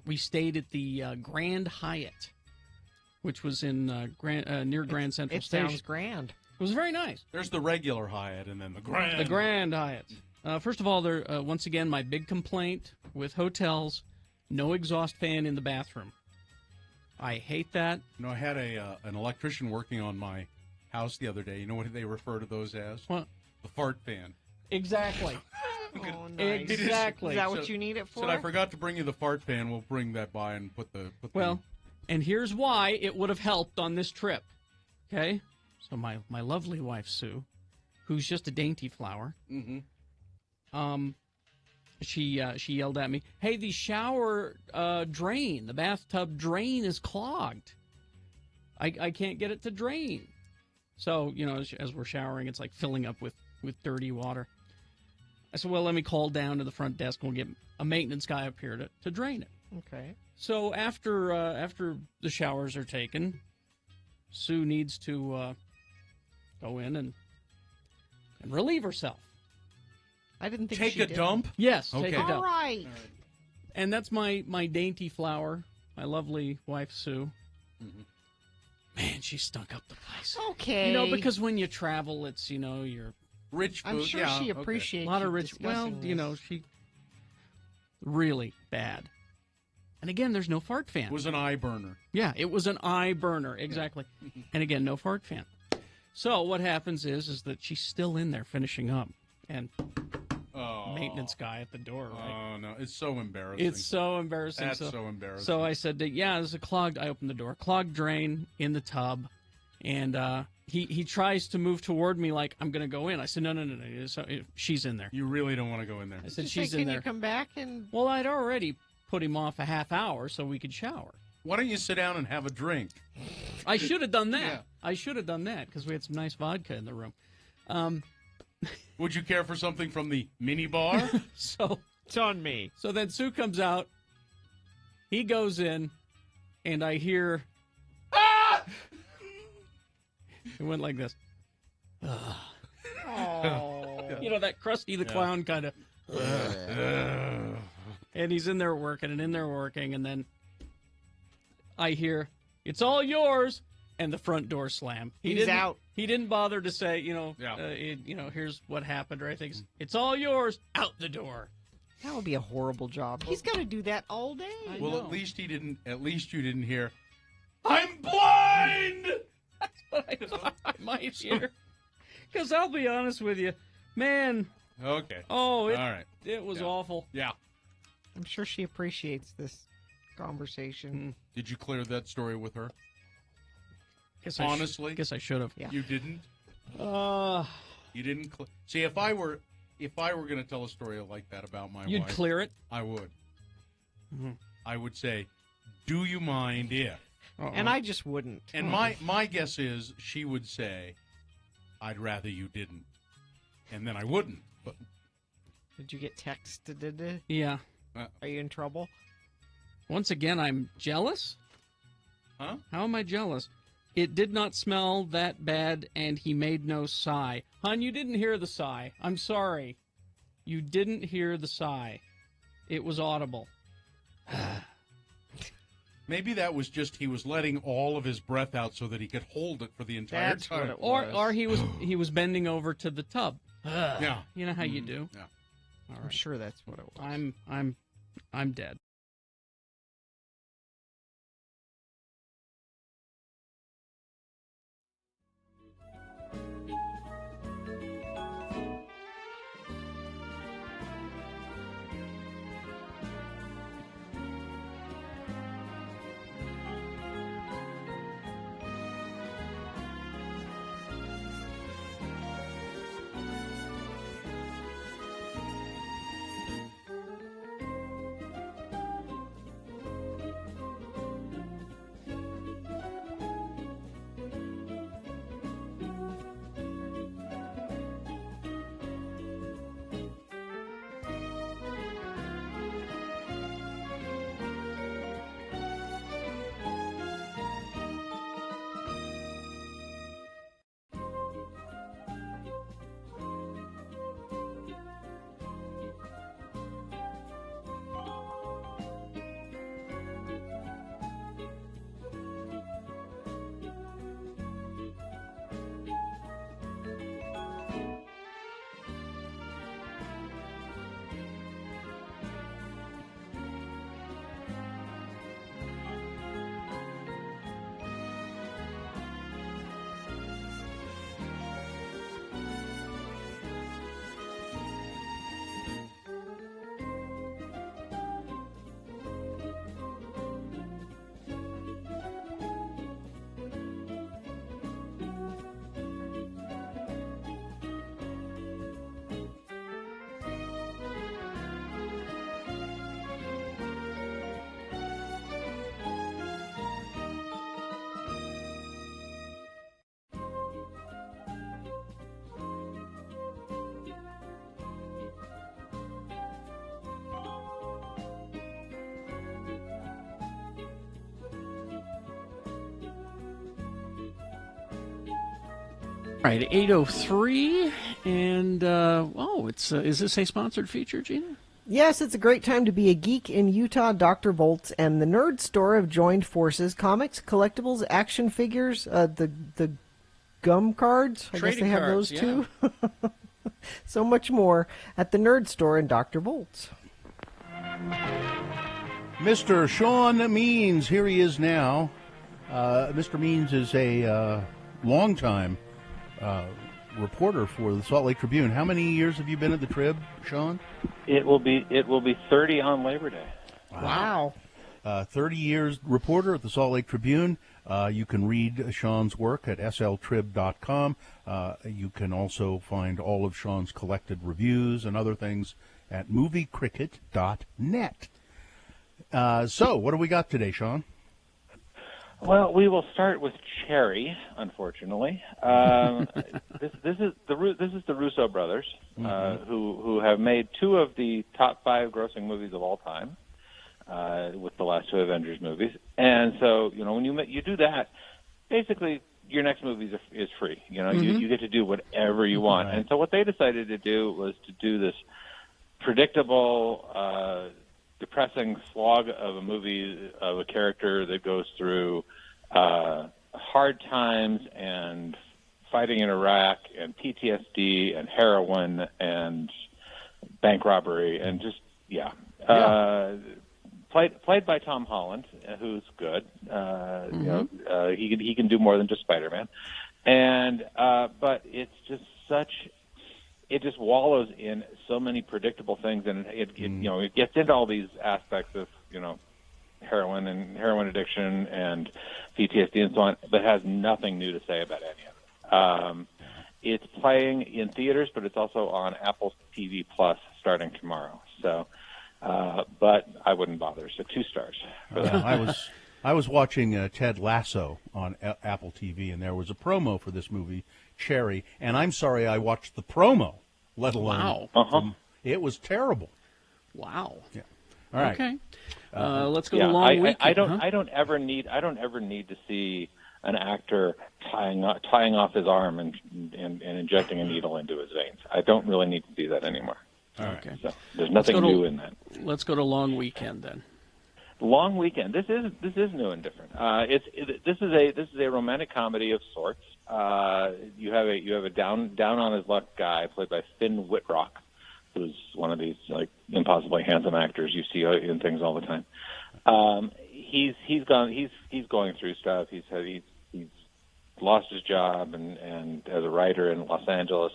We stayed at the Grand Hyatt, which was in near Grand Central Station. It sounds grand. It was very nice. There's the regular Hyatt and then the Grand. The Grand Hyatt. First of all, once again, my big complaint with hotels: no exhaust fan in the bathroom. I hate that. I had an electrician working on my house the other day. You know what they refer to those as? What? The fart fan. Exactly. Oh, nice. Exactly. Is that what you need it for? Said, I forgot to bring you the fart fan. We'll bring that by and put the. And here's why it would have helped on this trip. Okay? So my lovely wife, Sue, who's just a dainty flower, she yelled at me, "Hey, the shower drain, the bathtub drain is clogged. I can't get it to drain." So, as we're showering, it's like filling up with dirty water. I said, well, let me call down to the front desk and we'll get a maintenance guy up here to drain it. Okay. So after the showers are taken, Sue needs to go in and relieve herself. I didn't think take she a did. dump. Yes, okay. Take a dump. All right. And that's my dainty flower, my lovely wife Sue. Mm-hmm. Man, she stunk up the place. Okay. Because when you travel, it's you're rich food. I'm sure she appreciates a lot of you rich. Well, discussing she really bad. And again, there's no fart fan. It was an eye burner. Yeah, it was an eye burner, exactly. Yeah. And again, no fart fan. So what happens is that she's still in there finishing up, and maintenance guy at the door. Right? Oh no, it's so embarrassing. It's so embarrassing. That's so embarrassing. So I said, "Yeah, there's a clogged." I opened the door, clogged drain in the tub, and he tries to move toward me like I'm going to go in. I said, "No. So, she's in there." You really don't want to go in there. I said, Just "She's say, in can there." you come back and? Well, I'd already put him off a half hour so we could shower. Why don't you sit down and have a drink? I should have done that. Yeah. I should have done that because we had some nice vodka in the room. Would you care for something from the mini bar? So it's on me. So then Sue comes out. He goes in, and I hear. Ah! It went like this. Oh. That Krusty the Clown kind of. And he's in there working, and then I hear, "It's all yours," and the front door slam. He's out. He didn't bother to say, here's what happened, or anything. It's all yours. Out the door. That would be a horrible job. He's got to do that all day. Well, at least you didn't hear, "I'm blind." That's what I thought I might hear. Because I'll be honest with you, man. Okay. Oh, all right. It was awful. Yeah. I'm sure she appreciates this conversation. Did you clear that story with her? Honestly, guess I should have. Yeah. You didn't. You didn't. See, if I were going to tell a story like that about my wife, you'd clear it. I would. Mm-hmm. I would say, "Do you mind if?" And I just wouldn't. And my guess is she would say, "I'd rather you didn't," and then I wouldn't. But did you get texted? Yeah. Are you in trouble? Once again, I'm jealous. Huh? How am I jealous? It did not smell that bad, and he made no sigh. Hon, you didn't hear the sigh. I'm sorry. You didn't hear the sigh. It was audible. Maybe that was just he was letting all of his breath out so that he could hold it for the entire That's time. what it was. Or he was bending over to the tub. Yeah. You know how you do. Yeah. All right. I'm sure that's what it was. I'm dead. right, 8:03, and is this a sponsored feature, Gina? Yes, it's a great time to be a geek in Utah. Dr. Volts and the Nerd Store have joined forces. Comics, collectibles, action figures, the gum cards. I guess they have those too. So much more at the Nerd Store and Dr. Volts. Mr. Sean Means, here he is now. Mr. Means is a longtime reporter for the Salt Lake Tribune. How many years have you been at the Trib, Sean? It will be 30 on Labor Day. Wow. 30 years reporter at the Salt Lake Tribune. You can read Sean's work at sltrib.com. You can also find all of Sean's collected reviews and other things at moviecricket.net. So, what do we got today, Sean? Well, we will start with Cherry, unfortunately. This is the Russo brothers, who have made two of the top 5 grossing movies of all time, with the last 2 Avengers movies. And so, when you do that, basically your next movie is free. You get to do whatever you want. And so what they decided to do was to do this predictable, depressing slog of a movie of a character that goes through hard times and fighting in Iraq and PTSD and heroin and bank robbery and just played by Tom Holland, who's good. He can do more than just Spider-Man, and but it's just it just wallows in so many predictable things, and it gets into all these aspects of heroin and heroin addiction and PTSD and so on, but has nothing new to say about any of it. It's playing in theaters, but it's also on Apple TV Plus starting tomorrow. So, but I wouldn't bother. So 2 stars. For that. I was watching Ted Lasso on Apple TV, and there was a promo for this movie, Cherry, and I'm sorry I watched the promo, let alone it was terrible. Wow. Yeah. All right. Okay. Let's go to Long Weekend. I don't ever need to see an actor tying off his arm and injecting a needle into his veins. I don't really need to see that anymore. All right. Okay. So there's nothing new in that. Let's go to Long Weekend then. Long Weekend. This is new and different. This is a romantic comedy of sorts. You have a down on his luck guy played by Finn Wittrock, who's one of these like impossibly handsome actors you see in things all the time. He's going through stuff. He's lost his job and as a writer in Los Angeles,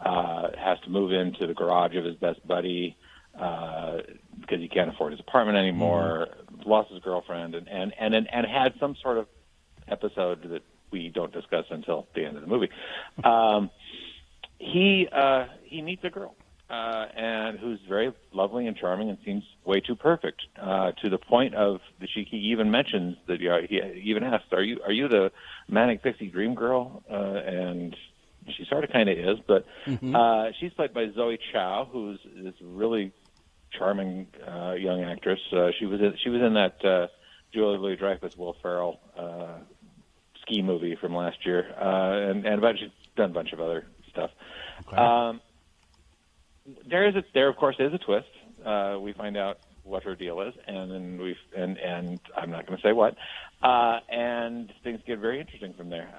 has to move into the garage of his best buddy because he can't afford his apartment anymore. Lost his girlfriend and had some sort of episode that we don't discuss until the end of the movie. He meets a girl. And who's very lovely and charming and seems way too perfect, to the point of that he even mentions that he even asks, "Are you the manic pixie dream girl?" And she sort of kind of is, but she's played by Zoe Chow, who's this really charming young actress. She was in that Julia Louis-Dreyfus, Will Ferrell ski movie from last year, and she's done a bunch of other stuff. Okay. There of course is a twist. We find out what her deal is, and then and I'm not going to say what. And things get very interesting from there.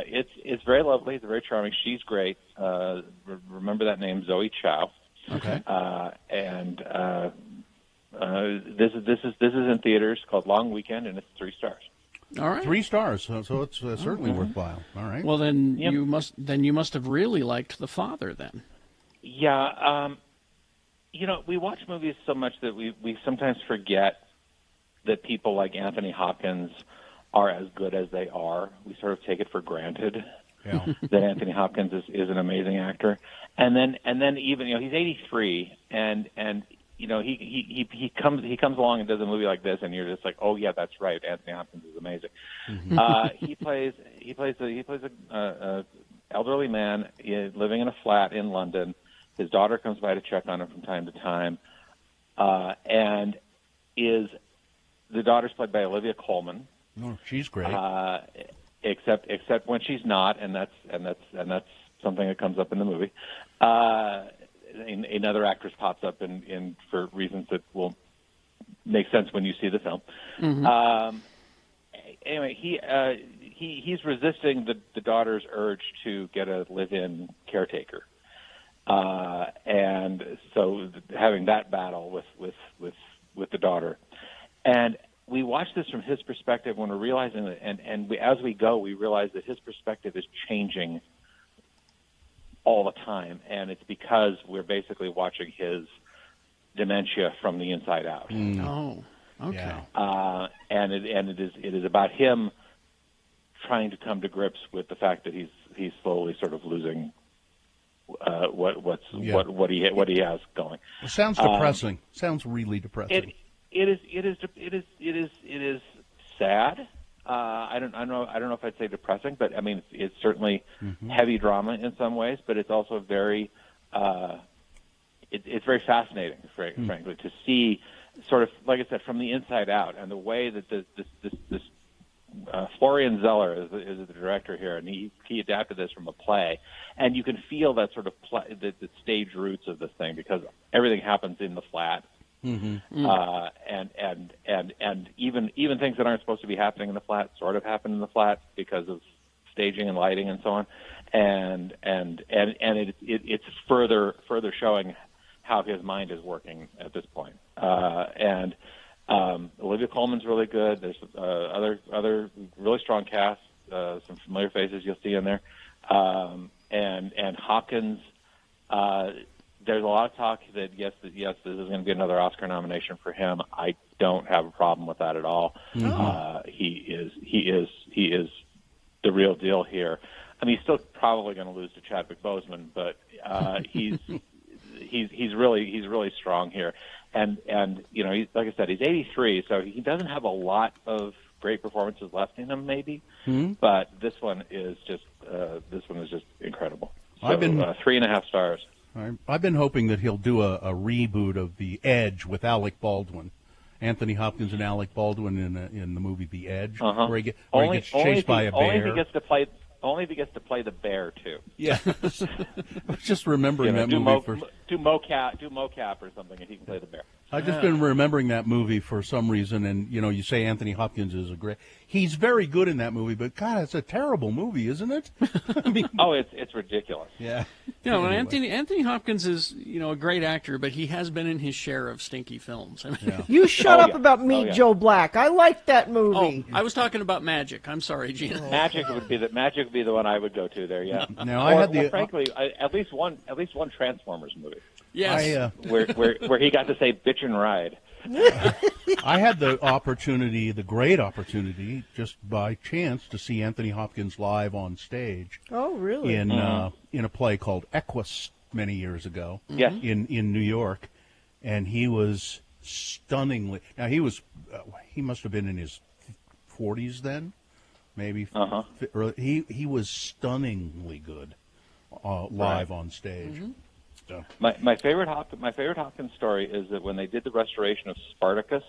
It's very lovely. It's very charming. She's great. Remember that name, Zoe Chow. Okay. This is in theaters, called Long Weekend, and it's 3 stars. All right. 3 stars. So it's certainly worthwhile. All right. Well, then you must have really liked The Father then. Yeah, we watch movies so much that we sometimes forget that people like Anthony Hopkins are as good as they are. We sort of take it for granted that Anthony Hopkins is an amazing actor. And then even he's 83 and he comes along and does a movie like this, and you're just like, oh yeah, that's right, Anthony Hopkins is amazing. He plays a elderly man living in a flat in London. His daughter comes by to check on him from time to time, and the daughter's played by Olivia Colman. Oh, she's great. except when she's not, and that's something that comes up in the movie. Another actress pops up in for reasons that will make sense when you see the film. Mm-hmm. Anyway, he's resisting the daughter's urge to get a live-in caretaker, and so having that battle with the daughter, and we watch this from his perspective when we're realizing that, as we go, we realize that his perspective is changing all the time, and it's because we're basically watching his dementia from the inside out. Oh, okay. And it is about him trying to come to grips with the fact that he's slowly sort of losing what he has going. It sounds depressing. Sounds really depressing. It is sad. I don't know if I'd say depressing, but I mean it's certainly heavy drama in some ways, but it's also very it's very fascinating, frankly, to see sort of, like I said, from the inside out, and the way that this Florian Zeller is the director here, and he adapted this from a play, and you can feel that sort of the stage roots of this thing, because everything happens in the flat. Mm-hmm. And even things that aren't supposed to be happening in the flat sort of happen in the flat because of staging and lighting and so on, and it's further showing how his mind is working at this point. And Olivia Colman's really good. There's other really strong cast, some familiar faces you'll see in there, and Hopkins. There's a lot of talk that yes, this is going to be another Oscar nomination for him. I don't have a problem with that at all. Mm-hmm. He is the real deal here. I mean, he's still probably going to lose to Chadwick Boseman, but he's really strong here. And you know, like I said, he's 83, so he doesn't have a lot of great performances left in him, maybe. Mm-hmm. But this one is just incredible. So, I've been 3.5 stars. I've been hoping that he'll do a reboot of The Edge with Alec Baldwin, Anthony Hopkins and Alec Baldwin in the movie The Edge, where he gets chased by a bear. Only if he gets to play the bear too. Yeah, I was just remembering that movie. Do mocap or something, and he can play the bear. I've just been remembering that movie for some reason, and you say Anthony Hopkins is he's very good in that movie, but God, it's a terrible movie, isn't it? I mean, it's ridiculous. Yeah. Anyway. Anthony Hopkins is a great actor, but he has been in his share of stinky films. I mean, You shut up about Meet Joe Black. I liked that movie. Oh, I was talking about Magic. I'm sorry, Gina. Magic would be the one I would go to there. Yeah. No, frankly, at least one Transformers movie. Yes. Where he got to say bitch and ride. I had the great opportunity, just by chance, to see Anthony Hopkins live on stage. Oh, really? In a play called Equus many years ago. Yes. In New York, and he was stunningly. Now he must have been in his 40s then, maybe. He was stunningly good live on stage. Mm-hmm. So. My favorite Hopkins story is that when they did the restoration of Spartacus,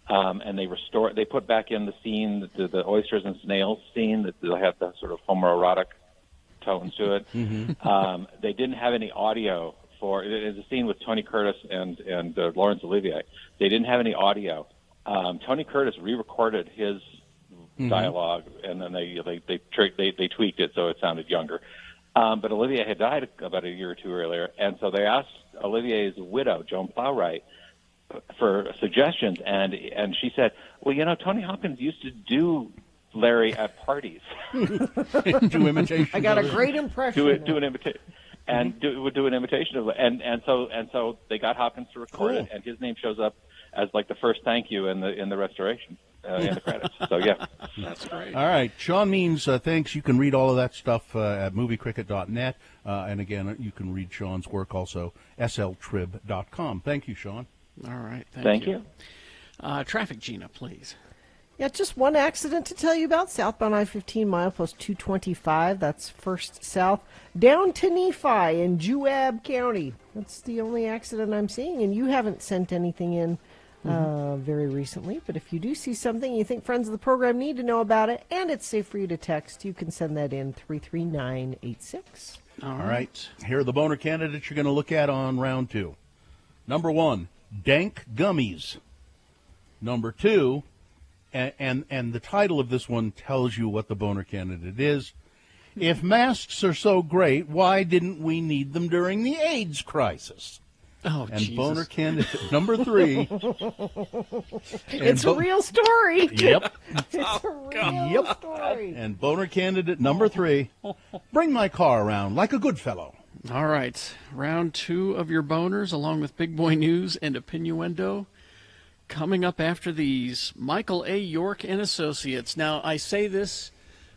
and they put back in the scene, the oysters and snails scene that had the sort of homoerotic tones to it. Mm-hmm. They didn't have any audio for it. It's a scene with Tony Curtis and Laurence Olivier. They didn't have any audio. Tony Curtis re-recorded his dialogue, and then they tweaked it so it sounded younger. But Olivier had died about a year or two earlier, and so they asked Olivier's widow, Joan Plowright, for suggestions, and she said, well, Tony Hopkins used to do Larry at parties. Do imitations. I got a great impression. Do an imitation. And do an imitation of it, and so they got Hopkins to record it, and his name shows up as like the first thank you in the restoration in the credits. So yeah, that's great. All right, Sean Means, thanks. You can read all of that stuff at moviecricket.net, and again, you can read Sean's work also sltrib.com. Thank you, Sean. All right, thank you. Traffic, Gina, please. Yeah, just one accident to tell you about. Southbound I-15, milepost 225. That's first south. Down to Nephi in Juab County. That's the only accident I'm seeing, and you haven't sent anything in very recently. But if you do see something you think friends of the program need to know about it, and it's safe for you to text, you can send that in 33986. All right. Here are the boner candidates you're going to look at on round 2. Number 1, dank gummies. Number 2, and the title of this one tells you what the boner candidate is. If masks are so great, why didn't we need them during the AIDS crisis? Oh, and Jesus. Boner candidate number 3. It's a real story. Yep. It's a real story. And boner candidate number 3. Bring my car around like a good fellow. All right. Round 2 of your boners, along with Big Boy News and Opinioendo. Coming up after these, Michael A. York and Associates. Now, I say this,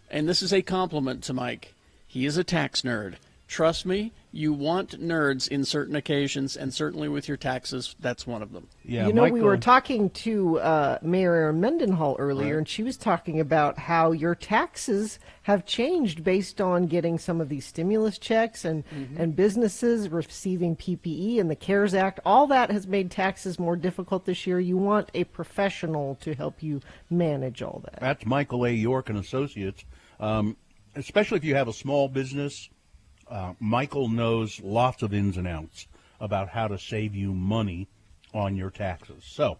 and this is a compliment to Mike. He is a tax nerd. Trust me, you want nerds in certain occasions, and certainly with your taxes, that's one of them. Yeah, you know, we were talking to Mayor Erin Mendenhall earlier, and she was talking about how your taxes have changed based on getting some of these stimulus checks and businesses receiving PPE and the CARES Act. All that has made taxes more difficult this year. You want a professional to help you manage all that. That's Michael A. York and Associates. Especially if you have a small business, Michael knows lots of ins and outs about how to save you money on your taxes. So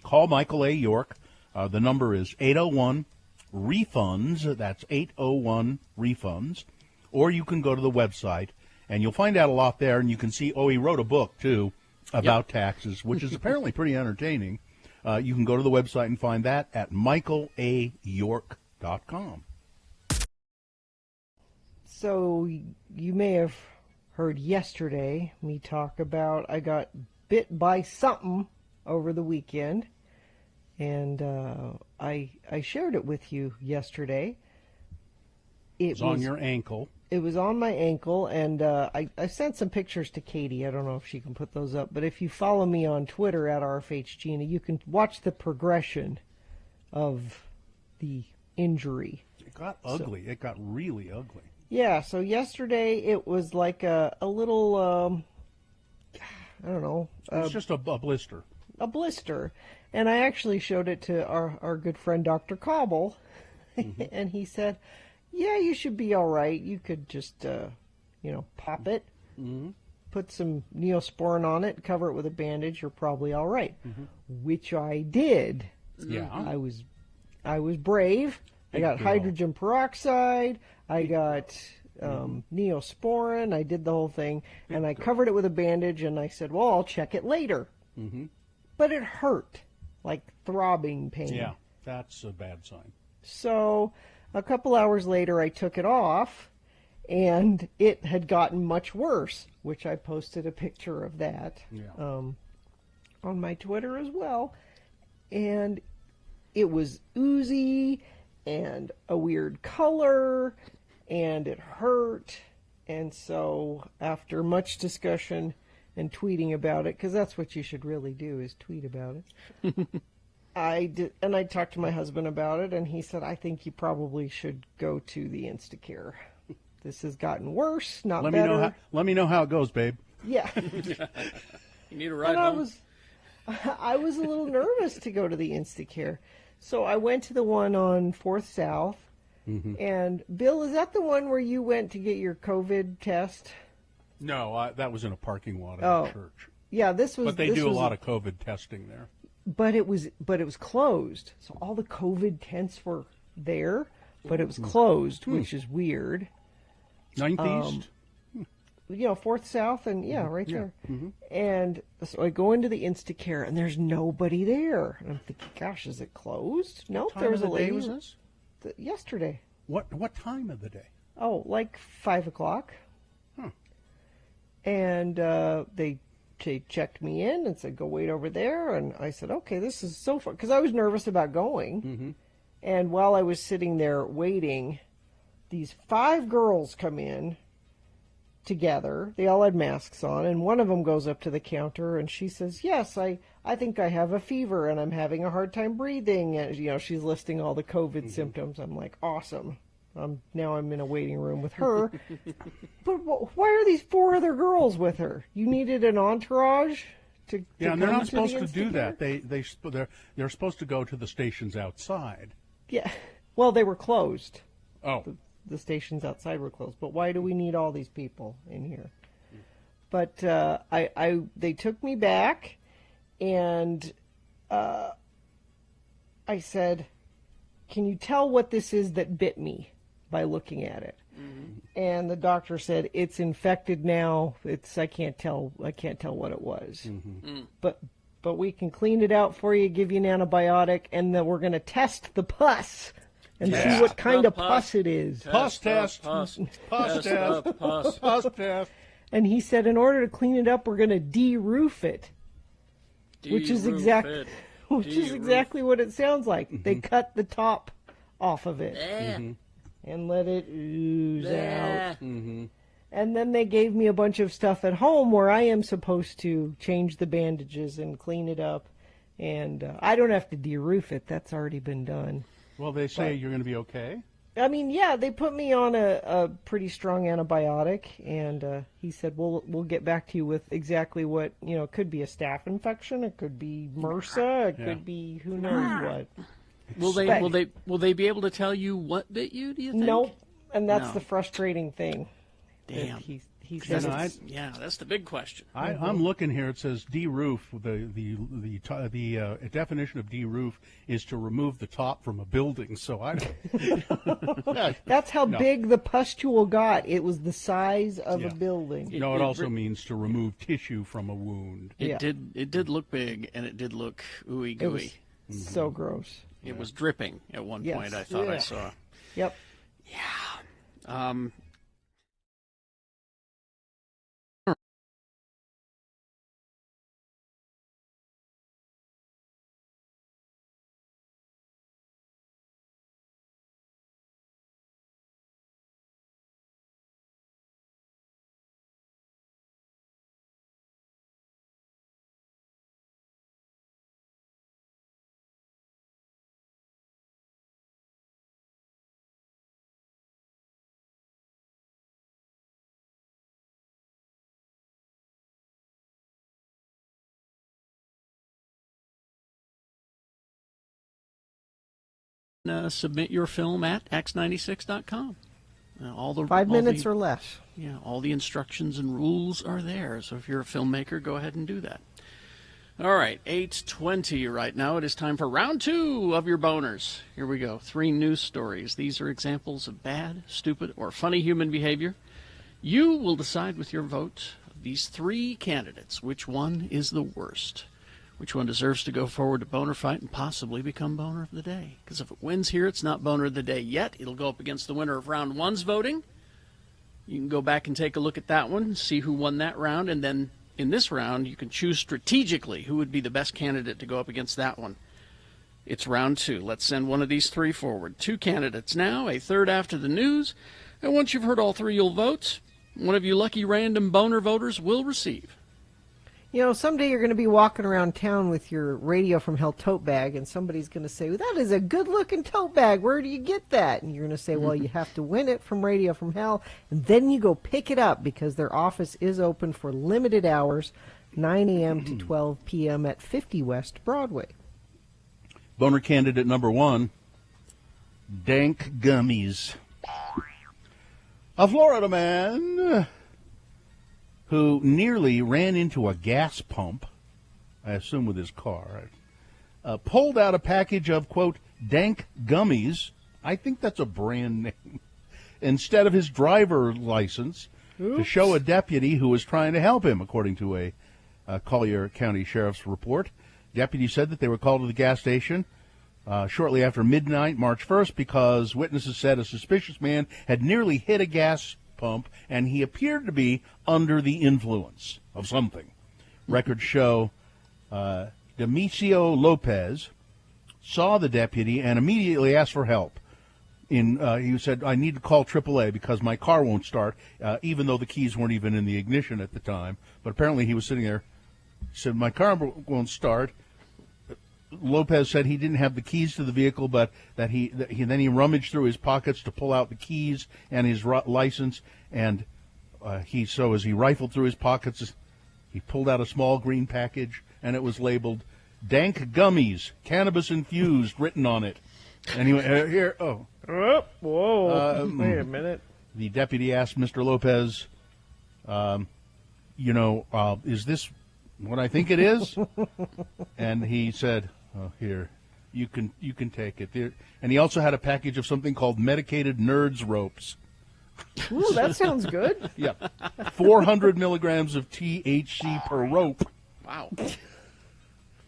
call Michael A. York. The number is 801-REFUNDS. That's 801-REFUNDS. Or you can go to the website, and you'll find out a lot there. And you can see, he wrote a book, too, about taxes, which is apparently pretty entertaining. You can go to the website and find that at michaelayork.com. So you may have heard yesterday me talk about I got bit by something over the weekend, and I shared it with you yesterday. It was on your ankle. It was on my ankle, and I sent some pictures to Katie. I don't know if she can put those up, but if you follow me on Twitter at RFHGina, you can watch the progression of the injury. It got ugly. It got really ugly. Yeah, so yesterday it was like a little, I don't know. It's just a blister. A blister. And I actually showed it to our good friend Dr. Cobble, and he said, yeah, you should be all right. You could just, pop it, put some Neosporin on it, cover it with a bandage, you're probably all right. Which I did. Yeah. I was brave. I got hydrogen peroxide. I got Neosporin. I did the whole thing, and I covered it with a bandage, and I said, well, I'll check it later. But it hurt, like throbbing pain. Yeah, that's a bad sign. So a couple hours later, I took it off, and it had gotten much worse, which I posted a picture of that on my Twitter as well. And it was oozy and a weird color, and it hurt. And so after much discussion and tweeting about it, because that's what you should really do, is tweet about it, I talked to my husband about it, and he said, I think you probably should go to the Instacare. This has gotten worse, not better. Let me know how it goes, babe. Yeah. You need a ride and home? I was a little nervous to go to the Instacare. So I went to the one on 4th South. And, Bill, is that the one where you went to get your COVID test? No, that was in a parking lot at a church. Yeah, this was. But they do a lot of COVID testing there. But it was closed. So all the COVID tents were there, but it was closed, which is weird. 9th East? 4th South, and right there. And so I go into the Instacare, and there's nobody there. And I'm thinking, gosh, is it closed? No, What time there was of a the lady. day was this? Yesterday. What time of the day? Oh, like 5 o'clock. And they checked me in and said, go wait over there. And I said, okay, this is so fun. Because I was nervous about going. And while I was sitting there waiting, these 5 girls come in together. They all had masks on. And one of them goes up to the counter and she says, yes, I think I have a fever and I'm having a hard time breathing. And, she's listing all the COVID symptoms. I'm like, awesome. Now I'm in a waiting room with her. But why are these 4 other girls with her? You needed an entourage to Yeah, and come they're not to supposed the to do that. Instacare? They're supposed to go to the stations outside. Yeah. Well, they were closed. Oh. The stations outside were closed. But why do we need all these people in here? But they took me back, and I said, "Can you tell what this is that bit me by looking at it?" Mm-hmm. And the doctor said, "It's infected now. I can't tell what it was. Mm-hmm. But we can clean it out for you, give you an antibiotic, and then we're going to test the pus and see what kind of pus it is." Pus test. Pus test. Pus test. And he said, in order to clean it up, we're going to de-roof it, which is exactly what it sounds like. Mm-hmm. They cut the top off of it and let it ooze out. Mm-hmm. And then they gave me a bunch of stuff at home where I am supposed to change the bandages and clean it up. And I don't have to de-roof it. That's already been done. Well, they say you're going to be okay. I mean, yeah, they put me on a pretty strong antibiotic, and he said, we'll get back to you with exactly what, it could be a staph infection, it could be MRSA, it could be who knows what. Will they be able to tell you what bit you, do you think? Nope, and that's the frustrating thing. Damn. He says that's the big question. I'm looking here. It says de-roof. The definition of de-roof is to remove the top from a building. So I don't. That's how big the pustule got. It was the size of a building. It also means to remove tissue from a wound. It did look big, and it did look ooey gooey. It was so gross. It was dripping at one point. I thought I saw. Yep. Yeah. Submit your film at x96.com. All the 5 minutes or less. Yeah, all the instructions and rules are there. So if you're a filmmaker, go ahead and do that. All right, 8:20 right now. It is time for round 2 of your boners. Here we go. 3 news stories. These are examples of bad, stupid, or funny human behavior. You will decide with your vote of these 3 candidates which one is the worst. Which one deserves to go forward to Boner Fight and possibly become Boner of the Day? Because if it wins here, it's not Boner of the Day yet. It'll go up against the winner of round 1's voting. You can go back and take a look at that one, see who won that round, and then in this round, you can choose strategically who would be the best candidate to go up against that one. It's round 2. Let's send one of these 3 forward. 2 candidates now, a third after the news. And once you've heard all 3, you'll vote. One of you lucky random Boner voters will receive. Someday you're going to be walking around town with your Radio from Hell tote bag, and somebody's going to say, well, that is a good-looking tote bag. Where do you get that? And you're going to say, well, you have to win it from Radio from Hell, and then you go pick it up because their office is open for limited hours, 9 a.m. to 12 p.m. at 50 West Broadway. Boner candidate number 1, dank gummies. A Florida man who nearly ran into a gas pump, I assume with his car, pulled out a package of, quote, dank gummies. I think that's a brand name. Instead of his driver license to show a deputy who was trying to help him, according to a Collier County Sheriff's report. Deputy said that they were called to the gas station shortly after midnight, March 1st, because witnesses said a suspicious man had nearly hit a gas pump, and he appeared to be under the influence of something. Records show Demisio Lopez saw the deputy and immediately asked for help. He said, I need to call AAA because my car won't start, even though the keys weren't even in the ignition at the time. But apparently he was sitting there. He said, my car won't start. Lopez said he didn't have the keys to the vehicle, but that he rummaged through his pockets to pull out the keys and his license, and as he rifled through his pockets, He pulled out a small green package, and it was labeled Dank Gummies, Cannabis Infused, written on it. And he went, here, oh. Whoa, wait a minute. The deputy asked Mr. Lopez, is this what I think it is? And he said, oh, here, you can take it. There. And he also had a package of something called medicated nerds ropes. Ooh, that sounds good. Yeah. 400 milligrams of THC per rope. Wow.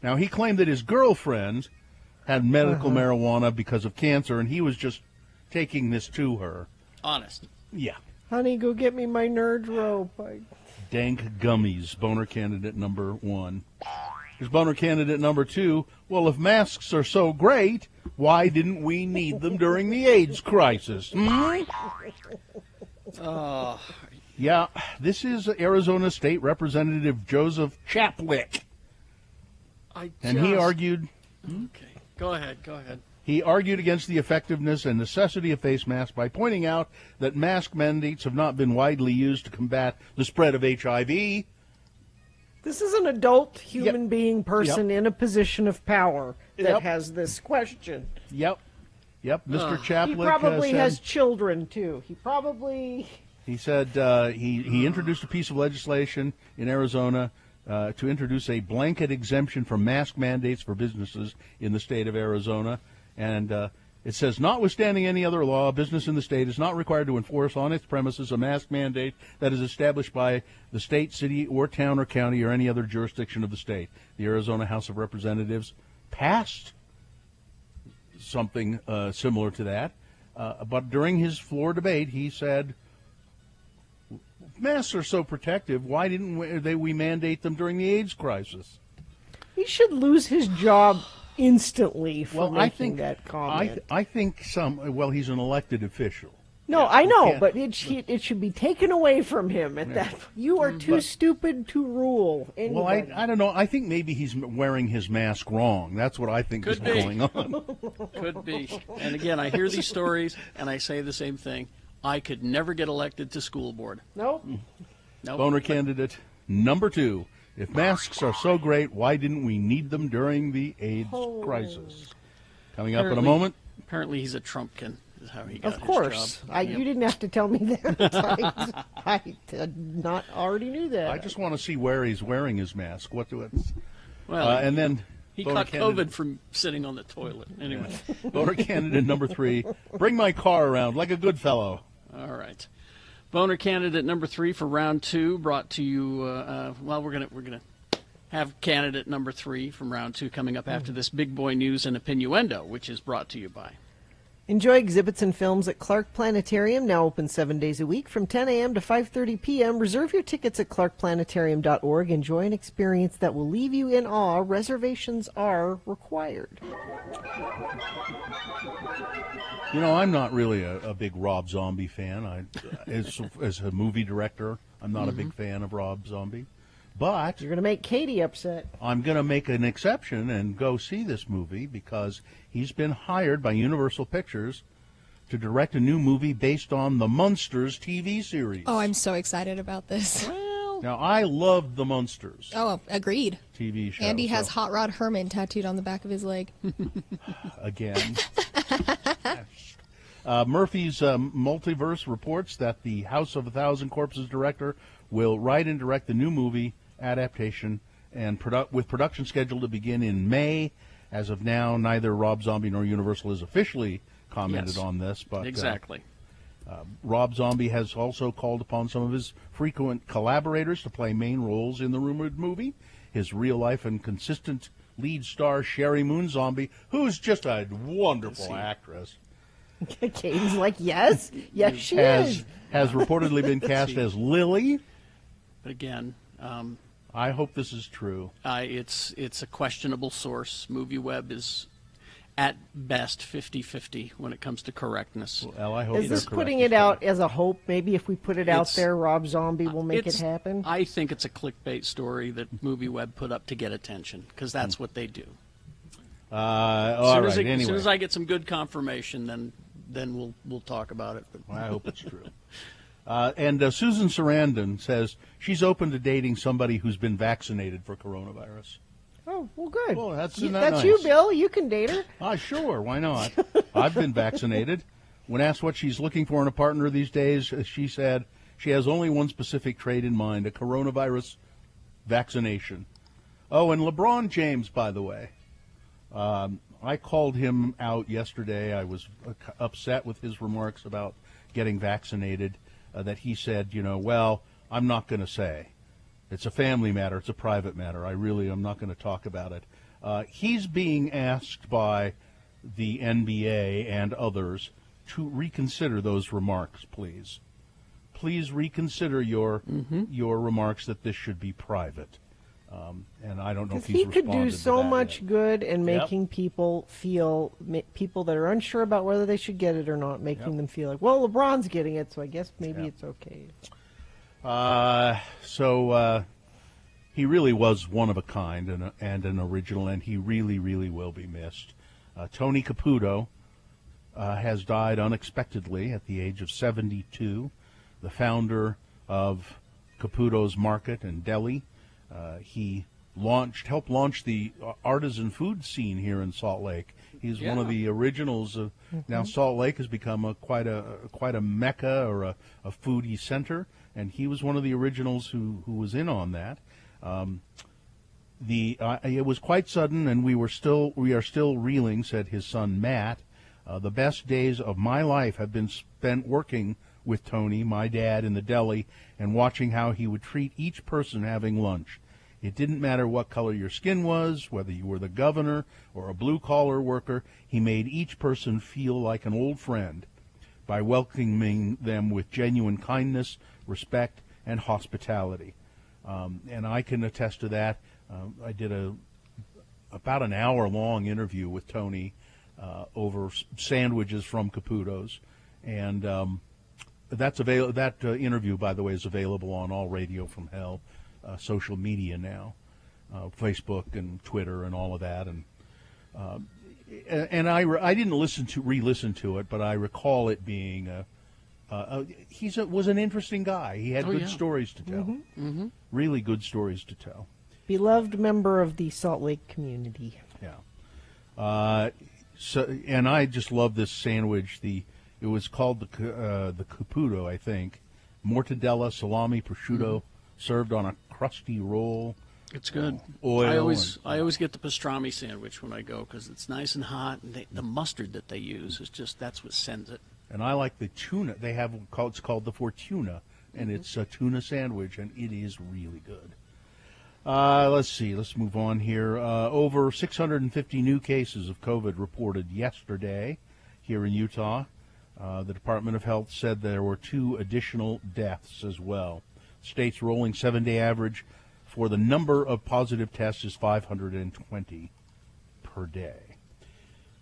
Now, he claimed that his girlfriend had medical marijuana because of cancer, and he was just taking this to her. Honest. Yeah. Honey, go get me my nerd rope. Dank Gummies, boner candidate number 1. Here's boner candidate number 2. Well, if masks are so great, why didn't we need them during the AIDS crisis? Yeah, this is Arizona State Representative Joseph Chaplik. And he argued... Okay, go ahead. He argued against the effectiveness and necessity of face masks by pointing out that mask mandates have not been widely used to combat the spread of HIV. This is an adult human being person in a position of power that has this question. Yep, Mr. Chaplik. He probably has children, too. He said he introduced a piece of legislation in Arizona to introduce a blanket exemption from mask mandates for businesses in the state of Arizona. And it says, notwithstanding any other law, a business in the state is not required to enforce on its premises a mask mandate that is established by the state, city, or town or county or any other jurisdiction of the state. The Arizona House of Representatives passed something similar to that. But during his floor debate, he said, masks are so protective, why didn't we mandate them during the AIDS crisis? He should lose his job instantly for making that comment. I think he's an elected official. No, I know, but it should be taken away from him at that. You are too stupid to rule anybody. Well, I don't know. I think maybe he's wearing his mask wrong. That's what I think is going on. Could be. And again, I hear these stories, and I say the same thing. I could never get elected to school board. Nope. Boner candidate number 2. If masks are so great, why didn't we need them during the AIDS crisis? Coming up in a moment. Apparently he's a Trumpkin, is how he got his job. Of course. You didn't have to tell me that. I did not already knew that. I just want to see where he's wearing his mask. Well, and then he caught COVID from sitting on the toilet. Anyway. Boner candidate number 3. Bring my car around like a good fellow. All right. Boner candidate number 3 for round 2 brought to you. We're gonna have candidate number 3 from round 2 coming up after this big boy news and opinioendo, which is brought to you by. Enjoy exhibits and films at Clark Planetarium, now open 7 days a week from 10 a.m. to 5:30 p.m. Reserve your tickets at clarkplanetarium.org. Enjoy an experience that will leave you in awe. Reservations are required. You know, I'm not really a big Rob Zombie fan. As a movie director, I'm not a big fan of Rob Zombie. But you're going to make Katie upset. I'm going to make an exception and go see this movie because he's been hired by Universal Pictures to direct a new movie based on the Munsters TV series. Oh, I'm so excited about this. Now, I loved the Munsters. Oh, agreed. TV show. Andy has Hot Rod Herman tattooed on the back of his leg. Again. Murphy's Multiverse reports that the House of a Thousand Corpses director will write and direct the new movie adaptation, and with production scheduled to begin in May. As of now, neither Rob Zombie nor Universal has officially commented on this. But exactly. Rob Zombie has also called upon some of his frequent collaborators to play main roles in the rumored movie. His real-life and consistent lead star, Sherry Moon Zombie, who's just a wonderful actress. Katie's like, yes, she is. Has reportedly been cast as Lily. But again, I hope this is true. It's a questionable source. MovieWeb is at best 50-50 when it comes to correctness. Well, I hope is this putting it out as a hope? Maybe if we put it out there, Rob Zombie will make it happen? I think it's a clickbait story that MovieWeb put up to get attention, because that's what they do. As soon as I get some good confirmation, then we'll talk about it. But I hope it's true. And Susan Sarandon says she's open to dating somebody who's been vaccinated for coronavirus. Oh, well, good. Well, that's You- isn't that that's nice? you, Bill. You can date her. Sure. Why not? I've been vaccinated. When asked what she's looking for in a partner these days, she said she has only one specific trait in mind, a coronavirus vaccination. Oh, and LeBron James, by the way. I called him out yesterday. I was upset with his remarks about getting vaccinated, that he said, well, I'm not going to say. It's a family matter. It's a private matter. I'm not going to talk about it. He's being asked by the NBA and others to reconsider those remarks, please. Please reconsider your remarks that this should be private. And I don't know if Because he's he could do responded to so that much yet. good in Yep. making people people that are unsure about whether they should get it or not, making them feel like, well, LeBron's getting it, so I guess maybe it's okay. So he really was one of a kind and an original, and he really, really will be missed. Tony Caputo has died unexpectedly at the age of 72, the founder of Caputo's Market in Delhi. He helped launch the artisan food scene here in Salt Lake. He's one of the originals. Now Salt Lake has become quite a mecca or a foodie center, and he was one of the originals who was in on that. It was quite sudden, and we are still reeling, said his son Matt. The best days of my life have been spent working with Tony, my dad, in the deli, and watching how he would treat each person having lunch. It didn't matter what color your skin was, whether you were the governor or a blue-collar worker. He made each person feel like an old friend by welcoming them with genuine kindness, respect, and hospitality. And I can attest to that. I did about an hour-long interview with Tony over sandwiches from Caputo's, and that interview, by the way, is available on All Radio from Hell social media now, Facebook and Twitter and all of that, and I didn't re-listen to it, but I recall it being was an interesting guy. He had good stories to tell, really good stories to tell. Beloved member of the Salt Lake community. Yeah. And I just love this sandwich. It was called the Caputo, I think. Mortadella, salami, prosciutto, served on a crusty roll. It's good. Oil. I always get the pastrami sandwich when I go because it's nice and hot, and the mustard that they use is that's what sends it. And I like the tuna. They have it's called the Fortuna, and it's a tuna sandwich, and it is really good. Let's see. Let's move on here. Over 650 new cases of COVID reported yesterday here in Utah. The Department of Health said there were 2 additional deaths as well. State's rolling 7-day average for the number of positive tests is 520 per day.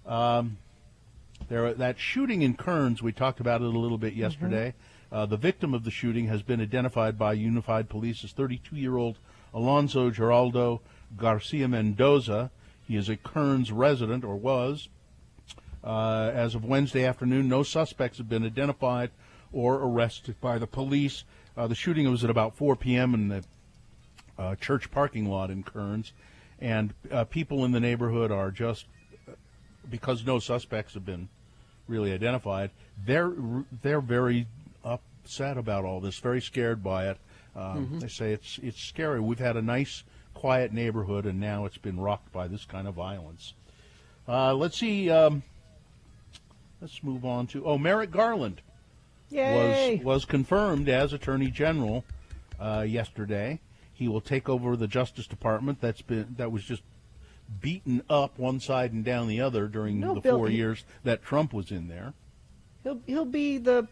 That shooting in Kearns, we talked about it a little bit yesterday. The victim of the shooting has been identified by Unified Police as 32-year-old Alonso Geraldo Garcia Mendoza. He is a Kearns resident, or was. As of Wednesday afternoon, no suspects have been identified or arrested by the police. The shooting was at about 4 p.m. in the church parking lot in Kearns, and people in the neighborhood are just, because no suspects have been really identified, they're very upset about all this, very scared by it. They say it's scary. We've had a nice, quiet neighborhood, and now it's been rocked by this kind of violence. Let's see. Let's move on to Merrick Garland. Yay! Was confirmed as Attorney General yesterday. He will take over the Justice Department that was just beaten up one side and down the other during the 4 years that Trump was in there. He'll be the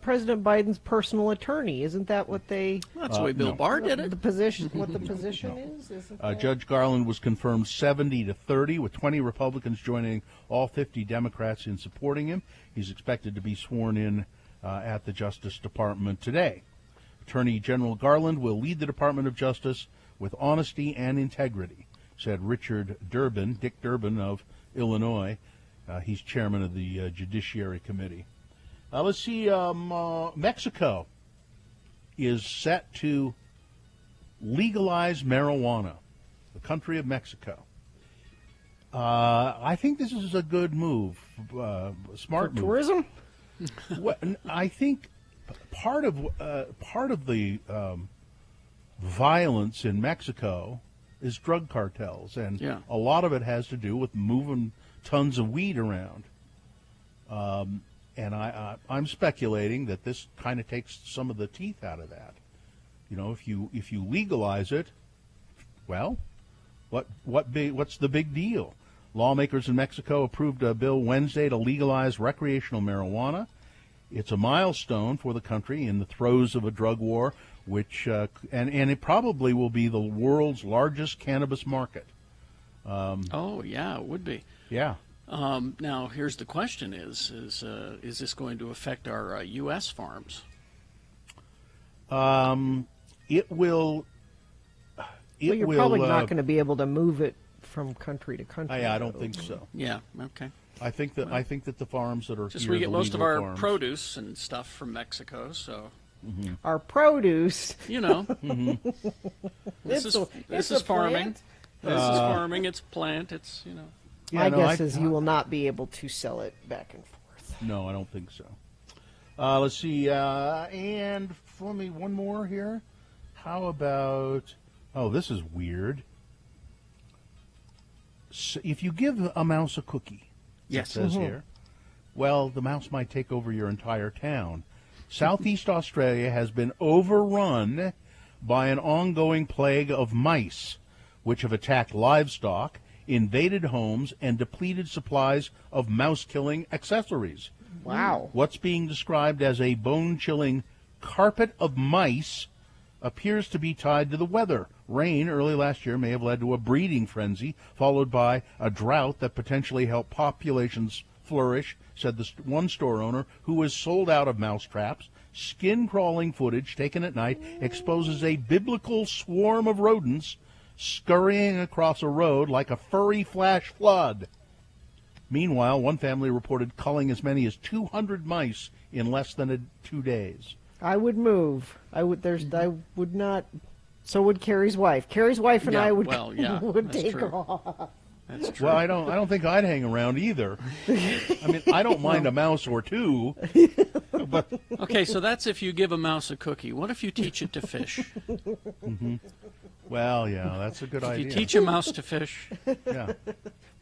President Biden's personal attorney. Isn't that what they? That's the way Bill Barr did it. The position, what the position is? Isn't that? Judge Garland was confirmed 70-30, with 20 Republicans joining all 50 Democrats in supporting him. He's expected to be sworn in at the Justice Department today. Attorney General Garland will lead the Department of Justice with honesty and integrity, said Dick Durbin of Illinois. He's chairman of the Judiciary Committee. Let's see, Mexico is set to legalize marijuana, the country of Mexico. I think this is a good move, smart move. Tourism? Well, I think part of the violence in Mexico is drug cartels, and a lot of it has to do with moving tons of weed around. And I'm speculating that this kind of takes some of the teeth out of that. You know, if you legalize it, well, what's the big deal? Lawmakers in Mexico approved a bill Wednesday to legalize recreational marijuana. It's a milestone for the country in the throes of a drug war, which and it probably will be the world's largest cannabis market. Oh yeah, it would be. Yeah. Now here's the question: is this going to affect our U.S. farms? It will. Well, you're will, probably not going to be able to move it from country to country. I don't think so. Yeah. Okay. I think that the farms that are Just here, we get the most of legal our farms, produce and stuff from Mexico, so Our produce. you know, this is farming. plant. This is farming. It's plant. It's My guess is you will not be able to sell it back and forth. No, I don't think so. Let's see, and for me one more here. How about? Oh, this is weird. So if you give a mouse a cookie, yes, it says here, well, the mouse might take over your entire town. Southeast Australia has been overrun by an ongoing plague of mice, which have attacked livestock, invaded homes, and depleted supplies of mouse-killing accessories. Wow. What's being described as a bone-chilling carpet of mice appears to be tied to the weather. Rain early last year may have led to a breeding frenzy, followed by a drought that potentially helped populations flourish, said the one store owner who was sold out of mouse traps. Skin-crawling footage taken at night exposes a biblical swarm of rodents scurrying across a road like a furry flash flood. Meanwhile, one family reported culling as many as 200 mice in less than 2 days. I would move. I would not. So would Carrie's wife. Carrie's wife and I would would that's take true. off. That's true. Well, I don't think I'd hang around either. I mean, I don't mind a mouse or two, but Okay, so that's if you give a mouse a cookie. What if you teach it to fish? well, yeah, that's a good If idea. you teach a mouse to fish, yeah,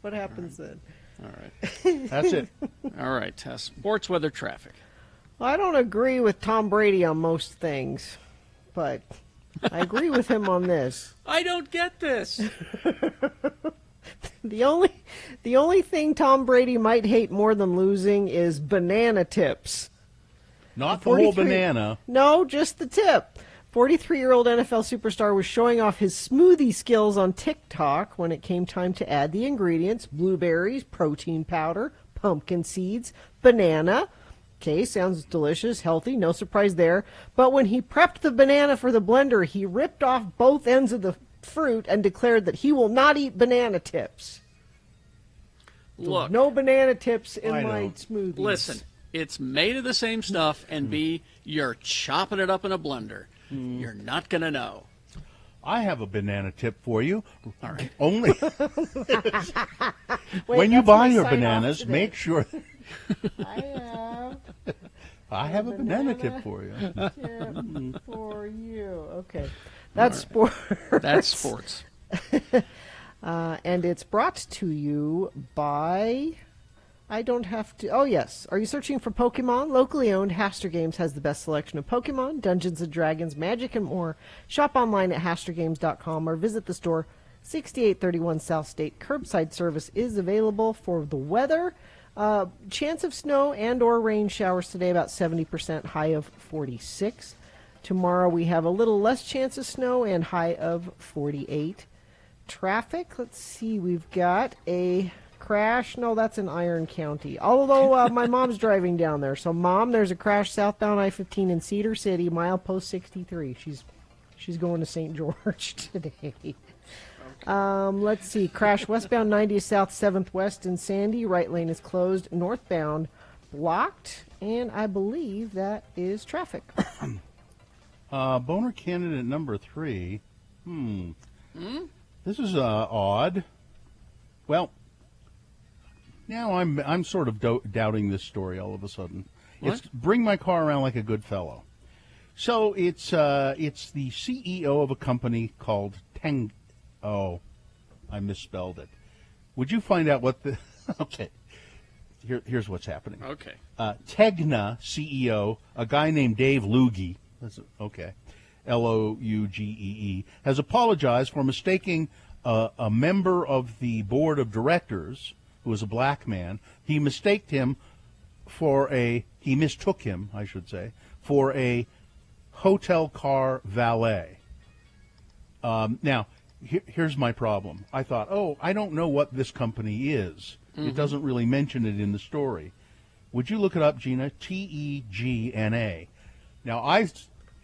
What happens then? all right. that's it. All right, sports weather traffic. Well, I don't agree with Tom Brady on most things, but I agree with him on this. I don't get this. The only thing Tom Brady might hate more than losing is banana tips. Not the whole banana. No, just the tip. 43-year-old NFL superstar was showing off his smoothie skills on TikTok when it came time to add the ingredients: blueberries, protein powder, pumpkin seeds, banana. Okay, sounds delicious, healthy, no surprise there. But when he prepped the banana for the blender, he ripped off both ends of the fruit and declared that he will not eat banana tips. Look, No banana tips in I my know. smoothies. listen, it's made of the same stuff, and B, you're chopping it up in a blender. You're not going to know. I have a banana tip for you. All right. Only Wait, when you that's buy my your sign off bananas, today. make sure. I I have a banana tip for you. tip for you. Okay. That's sports. That's sports. And it's brought to you by... I don't have to... Oh, yes. Are you searching for Pokemon? Locally owned, Haster Games has the best selection of Pokemon, Dungeons & Dragons, Magic, and more. Shop online at HasterGames.com or visit the store, 6831 South State. Curbside service is available. For the weather, chance of snow and or rain showers today, about 70%, high of 46. Tomorrow we have a little less chance of snow and high of 48. Traffic, let's see, we've got a crash. No, that's in Iron County. Although my mom's driving down there. So, Mom, there's a crash southbound I-15 in Cedar City, milepost 63. She's going to St. George today. Let's see. Crash westbound 90 South 7th West in Sandy. Right lane is closed. Northbound blocked. And I believe that is traffic. Boner candidate number 3. This is odd. Well, now I'm sort of doubting this story all of a sudden. What? It's bring my car around like a good fellow. So it's the CEO of a company called Teng. Oh, I misspelled it. Would you find out what the? Okay, here's what's happening. Okay. Tegna CEO, a guy named Dave Lugee. Okay, Lougee, has apologized for mistaking a member of the board of directors, who was a black man. He mistook him, I should say, for a hotel car valet. Now, here's my problem. I thought, I don't know what this company is. It doesn't really mention it in the story. Would you look it up, Gina? Tegna. Now,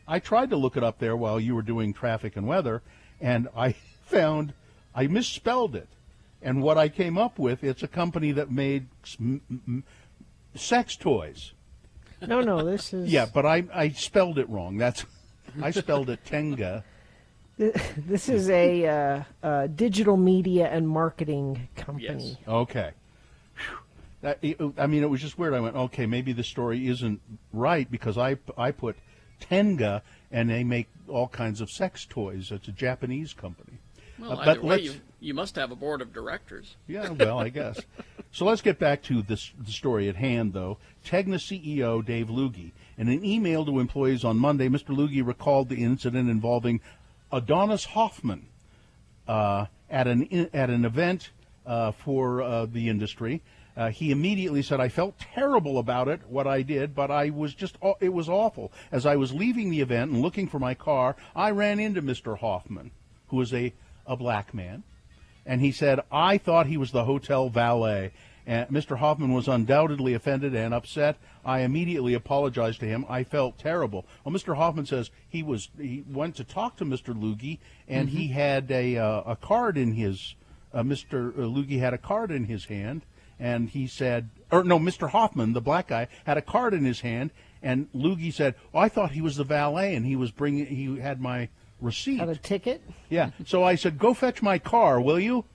I tried to look it up there while you were doing traffic and weather, and I found I misspelled it. And what I came up with, it's a company that made sex toys. No, this is... Yeah, but I spelled it wrong. I spelled it Tenga. This is a digital media and marketing company. Yes. Okay. It was just weird. I went, okay, maybe the story isn't right because I put Tenga, and they make all kinds of sex toys. It's a Japanese company. Well, either way, you must have a board of directors. Yeah, well, I guess. So let's get back to the story at hand, though. Tegna CEO Dave Lugee. In an email to employees on Monday, Mr. Lugee recalled the incident involving Adonis Hoffman at an event for the industry. He immediately said, I felt terrible about it, what I did, but it was awful. As I was leaving the event and looking for my car, I ran into Mr. Hoffman, who was a black man, and he said, I thought he was the hotel valet. And Mr. Hoffman was undoubtedly offended and upset. I immediately apologized to him. I felt terrible. Well, Mr. Hoffman says he went to talk to Mr. Lugee, and he had a card in his, Mr. Lugee had a card in his hand, and he said, Mr. Hoffman, the black guy, had a card in his hand, and Lugee said, I thought he was the valet, and he had my receipt. Had a ticket? Yeah. So I said, go fetch my car, will you?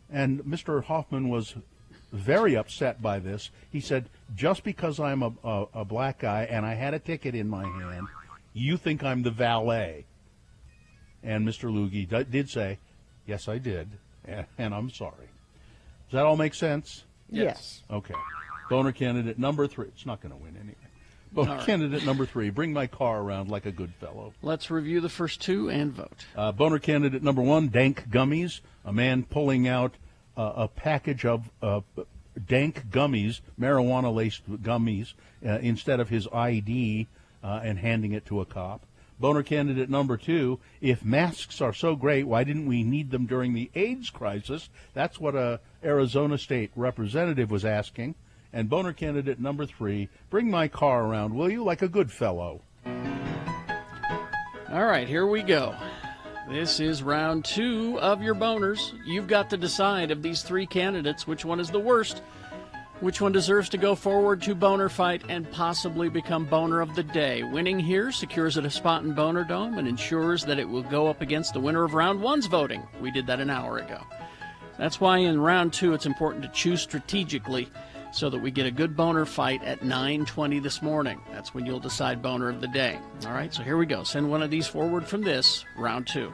And Mr. Hoffman was very upset by this. He said, just because I'm a black guy and I had a ticket in my hand, you think I'm the valet. And Mr. Lugee did say, yes, I did, and I'm sorry. Does that all make sense? Yes. Okay. Boner candidate number 3. It's not going to win anyway. Boner candidate number 3. Bring my car around like a good fellow. Let's review the first 2 and vote. Boner candidate number 1, dank gummies. A man pulling out a package of dank gummies, marijuana-laced gummies, instead of his ID and handing it to a cop. Boner candidate number 2, if masks are so great, why didn't we need them during the AIDS crisis? That's what a Arizona state representative was asking. And boner candidate number 3, bring my car around, will you, like a good fellow. All right, here we go. This is round 2 of your boners. You've got to decide of these 3 candidates which one is the worst, which one deserves to go forward to Boner Fight and possibly become Boner of the Day. Winning here secures it a spot in Boner Dome and ensures that it will go up against the winner of round 1's voting. We did that an hour ago. That's why in round 2 it's important to choose strategically so that we get a good Boner Fight at 9:20 this morning. That's when you'll decide Boner of the Day. All right, so here we go. Send one of these forward from this, round 2.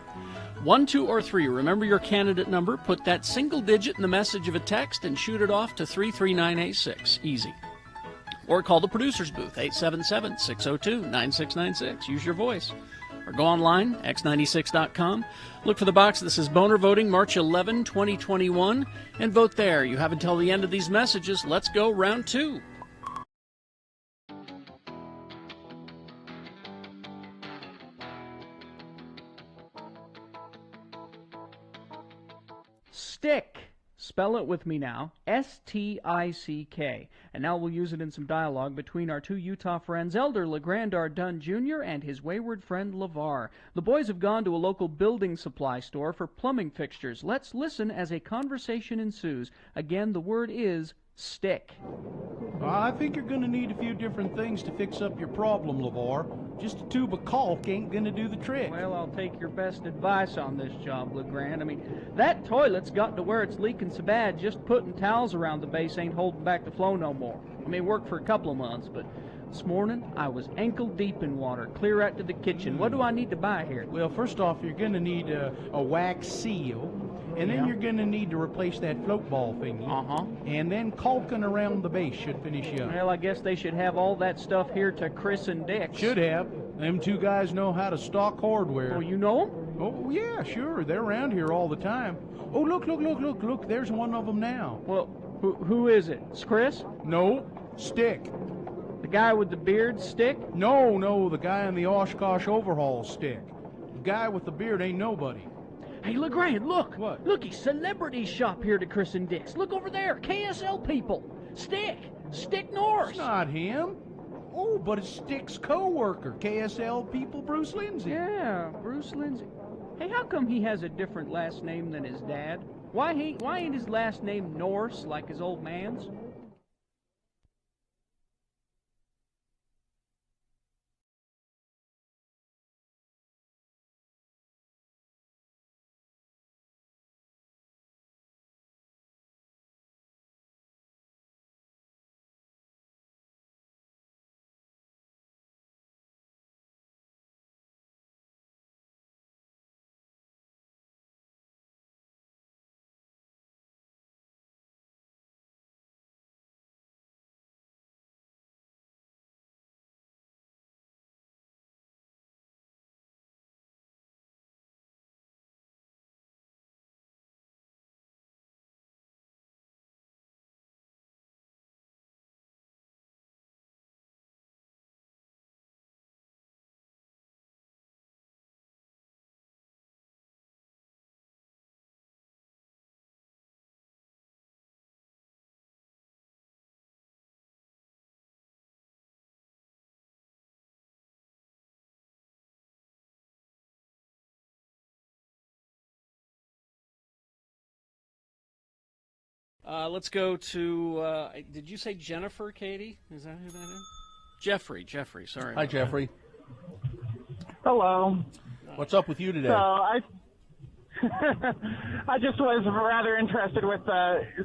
1, 2, or 3. Remember your candidate number. Put that single digit in the message of a text and shoot it off to 33986. Easy. Or call the producer's booth, 877-602-9696. Use your voice. Or go online, x96.com. Look for the box that says Boner Voting, March 11, 2021, and vote there. You have until the end of these messages. Let's go round 2. Stick. Spell it with me now. S-T-I-C-K. And now we'll use it in some dialogue between our 2 Utah friends, Elder LeGrandar Dunn Jr. and his wayward friend LeVar. The boys have gone to a local building supply store for plumbing fixtures. Let's listen as a conversation ensues. Again, the word is Stick. I think you're going to need a few different things to fix up your problem, LeVar. Just a tube of caulk ain't going to do the trick. Well, I'll take your best advice on this job, LeGrand. I mean, that toilet's got to where it's leaking so bad, just putting towels around the base ain't holding back the flow no more. I mean, it worked for a couple of months, but this morning I was ankle deep in water, clear out to the kitchen. What do I need to buy here? Well, first off, you're going to need a wax seal, and then you're going to need to replace that float ball thingy. And then caulking around the base should finish you up. Well, I guess they should have all that stuff here to Chris and Dick. Should have. Them two guys know how to stock hardware. Oh, you know them? Oh, yeah, sure. They're around here all the time. Oh, look. There's one of them now. Well, who is it? It's Chris? No, Stick. The guy with the beard, Stick? No, the guy in the Oshkosh overhaul, Stick. The guy with the beard ain't nobody. Hey, LeGrand, look. What? Looky, celebrity shop here to Chris and Dick's. Look over there, KSL people. Stick Norris. It's not him. Oh, but it's Stick's co-worker, KSL people, Bruce Lindsay. Yeah, Bruce Lindsay. Hey, how come he has a different last name than his dad? Why ain't his last name Norris like his old man's? Let's go to, did you say Jennifer, Katie? Is that who that is? Jeffrey, sorry. Hi, Jeffrey. Hello. What's up with you today? So I just was rather interested with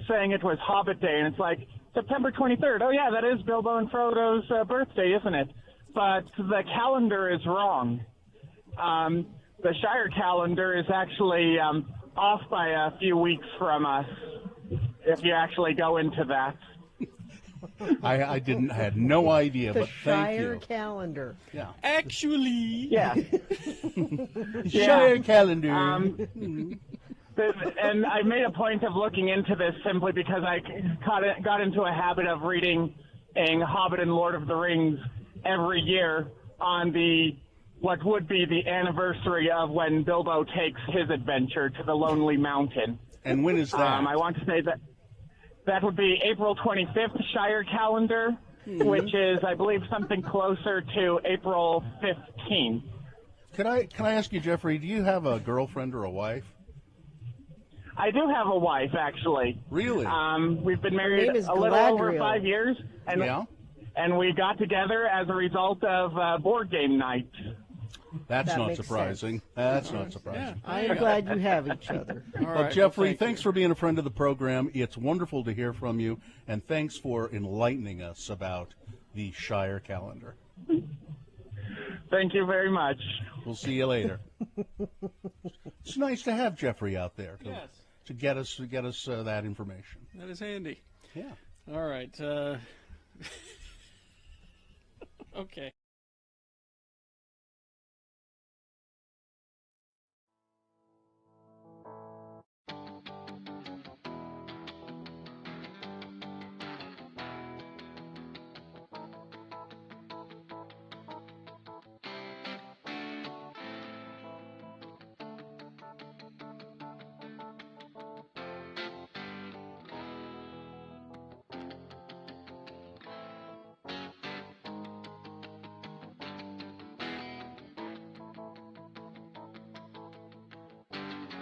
saying it was Hobbit Day, and it's like September 23rd. Oh, yeah, that is Bilbo and Frodo's birthday, isn't it? But the calendar is wrong. The Shire calendar is actually off by a few weeks from us, if you actually go into that. I had no idea, The but thank Shire you. calendar. Yeah. Actually. Yeah. Shire calendar. And I made a point of looking into this simply because I got into a habit of reading Hobbit and Lord of the Rings every year on what would be the anniversary of when Bilbo takes his adventure to the Lonely Mountain. And when is that? I want to say that would be April 25th Shire calendar, which is, I believe, something closer to April 15th. Can I ask you, Jeffrey, do you have a girlfriend or a wife? I do have a wife, actually. Really? We've been married name is a little over Galadriel. 5 years, and we got together as a result of board game night. That's That not makes surprising. That's not surprising. I'm glad you have each other. Well, Jeffrey, thanks for being a friend of the program. It's wonderful to hear from you, and thanks for enlightening us about the Shire calendar. Thank you very much. We'll see you later. It's nice to have Jeffrey out there to get us that information. That is handy. Yeah. All right. Okay.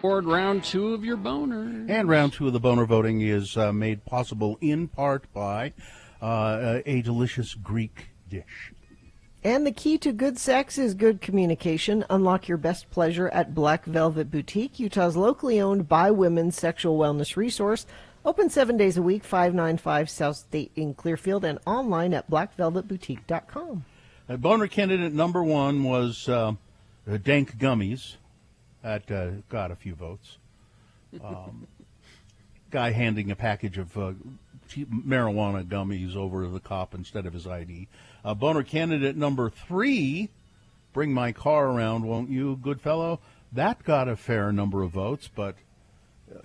Board round 2 of your boner. And round 2 of the boner voting is made possible in part by a delicious Greek dish. And the key to good sex is good communication. Unlock your best pleasure at Black Velvet Boutique, Utah's locally owned by women sexual wellness resource. Open 7 days a week, 595 South State in Clearfield, and online at blackvelvetboutique.com. Boner candidate number 1 was Dank Gummies. That got a few votes. Guy handing a package of marijuana gummies over to the cop instead of his ID. Boner candidate number 3, Bring My Car Around, Won't You, good fellow? That got a fair number of votes, but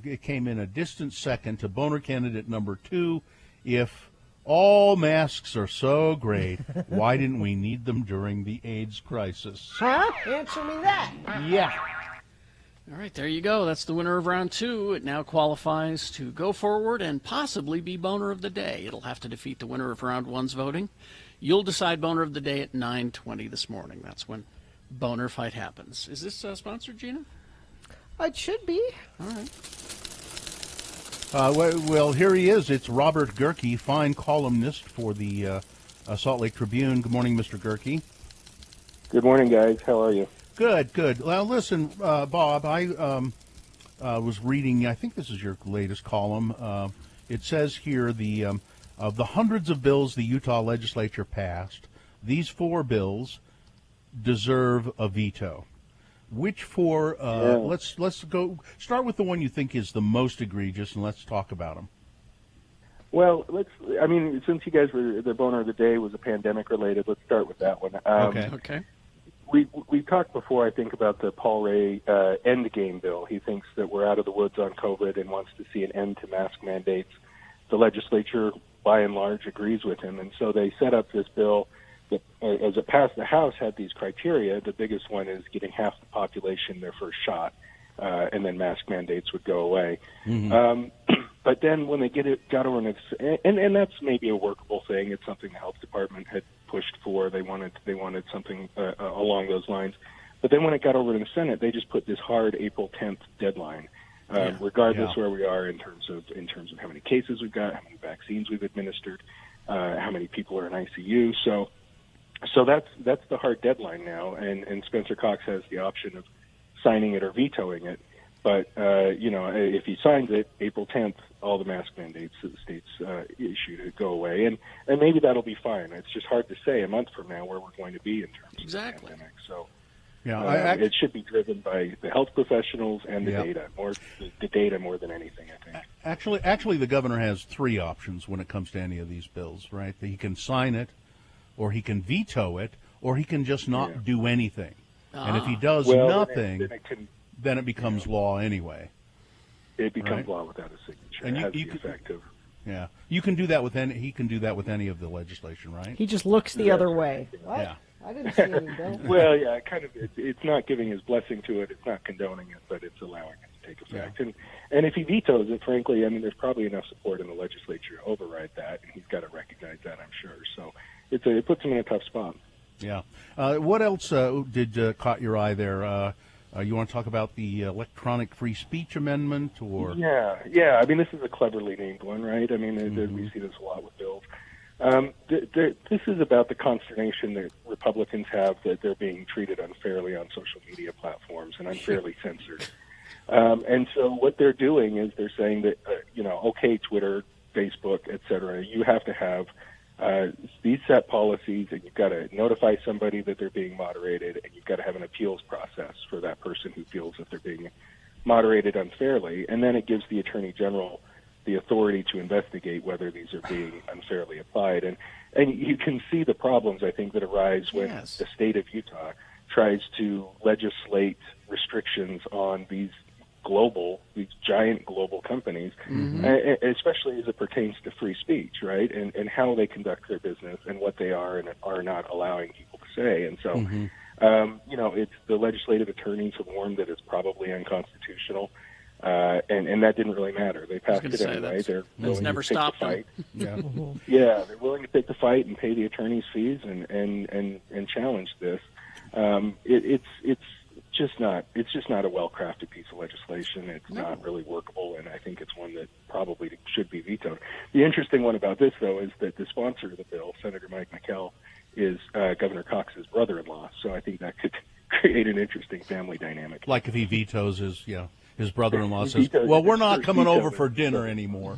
it came in a distant second to boner candidate number 2. If all masks are so great, why didn't we need them during the AIDS crisis? Huh? Answer me that. Yeah. All right, there you go. That's the winner of round 2. It now qualifies to go forward and possibly be boner of the day. It'll have to defeat the winner of round 1's voting. You'll decide boner of the day at 9:20 this morning. That's when boner fight happens. Is this sponsored, Gina? It should be. All right. Well, here he is. It's Robert Gehrke, fine columnist for the Salt Lake Tribune. Good morning, Mr. Gehrke. Good morning, guys. How are you? Good, good. Well, listen, Bob, I was reading, I think this is your latest column. It says here of the hundreds of bills the Utah legislature passed, these 4 bills deserve a veto. Which 4? Let's go start with the one you think is the most egregious, and let's talk about them. Well, since you guys were the boner of the day was a pandemic related, let's start with that one. Okay. We talked before, I think, about the Paul Ray endgame bill. He thinks that we're out of the woods on COVID and wants to see an end to mask mandates. The legislature, by and large, agrees with him, and so they set up this bill that, as it passed the House, had these criteria. The biggest one is getting half the population their first shot, and then mask mandates would go away. Mm-hmm. But then when they got over, and that's maybe a workable thing. It's something the health department had pushed for. They wanted something along those lines. But then when it got over to the Senate, they just put this hard April 10th deadline, regardless where we are in terms of how many cases we've got, how many vaccines we've administered, how many people are in ICU. So that's the hard deadline now, and Spencer Cox has the option of signing it or vetoing it. But if he signs it, April 10th, all the mask mandates that the states issue to go away, and maybe that'll be fine. It's just hard to say a month from now where we're going to be in terms of the pandemic. So it should be driven by the health professionals and the data, the data more than anything, I think. Actually, the governor has 3 options when it comes to any of these bills, right? He can sign it, or he can veto it, or he can just not do anything. And if he does nothing, then it becomes law anyway. It becomes law without a signature. And it has the effect of. Yeah, you can do that with any. He can do that with any of the legislation, right? He just looks the other way. What? Yeah. I didn't see any bill. Well, yeah, kind of. It's not giving his blessing to it. It's not condoning it, but it's allowing it to take effect. Yeah. And if he vetoes it, frankly, there's probably enough support in the legislature to override that, and he's got to recognize that, I'm sure. So it puts him in a tough spot. Yeah. What else did caught your eye there? You want to talk about the electronic free speech amendment, or? Yeah. This is a cleverly named one, right? We see this a lot with bills. This is about the consternation that Republicans have that they're being treated unfairly on social media platforms and unfairly censored. And so what they're doing is they're saying that, okay, Twitter, Facebook, et cetera, you have to have these set policies, and you've got to notify somebody that they're being moderated, and you've got to have an appeals process for that person who feels that they're being moderated unfairly. And then it gives the Attorney General the authority to investigate whether these are being unfairly applied. And you can see the problems, I think, that arise when the state of Utah tries to legislate restrictions on these giant global companies, especially as it pertains to free speech, right? And how they conduct their business and what they are and are not allowing people to say. And so, it's the legislative attorneys have warned that it's probably unconstitutional. And that didn't really matter. They passed it anyway. They're willing to take the fight. They're willing to take the fight and pay the attorneys' fees and challenge this. It's just not a well-crafted piece of legislation. It's not really workable, and I think it's one that probably should be vetoed. The interesting one about this, though, is that the sponsor of the bill, Senator Mike McKell, is Governor Cox's brother-in-law. So I think that could create an interesting family dynamic. Like if he vetoes his brother-in-law says, "Well, we're not coming over for dinner anymore."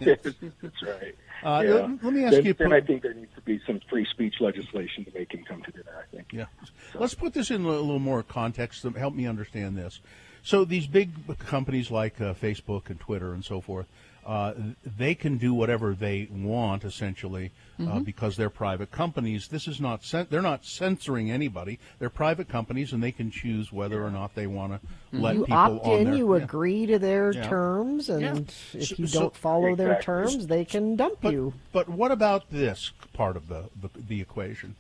Yes, that's right. Let me ask you. Then I think there needs to be some free speech legislation to make him come to dinner, I think. Yeah. Let's put this in a little more context to help me understand this. So these big companies like Facebook and Twitter and so forth, they can do whatever they want, essentially, because they're private companies. This is not they're not censoring anybody. They're private companies, and they can choose whether or not they want to let you people opt on in, their... you agree to their Yeah. terms, and if you So- don't follow their Exactly. terms, they can dump you. But what about this part of the equation?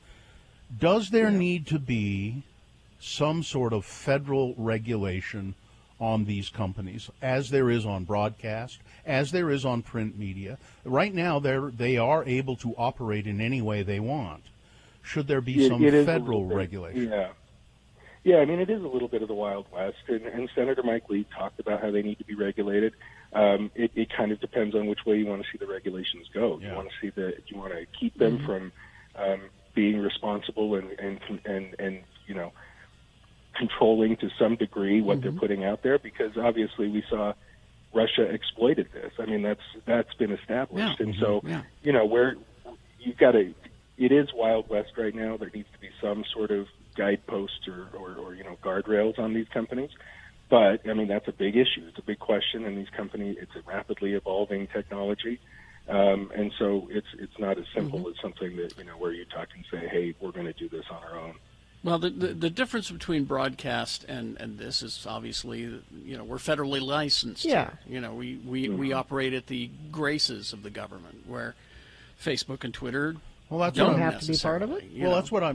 Does there need to be some sort of federal regulation on these companies, as there is on broadcast, as there is on print media? Right now, they are able to operate in any way they want. Should there be some It is a federal little bit, regulation? Yeah, I mean, it is a little bit of the Wild West, and Senator Mike Lee talked about how they need to be regulated. It kind of depends on which way you want to see the regulations go. You want to see you want to keep them from being responsible and controlling to some degree what they're putting out there, because obviously we saw Russia exploited this. I mean, that's been established, and so where you've got it is Wild West right now. There needs to be some sort of guideposts or guardrails on these companies. But I mean, that's a big issue. It's a big question in these companies. It's a rapidly evolving technology, and so it's not as simple as something that where you talk and say, "Hey, we're going to do this on our own." Well, the difference between broadcast and this is obviously, we're federally licensed. Yeah. We operate at the graces of the government, where Facebook and Twitter That's don't what have to be part of it.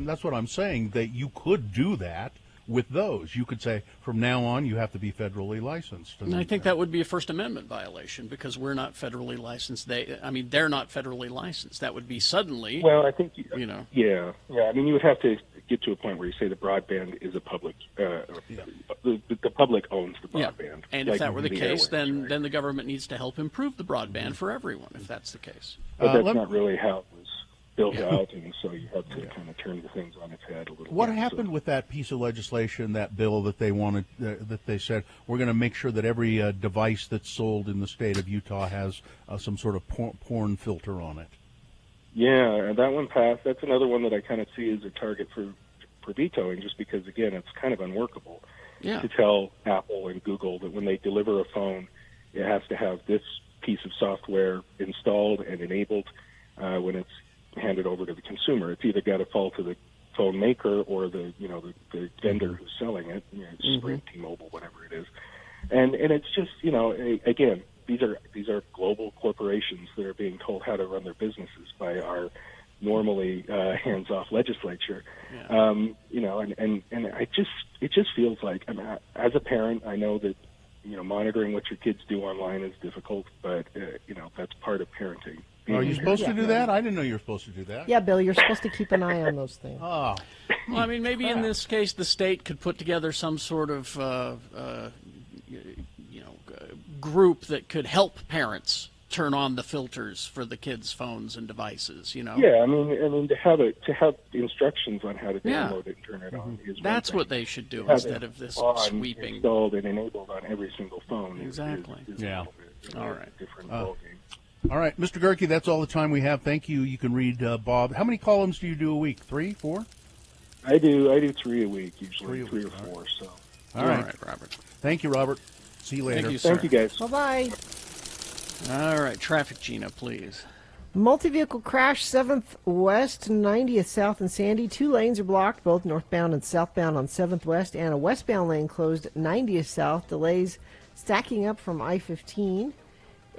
That's what I'm saying, that you could do that with those. You could say from now on you have to be federally licensed. And I think that would be a First Amendment violation, because we're not federally licensed. They're not federally licensed. That would be suddenly. Well, I think Yeah. I mean, you would have to get to a point where you say the broadband is a public. The public owns the broadband. And if that were the case, then the government needs to help improve the broadband for everyone. If that's the case. But that's not really how it was built out, and so you have to kind of turn the things on its head a little bit. What happened with that piece of legislation, that bill that they wanted, that they said we're going to make sure that every device that's sold in the state of Utah has some sort of porn filter on it? Yeah, and that one passed. That's another one that I kind of see as a target for vetoing, just because, again, it's kind of unworkable to tell Apple and Google that when they deliver a phone, it has to have this piece of software installed and enabled when it's handed over to the consumer. It's either got to fall to the phone maker or the vendor who's selling it, Sprint, T-Mobile, whatever it is. And it's just, again, these are global corporations that are being told how to run their businesses by our normally hands-off legislature. And it just feels like, I mean, as a parent, I know that monitoring what your kids do online is difficult, but that's part of parenting. Are you supposed to do that? I didn't know you were supposed to do that. Yeah, Bill, you're supposed to keep an eye on those things. Oh. Well, I mean, maybe in this case, the state could put together some sort of group that could help parents turn on the filters for the kids' phones and devices. Yeah, I mean, to have instructions on how to download it and turn it on is that's what they should do instead of this sweeping. Installed and enabled on every single phone. Exactly. Is All right. Different ballgame. All right, Mr. Gerke, that's all the time we have. Thank you. You can read Bob. How many columns do you do a week? 3, 4? I do 3 a week, usually 3 or 4. So. All right, Robert. Thank you, Robert. See you later. Thank you, sir. Thank you, guys. Bye-bye. All right, traffic, Gina, please. Multi-vehicle crash 7th West, 90th South in Sandy. 2 lanes are blocked, both northbound and southbound on 7th West, and a westbound lane closed 90th South. Delays stacking up from I-15.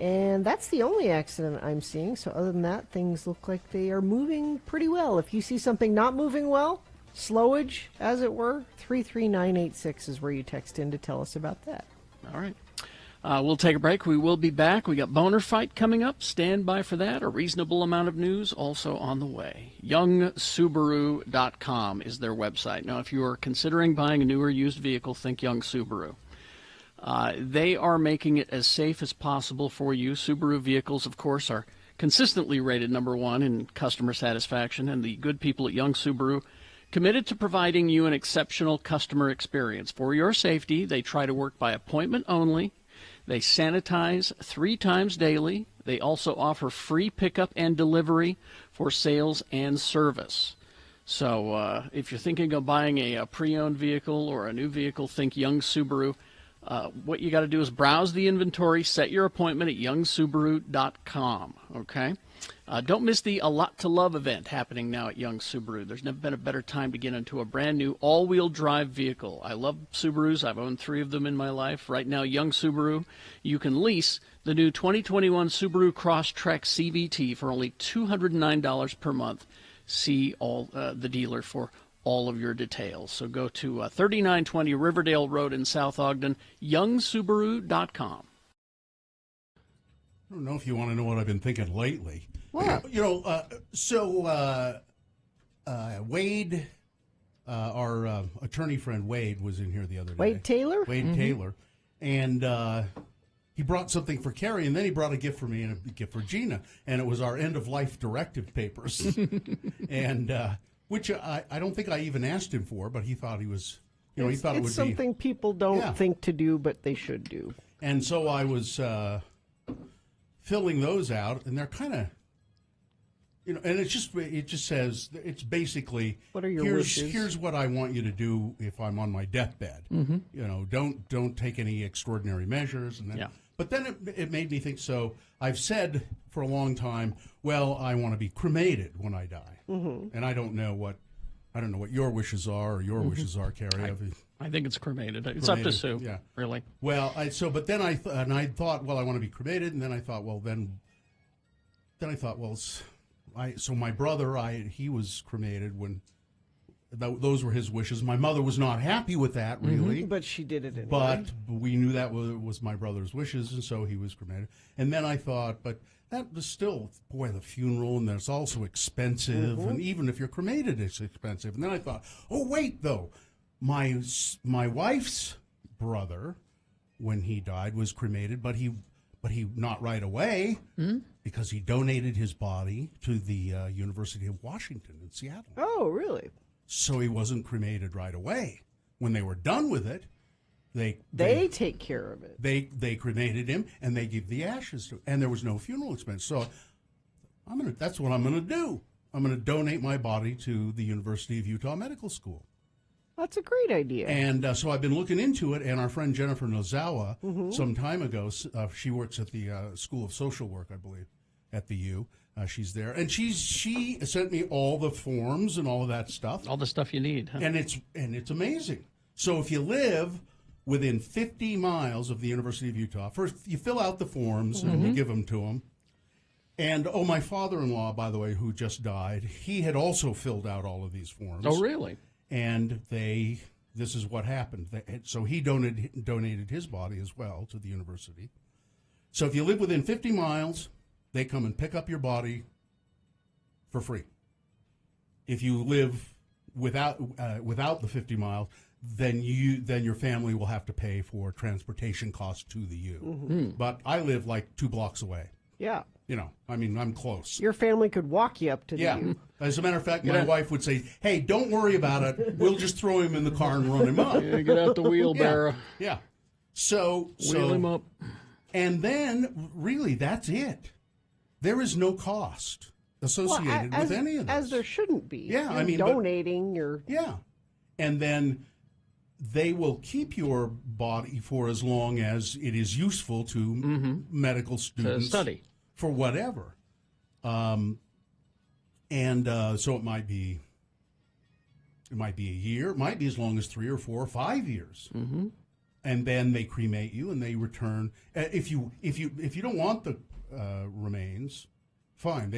And that's the only accident I'm seeing. So other than that, things look like they are moving pretty well. If you see something not moving well, slowage, as it were, 33986 is where you text in to tell us about that. All right. We'll take a break. We will be back. We got Boner Fight coming up. Stand by for that. A reasonable amount of news also on the way. YoungSubaru.com is their website. Now, if you are considering buying a new or used vehicle, think Young Subaru. They are making it as safe as possible for you. Subaru vehicles, of course, are consistently rated #1 in customer satisfaction, and the good people at Young Subaru committed to providing you an exceptional customer experience. For your safety, they try to work by appointment only. They sanitize 3 times daily. They also offer free pickup and delivery for sales and service. So if you're thinking of buying a pre-owned vehicle or a new vehicle, think Young Subaru. What you got to do is browse the inventory, set your appointment at youngsubaru.com, okay? Don't miss the A Lot to Love event happening now at Young Subaru. There's never been a better time to get into a brand new all-wheel drive vehicle. I love Subarus. I've owned 3 of them in my life. Right now, Young Subaru, you can lease the new 2021 Subaru Crosstrek CVT for only $209 per month. See the dealer for all of your details. So go to 3920 Riverdale Road in South Ogden, youngsubaru.com. I don't know if you want to know what I've been thinking lately. What? Wade, our attorney friend Wade was in here the other day. Wade Taylor? Wade Taylor. And he brought something for Carrie, and then he brought a gift for me and a gift for Gina. And it was our end-of-life directive papers. And which I don't think I even asked him for, but he thought he was, he thought it would be. It's something people don't think to do, but they should do. And so I was filling those out, and they're kind of, and it just says, it's basically, what are your wishes? Here's what I want you to do if I'm on my deathbed. Mm-hmm. Don't take any extraordinary measures. And then, but then it made me think. So I've said for a long time, well, I want to be cremated when I die, and I don't know what your wishes are or your wishes are, Carrie. I think it's cremated. It's up to Sue. Yeah, really. Well, but then I thought, well, I want to be cremated, and then I thought, well, then I thought, well, so my brother, he was cremated when those were his wishes. My mother was not happy with that, really, but she did it anyway. But we knew that was my brother's wishes, and so he was cremated. And then I thought, but that was still, boy, the funeral, and that's also expensive, and even if you're cremated, it's expensive. And then I thought, oh, wait, though. My wife's brother, when he died, was cremated, but he not right away because he donated his body to the University of Washington in Seattle. Oh, really? So he wasn't cremated right away. When they were done with it, they take care of it. They cremated him and they gave the ashes to, and there was no funeral expense. So that's what I'm gonna do. I'm gonna donate my body to the University of Utah Medical School. That's a great idea. And so I've been looking into it, and our friend Jennifer Nozawa, some time ago, she works at the School of Social Work, I believe, at the U. She's there, and she sent me all the forms and all of that stuff. All the stuff you need. Huh? And it's amazing. So if you live within 50 miles of the University of Utah, first you fill out the forms and you give them to them. And, my father-in-law, by the way, who just died, he had also filled out all of these forms. Oh, really? And this is what happened. So he donated his body as well to the university. So if you live within 50 miles, they come and pick up your body for free. If you live without the 50 miles, then your family will have to pay for transportation costs to the U. But I live like 2 blocks away. Yeah. I'm close. Your family could walk you up to the U. As a matter of fact, my wife would say, hey, don't worry about it. We'll just throw him in the car and run him up. Yeah, get out the wheelbarrow. Yeah. So wheel him up. And then, really, that's it. There is no cost associated with any of this. As there shouldn't be. Yeah, You're donating your... Yeah. And then they will keep your body for as long as it is useful to medical students. To study. For whatever. So it might be a year. It might be as long as 3 or 4 or 5 years. And then they cremate you and they return. If you don't want the remains, fine.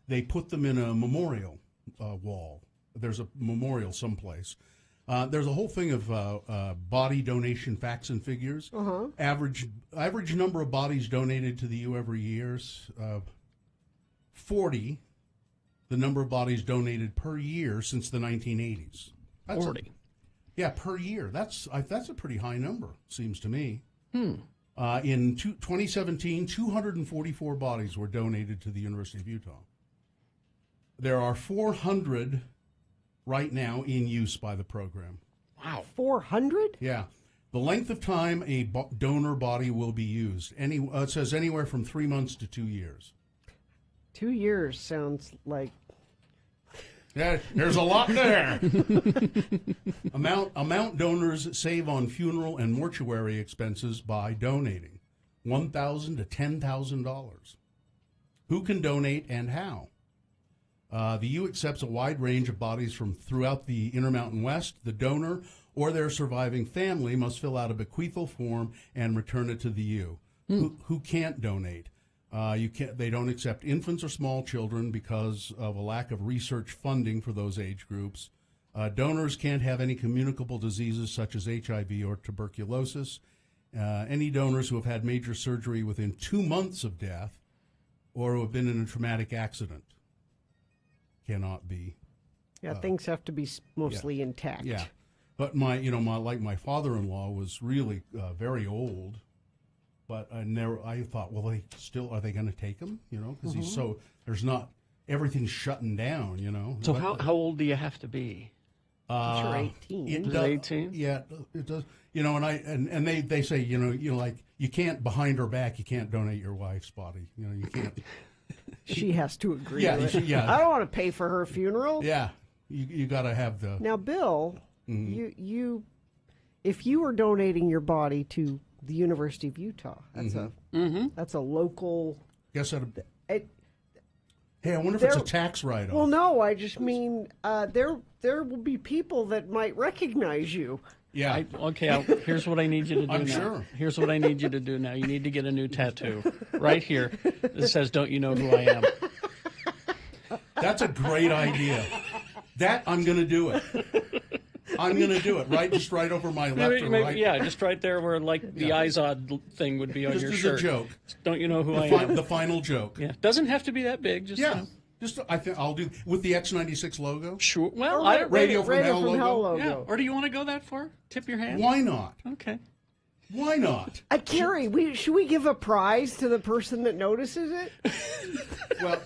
They put them in a memorial wall. There's a memorial someplace. There's a whole thing of body donation facts and figures. Uh-huh. Average number of bodies donated to the U every year is 40. The number of bodies donated per year since the 1980s. 40. Yeah, per year. That's a pretty high number, seems to me. Hmm. In 2017, 244 bodies were donated to the University of Utah. There are 400 right now in use by the program. Wow. 400? Yeah. The length of time a donor body will be used. It says anywhere from 3 months to 2 years. 2 years sounds like... Yeah, there's a lot there. Amount donors save on funeral and mortuary expenses by donating $1,000 to $10,000. Who can donate and how? The U accepts a wide range of bodies from throughout the Intermountain West. The donor or their surviving family must fill out a bequeathal form and return it to the U. Who can't donate? They don't accept infants or small children because of a lack of research funding for those age groups. Donors can't have any communicable diseases such as HIV or tuberculosis. Any donors who have had major surgery within 2 months of death or who have been in a traumatic accident cannot be. Yeah, things have to be mostly intact. Yeah, but my father-in-law was really very old. But I thought, well, are they going to take him? Because he's everything's shutting down. So how old do you have to be? Sure, 18. It does, 18? Yeah, it does. And they say, like you can't behind her back, you can't donate your wife's body. You can't. She has to agree. Yeah, with it. yeah. I don't want to pay for her funeral. Yeah, you got to have the. Now, Bill, you, if you were donating your body to the University of Utah, that's a local. Guess that. Hey, I wonder if it's a tax write-off. Well, no, I just mean there will be people that might recognize you. Yeah. Here's what I need you to do I'm now. sure. Here's what I need you to do now. You need to get a new tattoo right here that says, "Don't you know who I am?" That's a great idea. That I'm going to do it. I'm going to do it just right over my left or right. Yeah, just right there where the Izod thing would be on your shirt. Just a joke. Don't you know who I am? The final joke. Yeah, doesn't have to be that big. Just I think I'll do with the X96 logo. Sure. Well, Radio from Hell logo. Yeah. Or do you want to go that far? Tip your hand. Why not? Okay. Why not? Carrie, should we give a prize to the person that notices it? Well,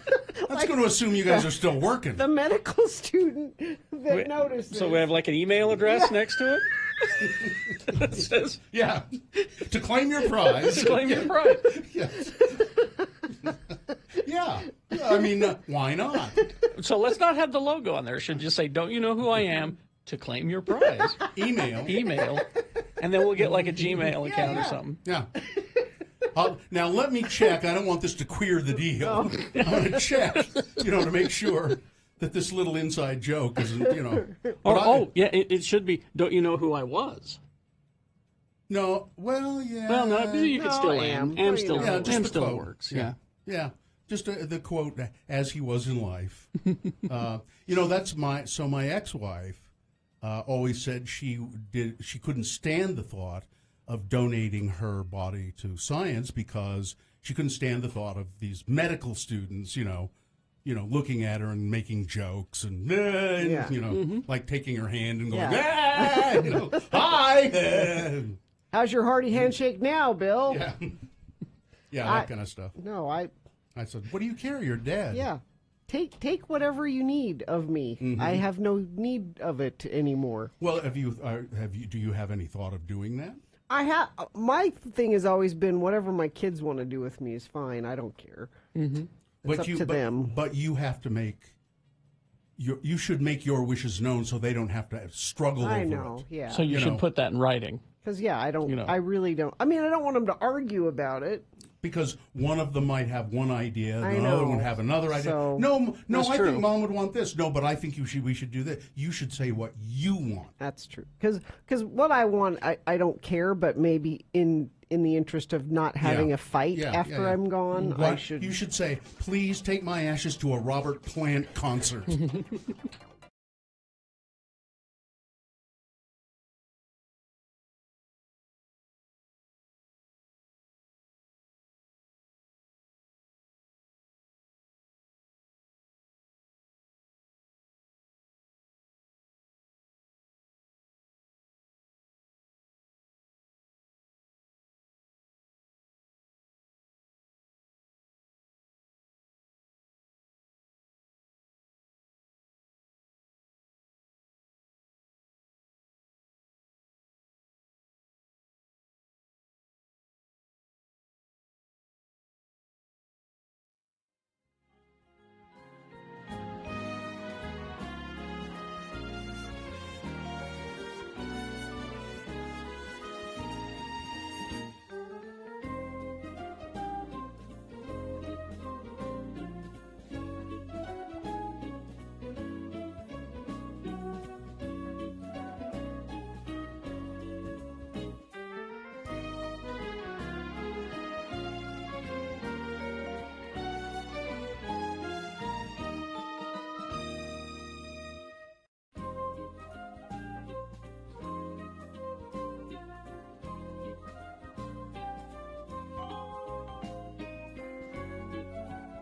that's going to assume you guys are still working. The medical student that notices. So we have like an email address next to it? That says, to claim your prize. To claim your prize. Yes. Yeah. I mean, why not? So let's not have the logo on there. It should just say, "Don't you know who I am?" to claim your prize. Email. And then we'll get like a Gmail account or something. Yeah. Now let me check. I don't want this to queer the deal. I'm going to check, to make sure that this little inside joke isn't, It should be, "Don't you know who I was?" No. Well, yeah. Well, no, you could still am. Am still quote. works. Yeah. Yeah. Just the quote, "as he was in life." That's my ex-wife always said she couldn't stand the thought of donating her body to science because she couldn't stand the thought of these medical students, looking at her and making jokes and like taking her hand and going, hi. How's your hearty handshake now, Bill? Yeah, that kind of stuff. No, I said, "What do you care? You're dead." Yeah. Take whatever you need of me. Mm-hmm. I have no need of it anymore. Well, do you have any thought of doing that? I have. My thing has always been whatever my kids want to do with me is fine. I don't care. Mm-hmm. It's up to them. But you have to you should make your wishes known so they don't have to struggle over it. I know. Yeah. So you should put that in writing. Because I don't. I really don't. I mean, I don't want them to argue about it. Because one of them might have one idea, the I other know. one have another idea. So, no, I true. think Mom would want this. No, but I think we should do this. You should say what you want. That's true. Because what I want, I don't care. But maybe in the interest of not having a fight after I'm gone, I should. You should say, "Please take my ashes to a Robert Plant concert."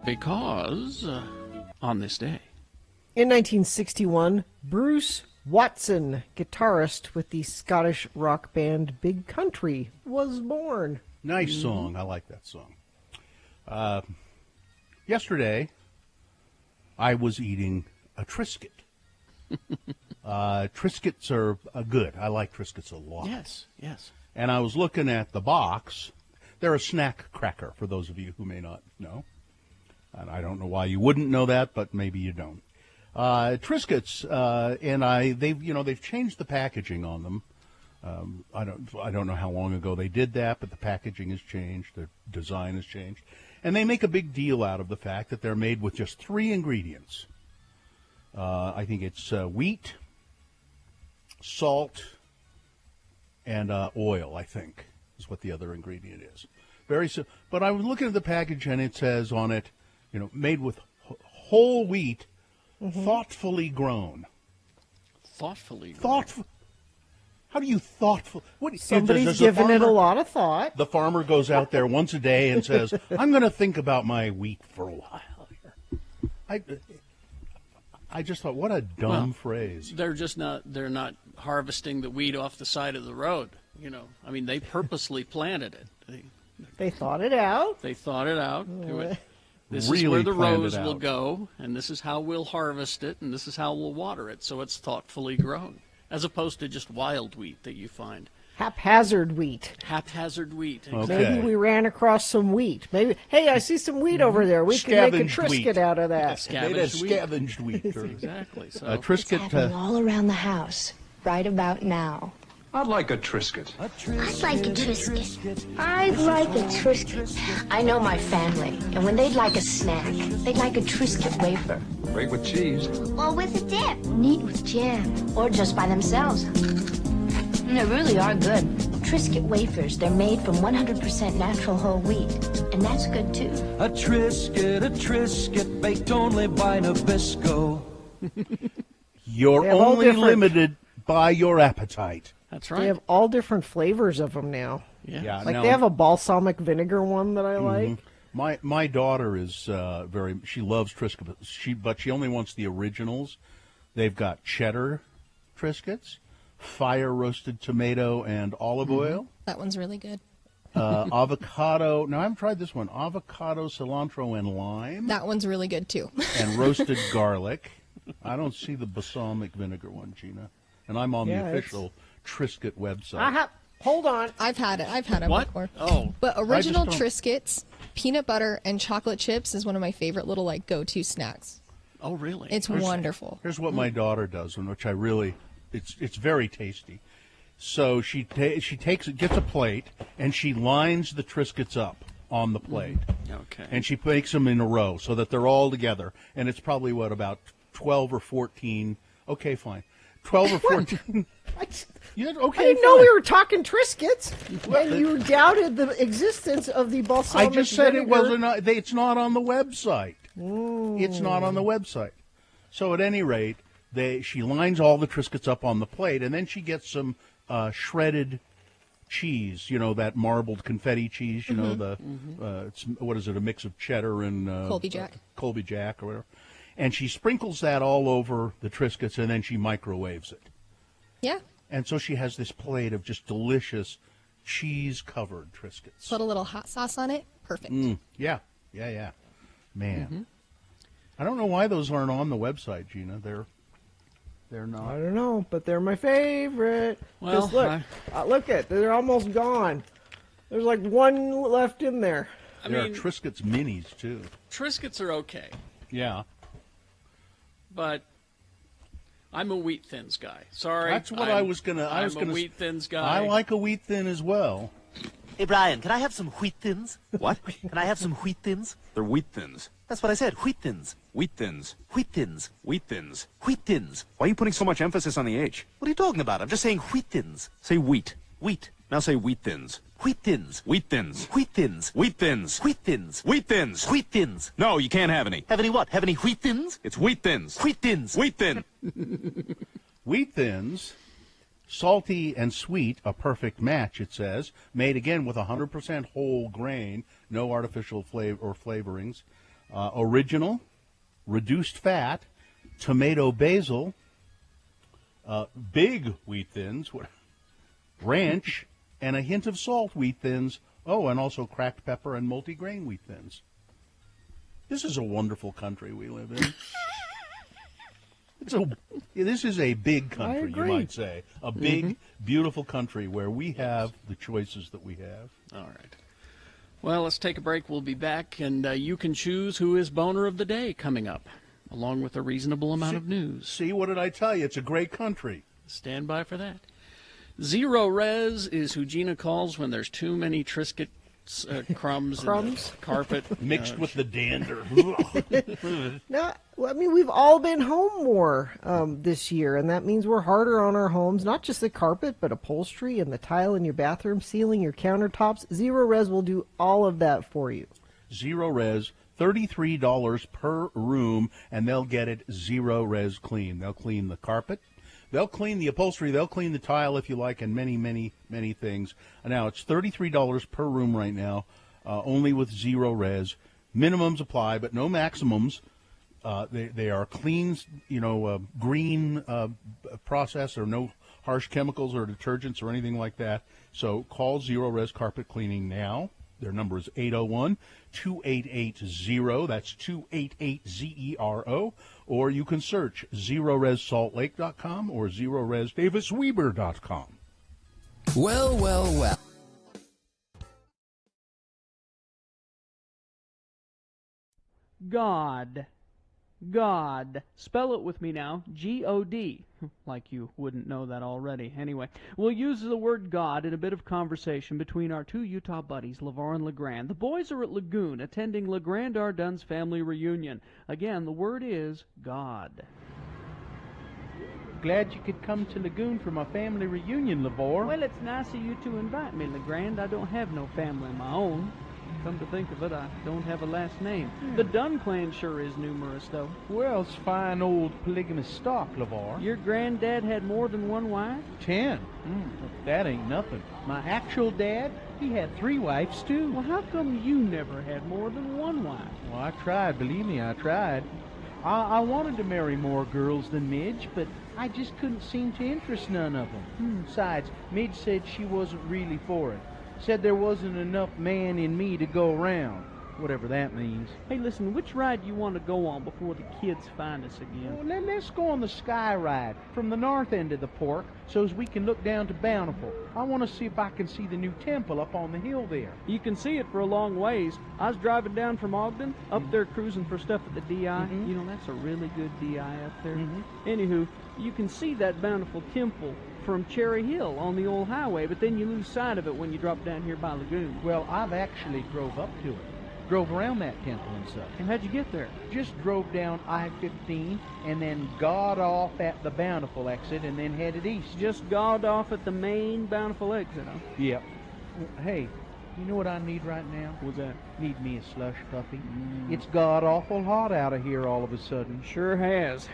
Because on this day. In 1961, Bruce Watson, guitarist with the Scottish rock band Big Country, was born. Nice song. I like that song. Yesterday, I was eating a Triscuit. Triscuits are good. I like Triscuits a lot. Yes, yes. And I was looking at the box. They're a snack cracker, for those of you who may not know. And I don't know why you wouldn't know that, but maybe you don't. Triscuits, and they've changed the packaging on them. I don't know how long ago they did that, but the packaging has changed, the design has changed, and they make a big deal out of the fact that they're made with just 3 ingredients. I think it's wheat, salt, and oil. I think is what the other ingredient is. But I was looking at the package, and it says on it, made with whole wheat, thoughtfully grown. Thoughtfully grown. How do you thoughtful? Somebody's given it a lot of thought. The farmer goes out there once a day and says, "I'm going to think about my wheat for a while here." I just thought, what a dumb phrase. They're not harvesting the wheat off the side of the road. They purposely planted it. They thought it out. They thought it out. This really is where the planned rows it will out. go, and this is how we'll harvest it, and this is how we'll water it, so it's thoughtfully grown, as opposed to just wild wheat that you find. Haphazard wheat. Haphazard wheat. Okay. Maybe we ran across some wheat. Maybe, hey, I see some wheat over there. We can make a Scavenged Triscuit wheat. out of that. Scavenged wheat. Exactly. So. Triscuit. Happening all around the house right about now. I'd like a Triscuit. I'd like a Triscuit. I'd like a Triscuit. I know my family, and when they'd like a snack, they'd like a Triscuit wafer. Great with cheese. Or with a dip. Neat with jam. Or just by themselves. And they really are good. Triscuit wafers, they're made from 100% natural whole wheat. And that's good, too. A Triscuit baked only by Nabisco. You're They have all only different- limited by your appetite. That's They have all different flavors of them now. Yeah, Like now- they have a balsamic vinegar one that I like. My daughter is she loves Triscuit, but she only wants the originals. They've got cheddar Triscuits, fire roasted tomato and olive oil, That one's really good. avocado. No, I haven't tried this one. Avocado, cilantro, and lime, That one's really good too. and roasted garlic. I don't see the balsamic vinegar one, Gina, and I'm on Yeah, the it's- official Triscuit website. Hold on. I've had it What? before. Oh. But original don't- Triscuits, peanut butter and chocolate chips is one of my favorite little go-to snacks. Oh, really? It's wonderful. Here's what my daughter does, and which I really, it's very tasty. So she gets a plate, and she lines the Triscuits up on the plate. Okay. And she makes them in a row so that they're all together. And it's probably, about 12 or 14. Okay, fine. 12 or 14. Yeah, okay, I didn't know fine. we were talking Triscuits, and you doubted the existence of the I balsamic just said it vinegar. wasn't. It's not on the website. It's not on the website. So at any rate, she lines all the Triscuits up on the plate, and then she gets some shredded cheese. That marbled confetti cheese. It's what is it? A mix of cheddar and Colby Jack. Colby Jack or whatever. And she sprinkles that all over the Triscuits, and then she microwaves it. Yeah. And so she has this plate of just delicious cheese-covered Triscuits. Put a little hot sauce on it. Perfect. Yeah. Man. I don't know why those aren't on the website, Gina. They're not. I don't know, but they're my favorite. Well, 'Cause look, they're almost gone. There's like one left in there. There are Triscuits minis, too. Triscuits are okay, Yeah. but I'm a wheat thins guy. Sorry. That's what I was going to... I'm a wheat thins guy. I like a wheat thin as well. Hey, Brian, can I have some wheat thins? What? Can I have some wheat thins? They're wheat thins. That's what I said, wheat thins. Wheat thins. Wheat thins. Wheat thins. Wheat thins. Why are you putting so much emphasis on the H? What are you talking about? I'm just saying wheat thins. Say wheat. Wheat. Now say wheat thins. Wheat thins. Wheat thins. Wheat thins. Wheat thins. Wheat thins. Wheat thins. Wheat thins. No, you can't have any. Have any what? Have any wheat thins? It's wheat thins. Wheat thins. Wheat thin. Wheat thins, salty and sweet, a perfect match, it says. Made again with 100% whole grain, no artificial flavor or flavorings. original, reduced fat, tomato basil, big wheat thins, ranch, and a hint of salt wheat thins. Oh, and also cracked pepper and multigrain wheat thins. This is a wonderful country we live in. This is a big country, you might say. A big, beautiful country where we have the choices that we have. All right. Well, let's take a break. We'll be back, and you can choose who is Boner of the Day coming up, along with a reasonable amount of news. See, what did I tell you? It's a great country. Stand by for that. Zero res is who Gina calls when there's too many Triscuit crumbs in the carpet. Mixed with the dander. No, I mean, we've all been home more this year, and that means we're harder on our homes, not just the carpet, but upholstery and the tile in your bathroom ceiling, your countertops. Zero Res will do all of that for you. Zero Res, $33 per room, and they'll get it Zero Res clean. They'll clean the carpet. They'll clean the upholstery. They'll clean the tile if you like, and many, many, many things. Now, it's $33 per room right now, only with Zero Res. Minimums apply, but no maximums. They are clean, green process, or no harsh chemicals or detergents or anything like that. So call Zero Res Carpet Cleaning now. Their number is 801-2880. That's 288-ZERO. Or you can search ZeroResSaltLake.com or ZeroResDavisWeber.com. Well, well, well. God. God. Spell it with me now. G-O-D. Like you wouldn't know that already. Anyway, we'll use the word God in a bit of conversation between our two Utah buddies, LeVar and LeGrand. The boys are at Lagoon attending LeGrand Ardun's family reunion. Again, the word is God. Glad you could come to Lagoon for my family reunion, LeVar. Well, it's nice of you to invite me, LeGrand. I don't have no family of my own. Come to think of it, I don't have a last name. The Dunn clan sure is numerous, though. Well, it's fine old polygamous stock, LeVar. Your granddad had more than one wife? 10. That ain't nothing. My actual dad, he had 3 wives, too. Well, how come you never had more than one wife? Well, I tried, believe me, I tried. I wanted to marry more girls than Midge, but I just couldn't seem to interest none of them. Besides, Midge said she wasn't really for it. Said there wasn't enough man in me to go around, whatever that means. Hey, listen, which ride do you want to go on before the kids find us again? Well, let's go on the Sky Ride from the north end of the park so as we can look down to Bountiful. I want to see if I can see the new temple up on the hill there. You can see it for a long ways. I was driving down from Ogden, up there cruising for stuff at the DI. You know, that's a really good DI up there. Anywho, you can see that Bountiful temple from Cherry Hill on the old highway, but then you lose sight of it when you drop down here by Lagoon. Well, I've actually drove up to it. Drove around that temple and such. And how'd you get there? Just drove down I-15 and then got off at the Bountiful exit and then headed east. Just got off at the main Bountiful exit, huh? Yep. Hey, you know what I need right now? What's that? Need me a slush puppy. It's god-awful hot out of here all of a sudden. Sure has.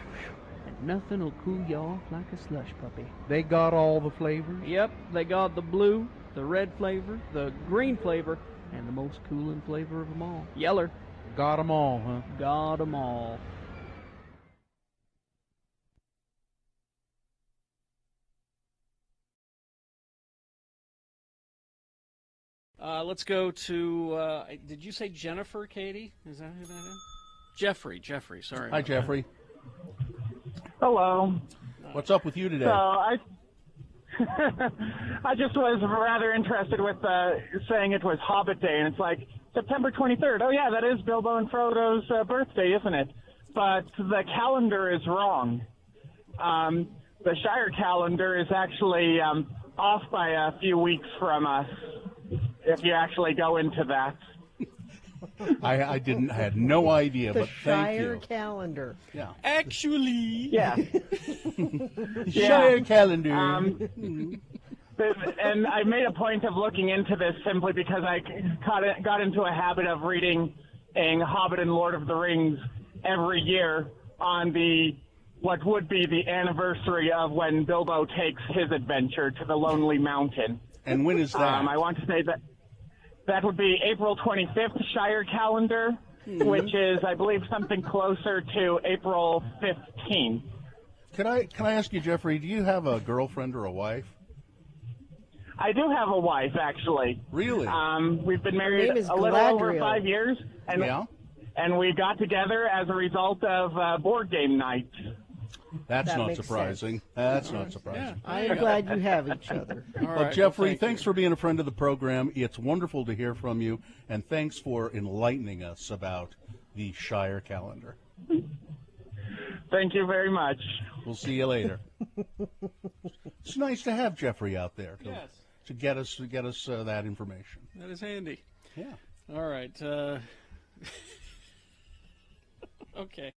And nothing will cool you off like a slush puppy. They got all the flavors? Yep, they got the blue, the red flavor, the green flavor, and the most cooling flavor of them all. Yeller. Got 'em all, huh? Got 'em all. Let's go to, did you say Jennifer, Katie? Is that who that is? Jeffrey, sorry. Hi, Jeffrey. Hello. What's up with you today? So I just was rather interested with saying it was Hobbit Day, and it's like September 23rd. Oh, yeah, that is Bilbo and Frodo's birthday, isn't it? But the calendar is wrong. The Shire calendar is actually off by a few weeks from us, if you actually go into that. I had no idea, The but thank Shire you. calendar. Yeah. Actually. Yeah. Shire calendar. And I made a point of looking into this simply because I got into a habit of reading Hobbit and Lord of the Rings every year on what would be the anniversary of when Bilbo takes his adventure to the Lonely Mountain. And when is that? I want to say that would be April 25th, Shire calendar. which is, I believe, something closer to April 15th. Can I ask you, Jeffrey, do you have a girlfriend or a wife? I do have a wife, actually. Really? We've been name married is a little over Gladriel. 5 years, and we got together as a result of board game night. That's That not makes surprising. That's not surprising. I am glad you have each other. Well, Jeffrey, thanks for being a friend of the program. It's wonderful to hear from you, and thanks for enlightening us about the Shire calendar. Thank you very much. We'll see you later. It's nice to have Jeffrey out there to get us that information. That is handy. Yeah. All right. Okay.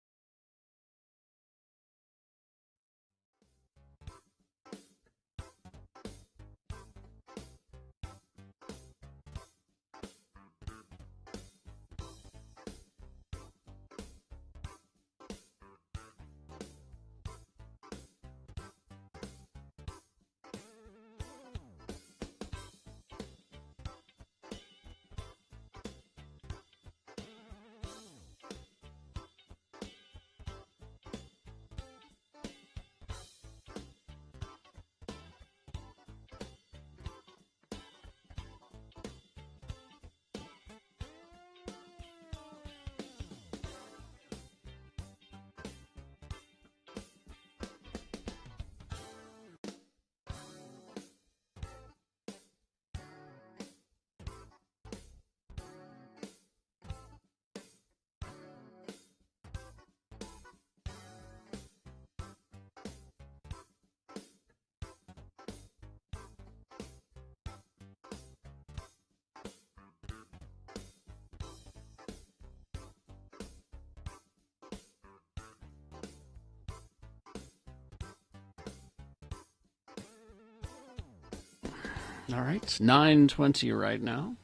All right, it's 9:20 right now.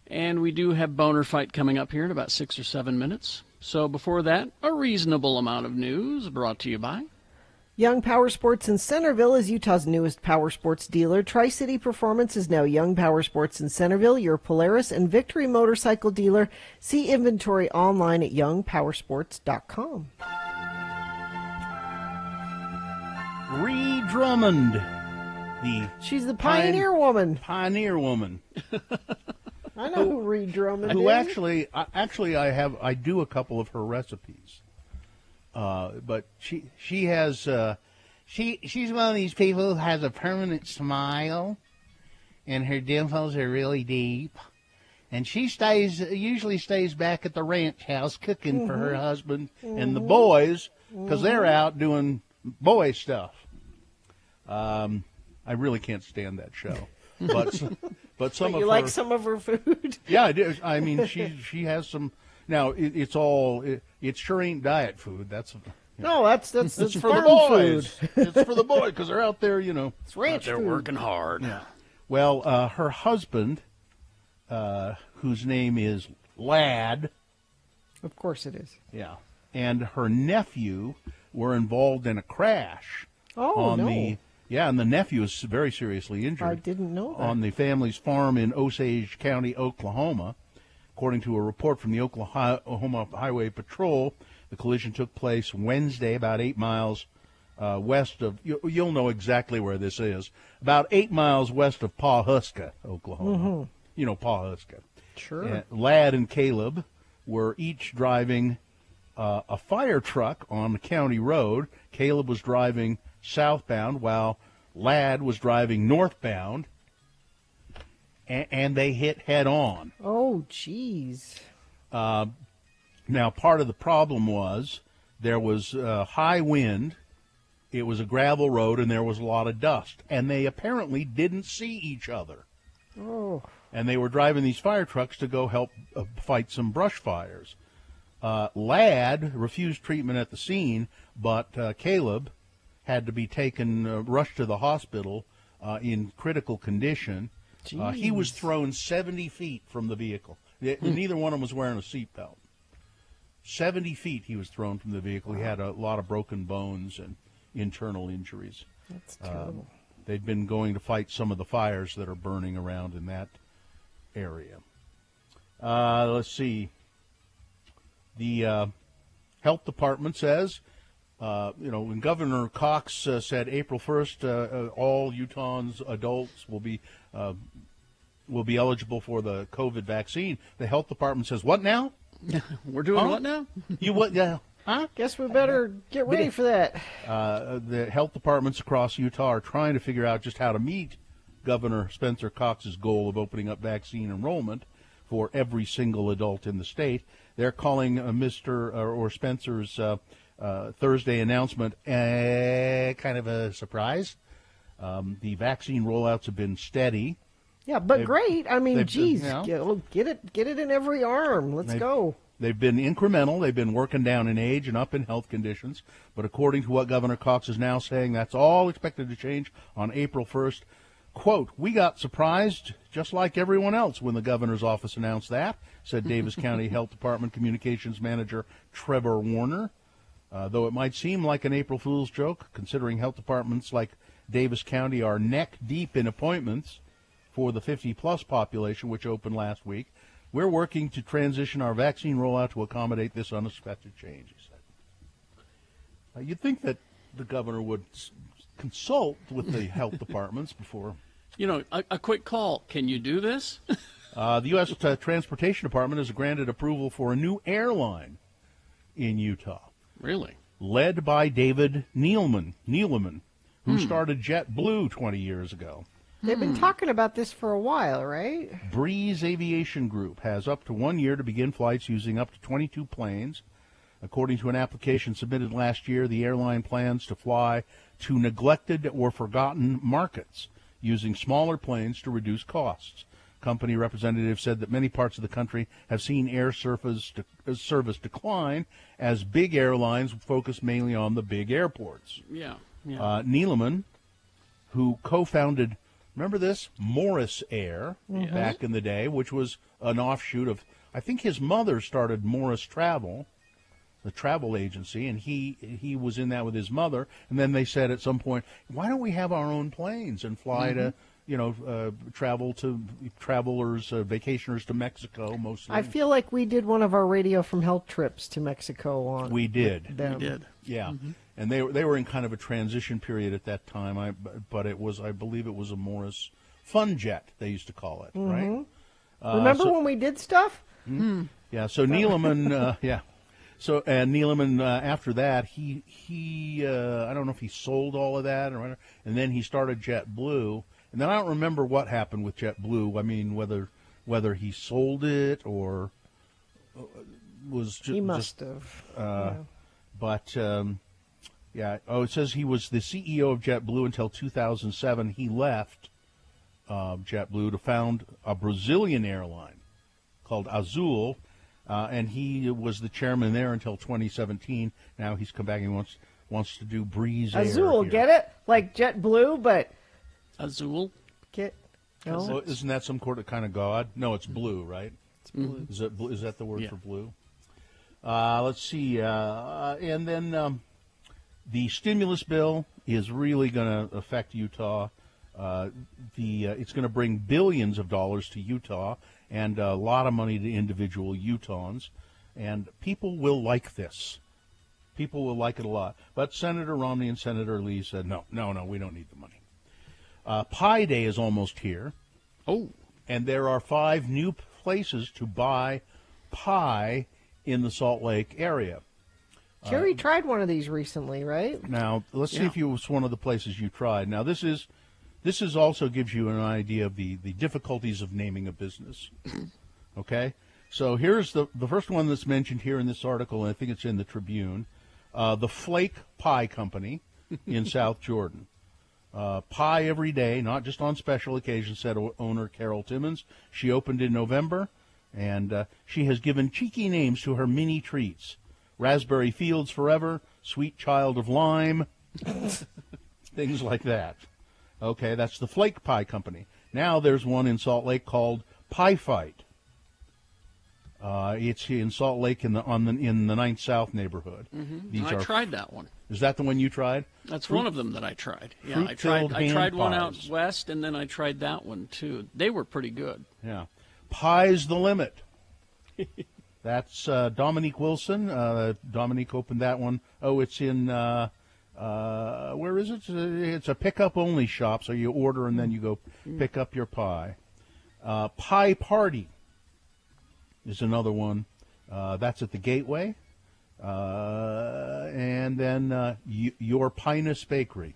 And we do have Boner Fight coming up here in about 6 or 7 minutes. So before that, a reasonable amount of news brought to you by Young Power Sports in Centerville is Utah's newest power sports dealer. Tri-City Performance is now Young Power Sports in Centerville, your Polaris and Victory motorcycle dealer. See inventory online at youngpowersports.com. Ree Drummond. She's the pioneer woman. Pioneer woman. I know who Ree Drummond Who is. actually I do a couple of her recipes. But she has she's one of these people who has a permanent smile, and her dimples are really deep, and she usually stays back at the ranch house cooking for her husband and the boys because they're out doing boy stuff. I really can't stand that show, but some But of you her, like some of her food? Yeah, I do. I mean, she has some. Now it sure ain't diet food. That's No, that's for farm the boys. food. It's for the boys because they're out there, It's ranch they're food. working hard. Yeah. Well, her husband, whose name is Lad. Of course it is. Yeah. And her nephew were involved in a crash. Oh, no. And the nephew is very seriously injured. I didn't know that. On the family's farm in Osage County, Oklahoma. According to a report from the Oklahoma Highway Patrol, the collision took place Wednesday about 8 miles west of, you'll know exactly where this is, about 8 miles west of Pawhuska, Oklahoma. Mm-hmm. You know Pawhuska. Sure. Lad and Caleb were each driving a fire truck on the county road. Caleb was driving southbound while Lad was driving northbound, and they hit head on. Oh, jeez. Now, part of the problem was there was high wind, it was a gravel road, and there was a lot of dust, and they apparently didn't see each other. Oh. And they were driving these fire trucks to go help fight some brush fires. Lad refused treatment at the scene, but Caleb had to be taken, rushed to the hospital in critical condition. He was thrown 70 feet from the vehicle. Neither one of them was wearing a seatbelt. 70 feet he was thrown from the vehicle. He had a lot of broken bones and internal injuries. That's terrible. They'd been going to fight some of the fires that are burning around in that area. Let's see. The health department says, when Governor Cox said April 1st, all Utahns adults will be eligible for the COVID vaccine. The health department says, what now? We're doing what now? You what? Yeah. Huh? Guess we better get ready for that. The health departments across Utah are trying to figure out just how to meet Governor Spencer Cox's goal of opening up vaccine enrollment for every single adult in the state. They're calling Spencer's Thursday announcement kind of a surprise. The vaccine rollouts have been steady. Yeah, but great. I mean, geez, you get it in every arm. Let's go. They've been incremental. They've been working down in age and up in health conditions. But according to what Governor Cox is now saying, that's all expected to change on April 1st. Quote, we got surprised just like everyone else when the governor's office announced that, said Davis County Health Department Communications Manager Trevor Warner. Though it might seem like an April Fool's joke, considering health departments like Davis County are neck deep in appointments for the 50-plus population, which opened last week, we're working to transition our vaccine rollout to accommodate this unexpected change, he said. You'd think that the governor would consult with the health departments before. A quick call. Can you do this? The U.S. Transportation Department has granted approval for a new airline in Utah. Really? Led by David Neeleman, who started JetBlue 20 years ago. They've been talking about this for a while, right? Breeze Aviation Group has up to 1 year to begin flights using up to 22 planes. According to an application submitted last year, the airline plans to fly to neglected or forgotten markets using smaller planes to reduce costs. Company representatives said that many parts of the country have seen air service decline as big airlines focus mainly on the big airports. Yeah. Neeleman, who co-founded, remember this, Morris Air back in the day, which was an offshoot of, I think his mother started Morris Travel, the travel agency, and he was in that with his mother. And then they said at some point, why don't we have our own planes and fly to, travel to travelers, vacationers to Mexico mostly. I feel like we did one of our Radio from Health trips to Mexico on. We did. Them. We did. Yeah. Mm-hmm. And they were in kind of a transition period at that time. But it was, I believe it was a Morris Fun Jet, they used to call it, right? Remember when we did stuff? Mm-hmm. Yeah. So Neeleman, So Neeleman, after that, he I don't know if he sold all of that or whatever, and then he started JetBlue. And then I don't remember what happened with JetBlue. I mean, whether he sold it or was just he must have. But it says he was the CEO of JetBlue until 2007. He left JetBlue to found a Brazilian airline called Azul. And he was the chairman there until 2017. Now he's come back and wants to do Breeze Air. Azul, get it? Like JetBlue, but Azul. No. So isn't that some kind of god? No, it's blue, right? It's blue. Is that the word for blue? Let's see. And then the stimulus bill is really going to affect Utah. It's going to bring billions of dollars to Utah and a lot of money to individual Utahns, and people will like this. People will like it a lot. But Senator Romney and Senator Lee said, no, we don't need the money. Pi Day is almost here. Oh. And there are 5 new places to buy pie in the Salt Lake area. Jerry tried one of these recently, right? Now, let's see if it was one of the places you tried. Now, this is also gives you an idea of the difficulties of naming a business. Okay? So here's the first one that's mentioned here in this article, and I think it's in the Tribune. The Flake Pie Company in South Jordan. Pie every day, not just on special occasions, said owner Carol Timmons. She opened in November, and she has given cheeky names to her mini treats. Raspberry Fields Forever, Sweet Child of Lime, things like that. Okay, that's the Flake Pie Company. Now there's one in Salt Lake called Pie Fight. It's in Salt Lake in the 9th South neighborhood. Mm-hmm. I tried that one. Is that the one you tried? That's one of them that I tried. Yeah, I tried one out west, and then I tried that one too. They were pretty good. Yeah, Pie's the limit. That's Dominique Wilson. Dominique opened that one. Oh, it's in, where is it? It's a pickup-only shop, so you order and then you go pick up your pie. Pie Party is another one. That's at the Gateway. And then Your Pinus Bakery.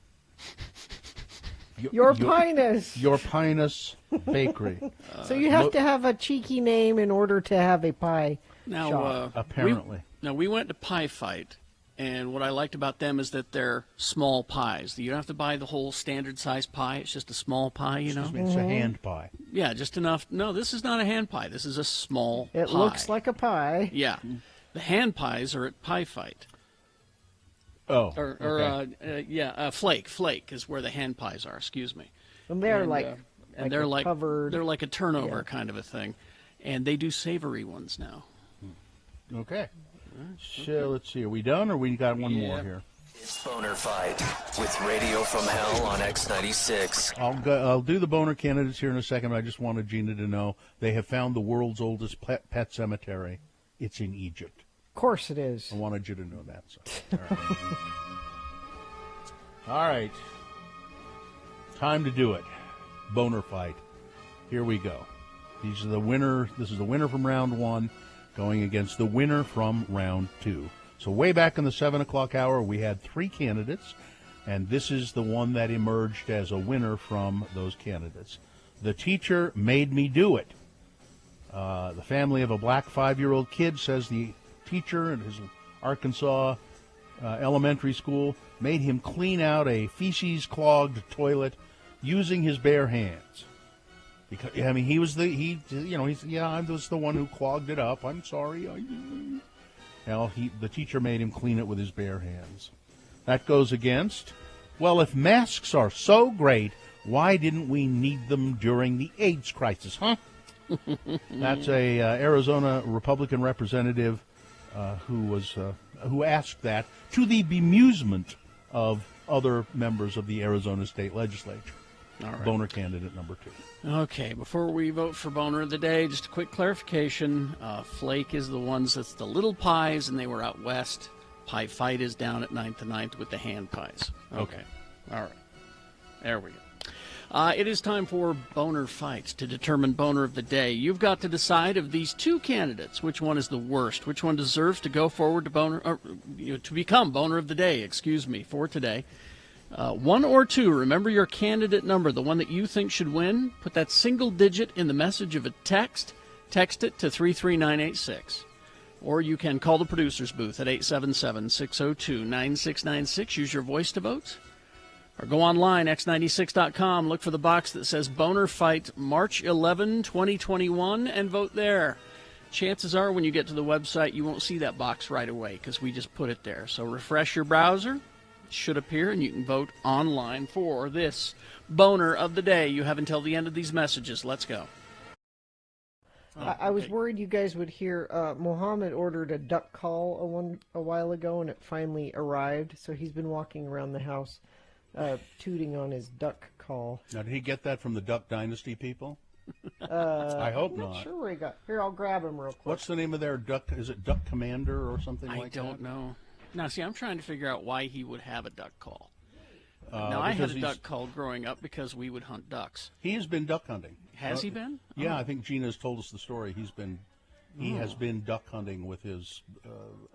Your Pinus. Your Pinus Bakery. So you have to have a cheeky name in order to have a pie shop. Apparently. We went to Pie Fight, and what I liked about them is that they're small pies. You don't have to buy the whole standard size pie. It's just a small pie, you know? Excuse me, it's a hand pie. Yeah, just enough. No, this is not a hand pie. This is a small pie. It looks like a pie. Yeah. The hand pies are at Pie Fight. Oh, Flake. Flake is where the hand pies are. Excuse me. And they're covered. They're like a turnover Yeah. kind of a thing, and they do savory ones now. Okay. So let's see. Are we done, or we got one more here? It's Boner Fight with Radio from Hell on X96. I'll do the boner candidates here in a second. But I just wanted Gina to know they have found the world's oldest pet cemetery. It's in Egypt. Of course it is. I wanted you to know that. So. All right. Time to do it. Boner Fight. Here we go. These are the winner. This is the winner from round 1 going against the winner from round 2. So way back in the 7 o'clock hour, we had 3 candidates, and this is the one that emerged as a winner from those candidates. The teacher made me do it. The family of a black 5-year-old kid says the teacher at his Arkansas elementary school made him clean out a feces-clogged toilet using his bare hands. Because I mean, I was the one who clogged it up. I'm sorry. The teacher made him clean it with his bare hands. That goes against, well, if masks are so great, why didn't we need them during the AIDS crisis, huh? That's a Arizona Republican representative who asked that to the bemusement of other members of the Arizona state legislature. All right. Boner candidate number 2. Okay, before we vote for Boner of the Day, just a quick clarification. Flake is the ones that's the little pies, and they were out west. Pie Fight is down at 9th and 9th with the hand pies. Okay. All right. There we go. It is time for Boner Fights to determine Boner of the Day. You've got to decide of these 2 candidates which one is the worst, which one deserves to go forward to to become Boner of the Day. For today. 1 or 2. Remember your candidate number, the one that you think should win. Put that single digit in the message of a text. Text it to 33986. Or you can call the producer's booth at 877-602-9696. Use your voice to vote. Or go online, x96.com, look for the box that says Boner Fight March 11, 2021, and vote there. Chances are when you get to the website, you won't see that box right away because we just put it there. So refresh your browser. It should appear, and you can vote online for this Boner of the Day. You have until the end of these messages. Let's go. I was worried you guys would hear Mohammed ordered a duck call a while ago, and it finally arrived. So he's been walking around the house tooting on his duck call. Now, did he get that from the Duck Dynasty people? I hope I'm not. not sure where he got. Here, I'll grab him real quick. What's the name of their duck? Is it Duck Commander or something like that? I don't know. Now, see, I'm trying to figure out why he would have a duck call. Now, I had a duck call growing up because we would hunt ducks. He has been duck hunting. Has he been? Yeah, I think Gina's told us the story. He has been duck hunting with his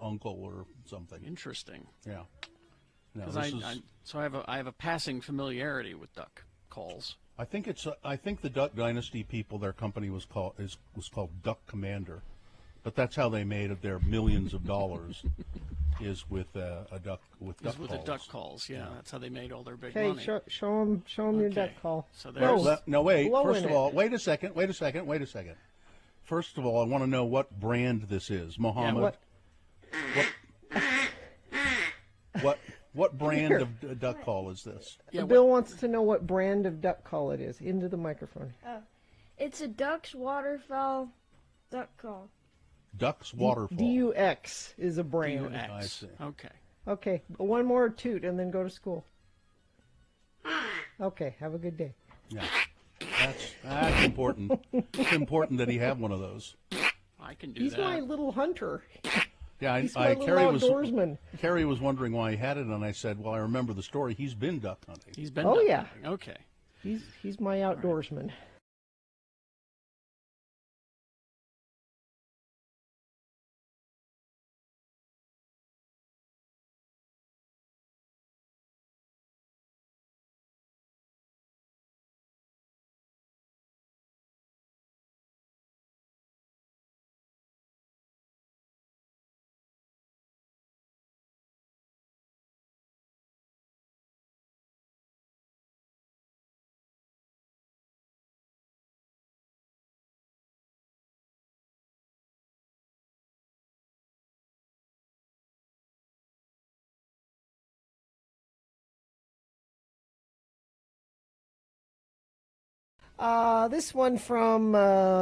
uncle or something. Interesting. Yeah. Because I have a passing familiarity with duck calls. I think the Duck Dynasty people, their company was called Duck Commander, but that's how they made their millions of dollars. Is with a duck with duck calls. With the duck calls, yeah. That's how they made all their big Okay, money. show him your duck call. So there's no, wait. Blow First in of it. all, wait a second. First of all, I want to know what brand this is, Mohammed. What brand of duck call is this? Yeah, Bill wants to know what brand of duck call it is. Into the microphone. It's a Ducks Waterfowl duck call. Ducks Waterfall. DUX is a brand. DUX. I see. Okay. Okay, one more toot and then go to school. Okay, have a good day. Yeah, that's important. It's important that he have one of those. I can do He's that. my little hunter. Yeah, He's my little outdoorsman. Carrie was wondering why he had it, and I said, well, I remember the story. He's been duck hunting. He's been Oh, duck yeah. hunting. Okay. He's my outdoorsman. This one from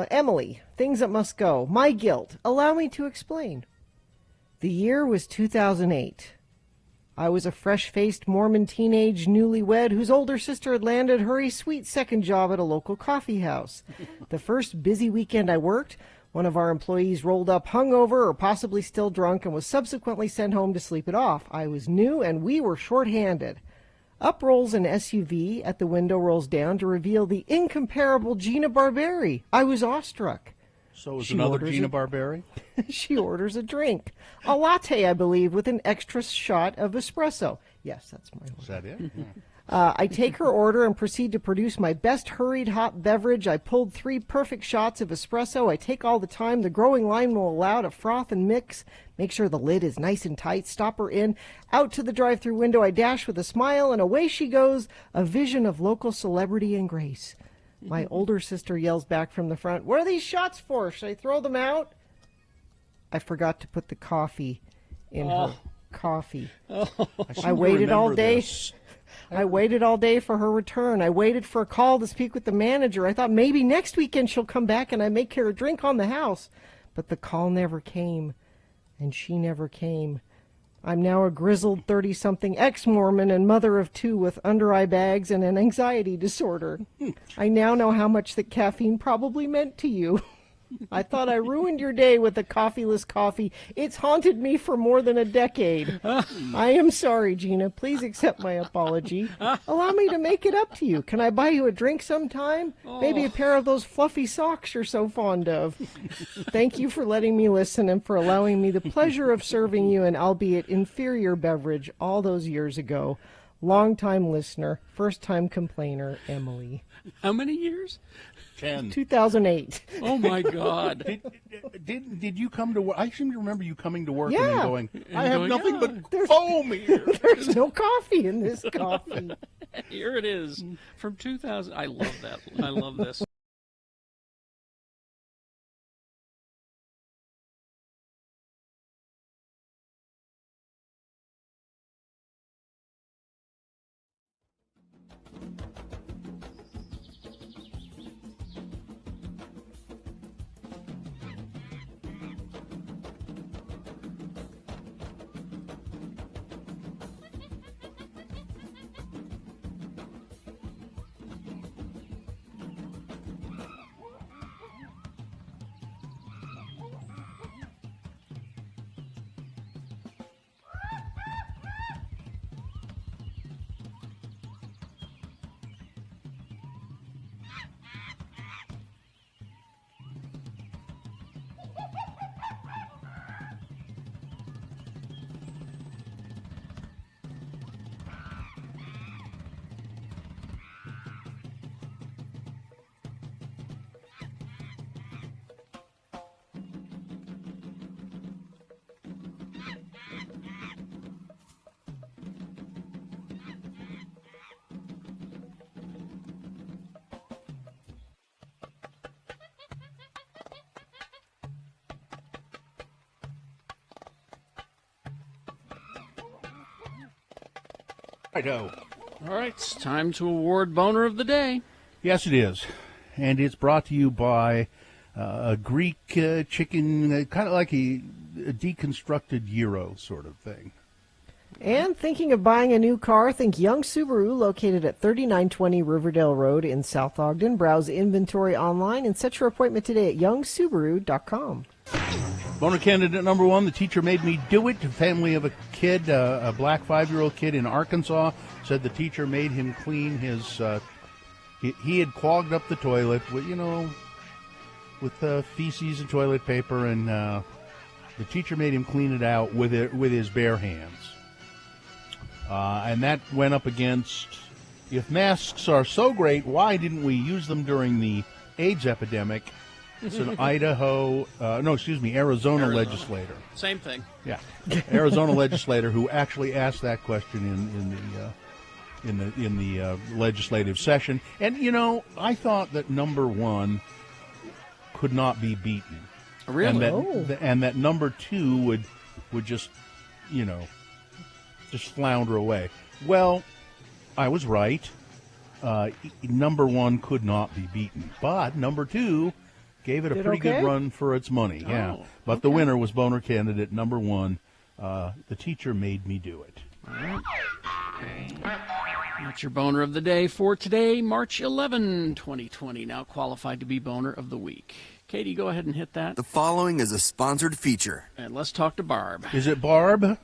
Emily. Things that must go. My guilt. Allow me to explain. The year was 2008. I was a fresh-faced Mormon teenage newlywed whose older sister had landed her a sweet second job at a local coffee house. The first busy weekend I worked, one of our employees rolled up hungover or possibly still drunk and was subsequently sent home to sleep it off. I was new and we were short-handed. Up rolls an SUV, at the window rolls down to reveal the incomparable Gina Barberi. I was awestruck. So is She another orders Gina a- Barberi? She orders a drink. A latte, I believe, with an extra shot of espresso. Yes, that's my order. Is that it? Yeah. I take her order and proceed to produce my best hurried hot beverage. I pulled 3 perfect shots of espresso. I take all the time the growing line will allow to froth and mix. Make sure the lid is nice and tight. Stop her in. Out to the drive-thru window I dash with a smile, and away she goes, a vision of local celebrity and grace. My older sister yells back from the front, "What are these shots for? Should I throw them out?" I forgot to put the coffee in her coffee. I waited all day. I waited all day for her return. I waited for a call to speak with the manager. I thought maybe next weekend she'll come back and I make her a drink on the house. But the call never came, and she never came. I'm now a grizzled 30-something ex-Mormon and mother of 2 with under-eye bags and an anxiety disorder. I now know how much the caffeine probably meant to you. I thought I ruined your day with a coffeeless coffee. It's haunted me for more than a decade. I am sorry, Gina. Please accept my apology. Allow me to make it up to you. Can I buy you a drink sometime? Maybe a pair of those fluffy socks you're so fond of. Thank you for letting me listen and for allowing me the pleasure of serving you an albeit inferior beverage all those years ago. Long-time listener, first-time complainer, Emily. How many years? 10. 2008. Oh, my God. Did you come to work? I seem to remember you coming to work and Yeah. then going, I And have going, nothing "Yeah." but foam here. There's no coffee in this coffee. Here it is from 2000. I love that. I love this. Righto. All right, it's time to award Boner of the Day. Yes, it is. And it's brought to you by a Greek chicken, kind of like a deconstructed gyro sort of thing. And thinking of buying a new car, think Young Subaru, located at 3920 Riverdale Road in South Ogden. Browse inventory online and set your appointment today at youngsubaru.com. Boner candidate number 1, the teacher made me do it. A family of a kid, a black 5-year-old kid in Arkansas, said the teacher made him clean his, he had clogged up the toilet with, with feces and toilet paper, and the teacher made him clean it out with his bare hands. And that went up against, if masks are so great, why didn't we use them during the AIDS epidemic? It's an Arizona legislator. Same thing. Yeah, Arizona legislator who actually asked that question in the legislative session. And I thought that number 1 could not be beaten. Really? And that number 2 would just flounder away. Well, I was right. Number 1 could not be beaten, but number 2 gave it a pretty good run for its money. Yeah, but the winner was Boner candidate number 1. The teacher made me do it. All right. That's your boner of the day for today, March 11, 2020. Now qualified to be boner of the week. Katie, go ahead and hit that. The following is a sponsored feature. And let's talk to Barb. Is it Barb?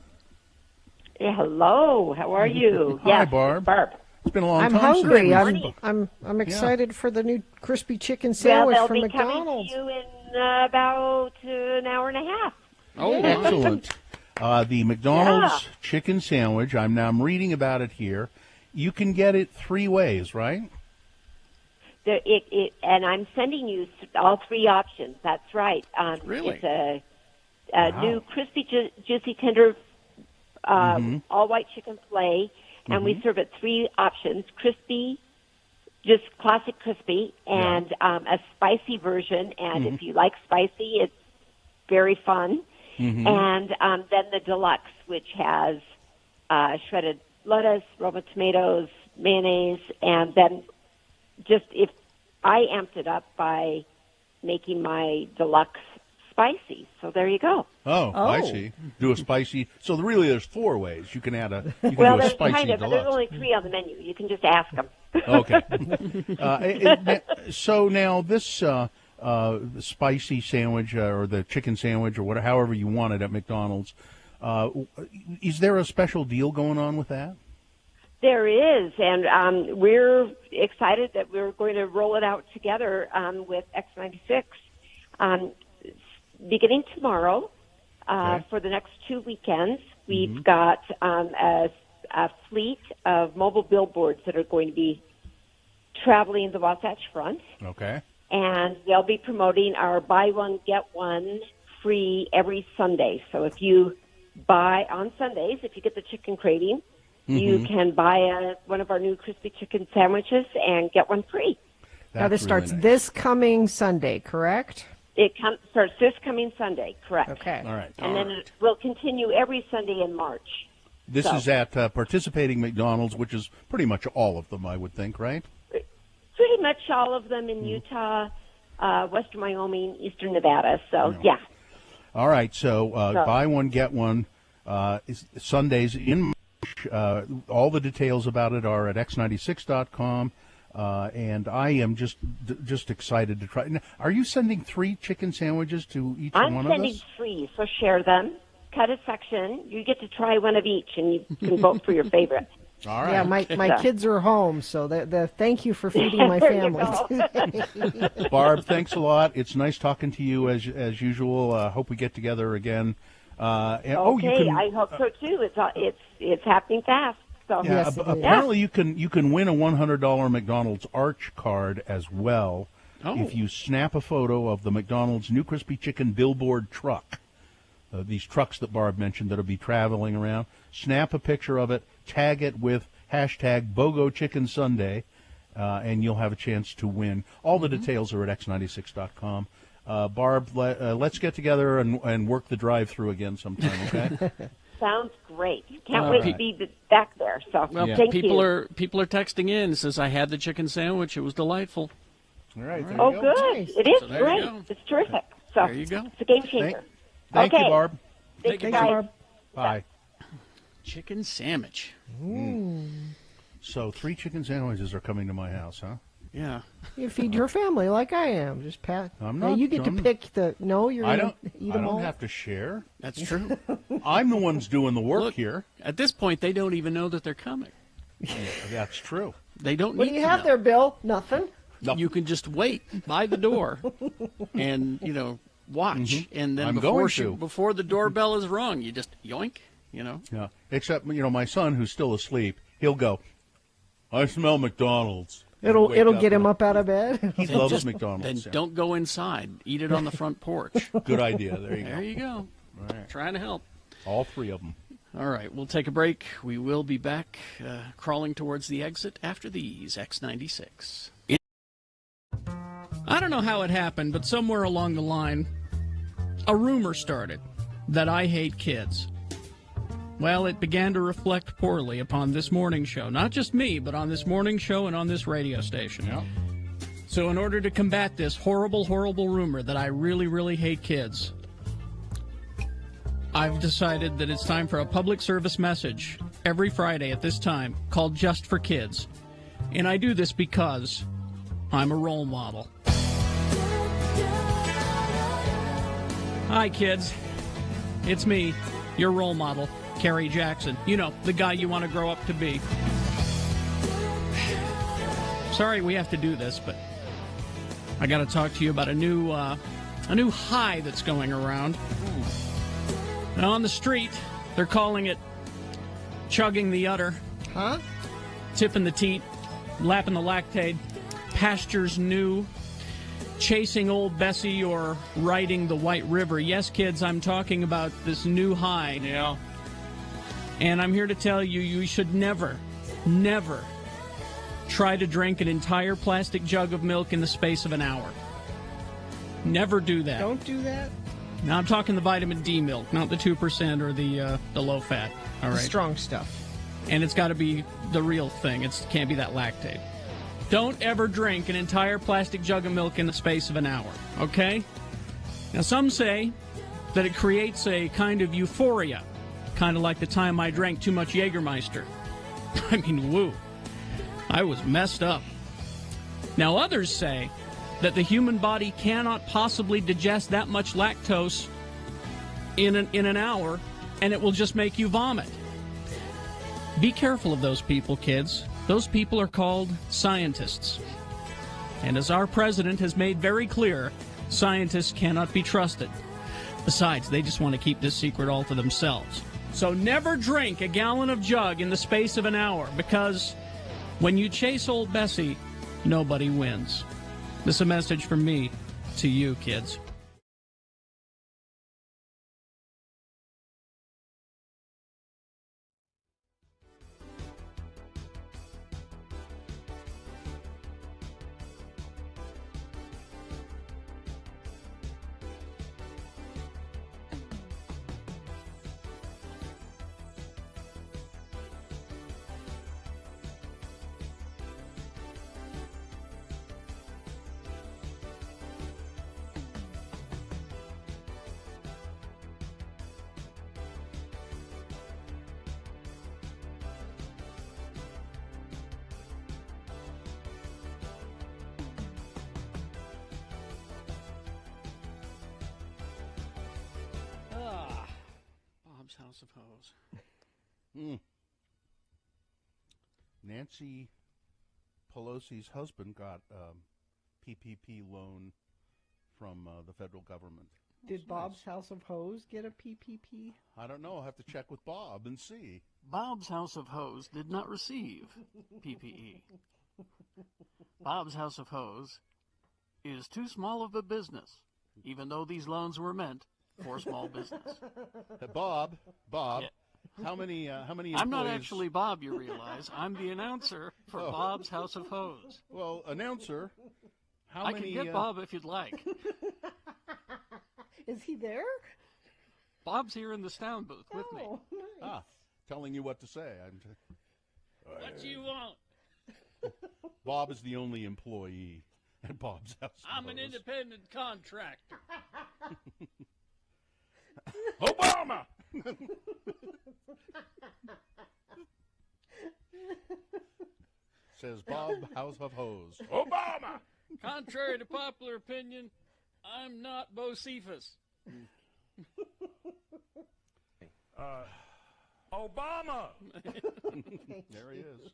Yeah, hello. How are you? Hi, yes, Barb. Barb. It's been a long I'm time. hungry. Since I'm excited for the new crispy chicken sandwich Well, from they'll be McDonald's. coming to you in about an hour and a half. Oh, excellent. The McDonald's chicken sandwich. I'm reading about it here. You can get it 3 ways, right? And I'm sending you all 3 options. That's right. Really? It's a new crispy, juicy, tender, all white chicken fillet. And we serve it 3 options: crispy, just classic crispy, and a spicy version. And if you like spicy, it's very fun. And then the deluxe, which has shredded lettuce, Roma tomatoes, mayonnaise, and then just if I amped it up by making my deluxe spicy. So there you go. Oh, I see. Do a spicy. So really, there's 4 ways you can add a. You can Well, do a there's spicy kind of, but there's deluxe. only 3 on the menu. You can just ask them. Okay. So now this spicy sandwich or the chicken sandwich or whatever, however you want it at McDonald's, is there a special deal going on with that? There is, and we're excited that we're going to roll it out together with X96 beginning tomorrow for the next 2 weekends. We've got a fleet of mobile billboards that are going to be traveling the Wasatch Front. Okay. And they'll be promoting our buy one, get one free every Sunday. So if you buy on Sundays, if you get the chicken craving, you can buy one of our new crispy chicken sandwiches and get one free. Now this starts this coming Sunday, correct? It starts this coming Sunday, correct. Okay. All right. And then it will continue every Sunday in March. This is at participating McDonald's, which is pretty much all of them, I would think, right? Pretty much all of them in Utah, Western Wyoming, Eastern Nevada. So, yeah. All right. So buy one, get one. Sundays in March. All the details about it are at x96.com. And I am just excited to try. Now, are you sending 3 chicken sandwiches to each one of us? I'm sending 3, so share them. Cut a section. You get to try one of each, and you can vote for your favorite. All right. Yeah, my kids are home, so thank you for feeding my family. Barb, thanks a lot. It's nice talking to you as usual. Hope we get together again. Okay, I hope so too. It's happening fast. So yeah, apparently you can win a $100 McDonald's Arch card as well if you snap a photo of the McDonald's new crispy chicken billboard truck. These trucks that Barb mentioned that'll be traveling around. Snap a picture of it, tag it with hashtag BOGO Chicken Sunday, and you'll have a chance to win. All the details are at x96.com. Barb, let's get together and work the drive-through again sometime, okay? Sounds great. Can't wait to be back there. So thank people you. People are texting in. Says I had the chicken sandwich. It was delightful. All right. Oh, good. It is So there great. you go. It's terrific. So There you go. It's a game changer. Thank okay. you, Barb. Thank you, Thanks, guys. Barb. Bye. Chicken sandwich. So 3 chicken sandwiches are coming to my house, huh? Yeah. You feed your family like I am. Just pat. I'm Now not. you get to pick the. No, you're. I gonna don't. eat I them don't all. have to share. That's true. I'm the one's doing the work Look, here. At this point, they don't even know that they're coming. That's true. They don't What need do you to have know. there, Bill? Nothing. You can just wait by the door and, watch. And then I'm going to. before the doorbell is rung, you just yoink, Yeah. Except, my son, who's still asleep, he'll go, I smell McDonald's. It'll Wake up get him and- up out of bed. He loves McDonald's. Then yeah. don't go inside. Eat it on the front porch. Good idea. There you go. There you go. All right. Trying to help. All 3 of them. All right, we'll take a break. We will be back crawling towards the exit after these X96. I don't know how it happened, but somewhere along the line, a rumor started that I hate kids. Well, it began to reflect poorly upon this morning show. Not just me, but on this morning show and on this radio station. Yeah. So in order to combat this horrible, horrible rumor that I really, really hate kids, I've decided that it's time for a public service message every Friday at this time called Just for Kids. And I do this because I'm a role model. Hi, kids. It's me, your role model, Kerry Jackson. You know, the guy you want to grow up to be. Sorry we have to do this, but I got to talk to you about a new high that's going around. Now, on the street, they're calling it chugging the udder. Huh? Tipping the teat, lapping the lactate, pastures new, chasing old Bessie, or riding the White River. Yes, kids, I'm talking about this new high. Yeah. And I'm here to tell you, you should never, never try to drink an entire plastic jug of milk in the space of an hour. Never do that. Don't do that. Now, I'm talking the vitamin D milk, not the 2% or the low fat. All right. Strong stuff. And it's got to be the real thing. It can't be that lactate. Don't ever drink an entire plastic jug of milk in the space of an hour, okay? Now, some say that it creates a kind of euphoria, kind of like the time I drank too much Jägermeister. I mean, woo. I was messed up. Now, others say that the human body cannot possibly digest that much lactose in an hour, and it will just make you vomit. Be careful of those people, kids. Those people are called scientists. And as our president has made very clear, scientists cannot be trusted. Besides, they just want to keep this secret all to themselves. So never drink a gallon of jug in the space of an hour, because when you chase old Bessie, nobody wins. This is a message from me to you, kids. Bob's House of Hose. Nancy Pelosi's husband got PPP loan from the federal government. Did Bob's House of Hose get a PPP? I don't know. I'll have to check with Bob and see. Bob's House of Hose did not receive PPE. Bob's House of Hose is too small of a business, even though these loans were meant for small business. Bob, Yeah. how many employees? I'm not actually Bob, you realize. I'm the announcer for Oh. Bob's House of Hose. Well, announcer, how I many? can get Bob if you'd like. Is he there? Bob's here in the sound booth with me. Oh, nice. Telling you what to say. What do you want? Bob is the only employee at Bob's House of I'm an Hose. independent contractor. Obama! says Bob House of Hose. Obama! Contrary to popular opinion, I'm not Bocephus. Obama! There he is.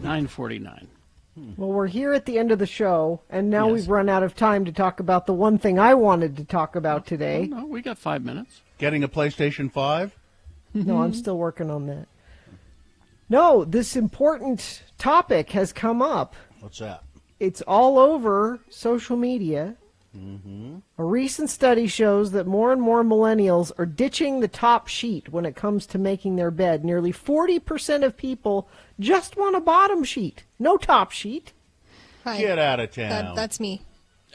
$9.49. Well, we're here at the end of the show, and now Yes. we've run out of time to talk about the one thing I wanted to talk about today. No, we got 5 minutes. Getting a PlayStation 5? No, I'm still working on that. No, this important topic has come up. What's that? It's all over social media. Mm-hmm. A recent study shows that more and more millennials are ditching the top sheet when it comes to making their bed. Nearly 40% of people just want a bottom sheet, no top sheet. Hi. Get out of town. That's me.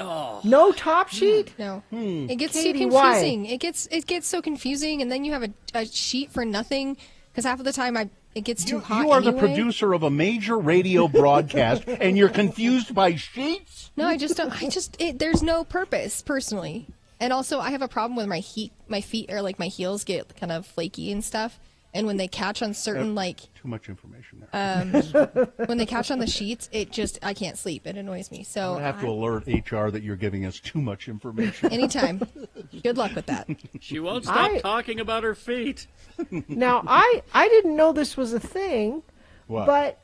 Oh. No top sheet? No. Hmm. It gets Katie, too why? confusing. It gets so confusing, and then you have a sheet for nothing because half of the time it gets too hot. You are the anyway. producer of a major radio broadcast, and you're confused by sheets? No, I just don't. There's no purpose personally, and also I have a problem with my feet or like my heels get kind of flaky and stuff, and when they catch on certain Too much information there. when they catch on the sheets, I can't sleep. It annoys me. So I have to alert HR that you're giving us too much information. anytime. Good luck with that. She won't stop talking about her feet. Now, I didn't know this was a thing, What? but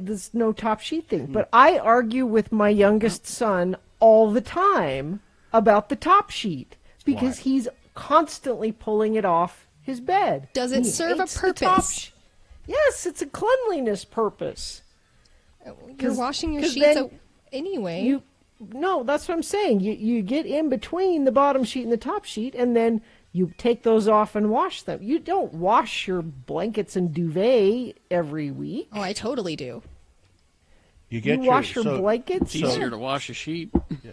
this no top sheet thing. But I argue with my youngest son all the time about the top sheet because he's constantly pulling it off his bed. Does it He serve a hates the top purpose? Yes, it's a cleanliness purpose. You're washing your 'cause sheets then anyway. No, that's what I'm saying. You get in between the bottom sheet and the top sheet, and then you take those off and wash them. You don't wash your blankets and duvet every week. Oh, I totally do. You wash your blankets? It's easier to wash a sheet.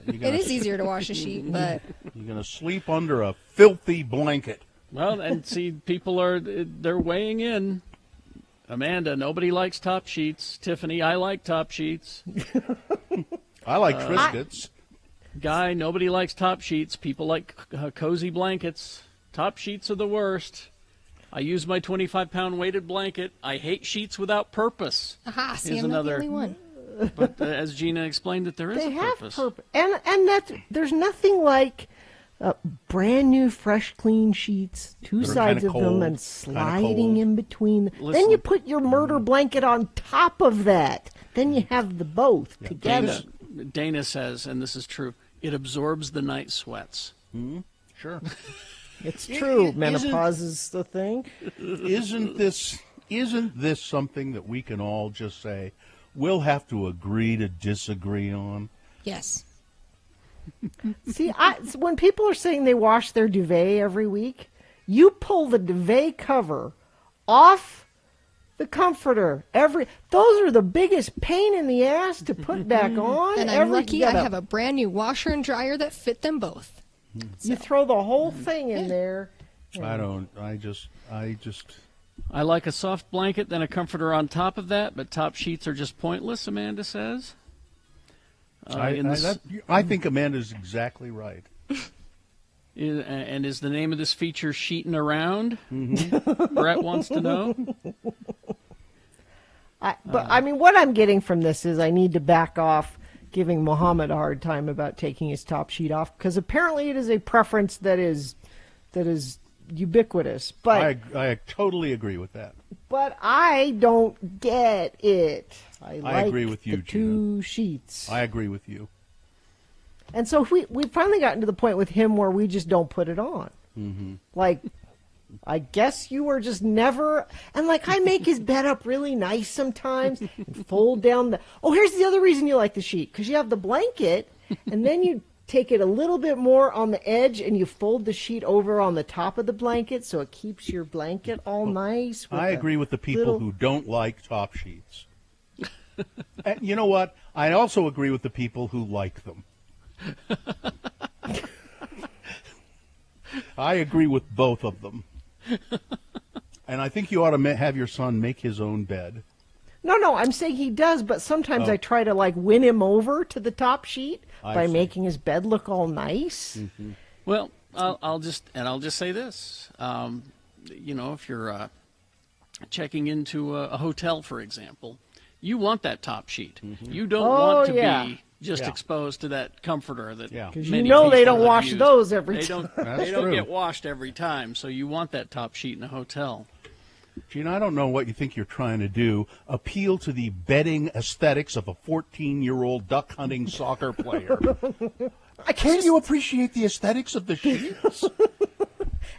It is easier to wash a sheet, but You're going to sleep under a filthy blanket. Well, and see, people they're weighing in. Amanda, nobody likes top sheets. Tiffany, I like top sheets. I like Triscuits. Guy, nobody likes top sheets. People like cozy blankets. Top sheets are the worst. I use my 25-pound weighted blanket. I hate sheets without purpose. aha, see, Here's I'm not the another- only one. But as Gina explained, that there is They a have purpose. purpose, and there's nothing like brand new, fresh, clean sheets, two That are sides kinda of them, cold, and kinda sliding cold. in between. Then Listen. you put your murder blanket on top of that. Then you have the both together. Dana says, and this is true, it absorbs the night sweats. Sure. It's true. Isn't- Menopause is the thing. Isn't this something that we can all just say, we'll have to agree to disagree on? Yes. See, when people are saying they wash their duvet every week, you pull the duvet cover off the comforter. Those are the biggest pain in the ass to put back on. And I'm lucky I have a brand new washer and dryer that fit them both. You throw the whole thing in there. I just I like a soft blanket, then a comforter on top of that, but top sheets are just pointless, Amanda says. I think Amanda's exactly right. And is the name of this feature Sheetin' Around? Brett wants to know. What I'm getting from this is I need to back off giving Muhammad a hard time about taking his top sheet off, because apparently it is a preference that is ubiquitous. But I totally agree with that. But I don't get it. I like agree with you, the two sheets. I agree with you. And so we finally gotten to the point with him where we just don't put it on. Mm-hmm. Like, I guess you were just never. And like, I make his bed up really nice sometimes and fold down the. Oh, here's the other reason you like the sheet, because you have the blanket, and then you take it a little bit more on the edge and you fold the sheet over on the top of the blanket so it keeps your blanket all nice. I agree with the people who don't like top sheets. And you know what? I also agree with the people who like them. I agree with both of them. And I think you ought to have your son make his own bed. No, I'm saying he does, but sometimes I try to like win him over to the top sheet by making his bed look all nice. Mm-hmm. Well, I'll just say this. If you're checking into a hotel, for example, you want that top sheet. Mm-hmm. You don't want to be just exposed to that comforter that Because many they people don't have used. used. Those every they time. They don't get washed every time, so you want that top sheet in a hotel. Gene, I don't know what you think you're trying to do. Appeal to the bedding aesthetics of a 14-year-old duck hunting soccer player. Can't you appreciate the aesthetics of the sheets?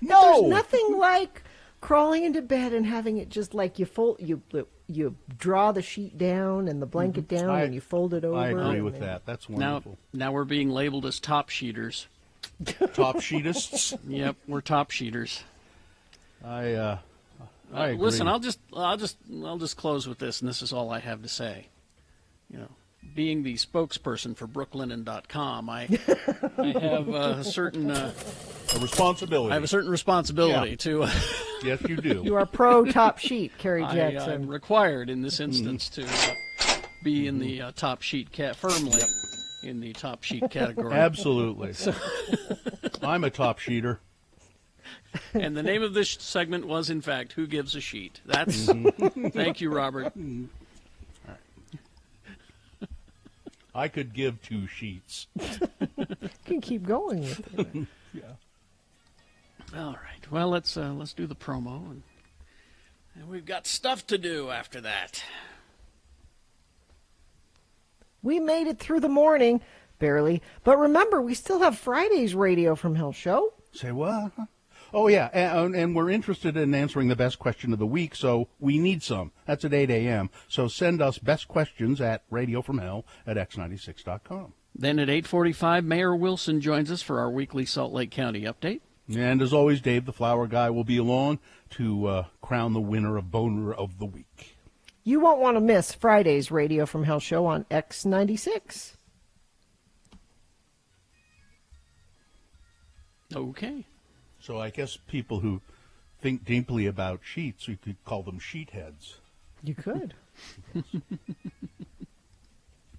No. There's nothing like crawling into bed and having it just like you draw the sheet down and the blanket down and you fold it over. I agree with that. That's wonderful. Now we're being labeled as top sheeters. Top sheetists? Yep, we're top sheeters. I agree. Listen, I'll just close with this, and this is all I have to say. Being the spokesperson for Brooklinen.com, I have a certain responsibility. I have a certain responsibility to. Yes, you do. You are pro top sheet, Kerry Jackson. I'm required in this instance to be in the top sheet firmly in the top sheet category. Absolutely. I'm a top sheeter. And the name of this segment was, in fact, Who Gives a Sheet? That's. Thank you, Robert. I could give 2 sheets. You can keep going with it. Yeah. All right. Well, let's do the promo, and we've got stuff to do after that. We made it through the morning, barely. But remember, we still have Friday's Radio from Hell show. Say what? Oh, yeah, and we're interested in answering the best question of the week, so we need some. That's at 8 a.m. So send us best questions at radiofromhell@x96.com. Then at 8:45, Mayor Wilson joins us for our weekly Salt Lake County update. And as always, Dave the Flower Guy will be along to crown the winner of Boner of the Week. You won't want to miss Friday's Radio from Hell show on X96. Okay. So I guess people who think deeply about sheets, you could call them sheet heads. You could.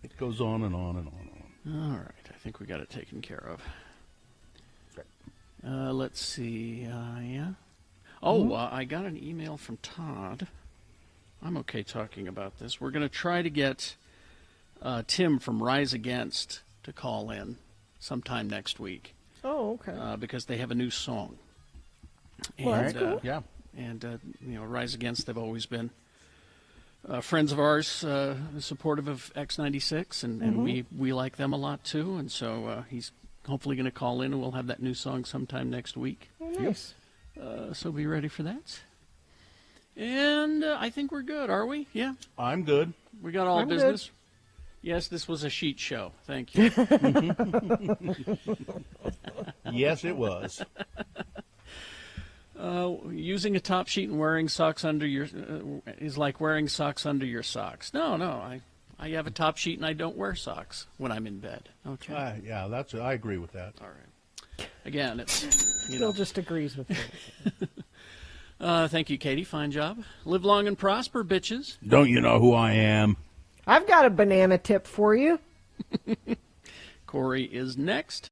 It goes on and on and on and on. All right. I think we got it taken care of. Let's see. Yeah. Oh, I got an email from Todd. I'm okay talking about this. We're going to try to get Tim from Rise Against to call in sometime next week. Oh, okay. Because they have a new song. Well, that's cool. Yeah. And, Rise Against, they've always been friends of ours, supportive of X96, and we like them a lot, too. And so he's hopefully going to call in, and we'll have that new song sometime next week. Oh, nice. So be ready for that. And I think we're good, are we? Yeah. I'm good. We got all business? Good. Yes, this was a sheet show. Thank you. Yes, it was. Using a top sheet and wearing socks under your is like wearing socks under your socks. No, I have a top sheet and I don't wear socks when I'm in bed. Okay. Yeah, I agree with that. All right. Again, it's Bill just agrees with it. Thank you, Katie. Fine job. Live long and prosper, bitches. Don't you know who I am? I've got a banana tip for you. Corey is next.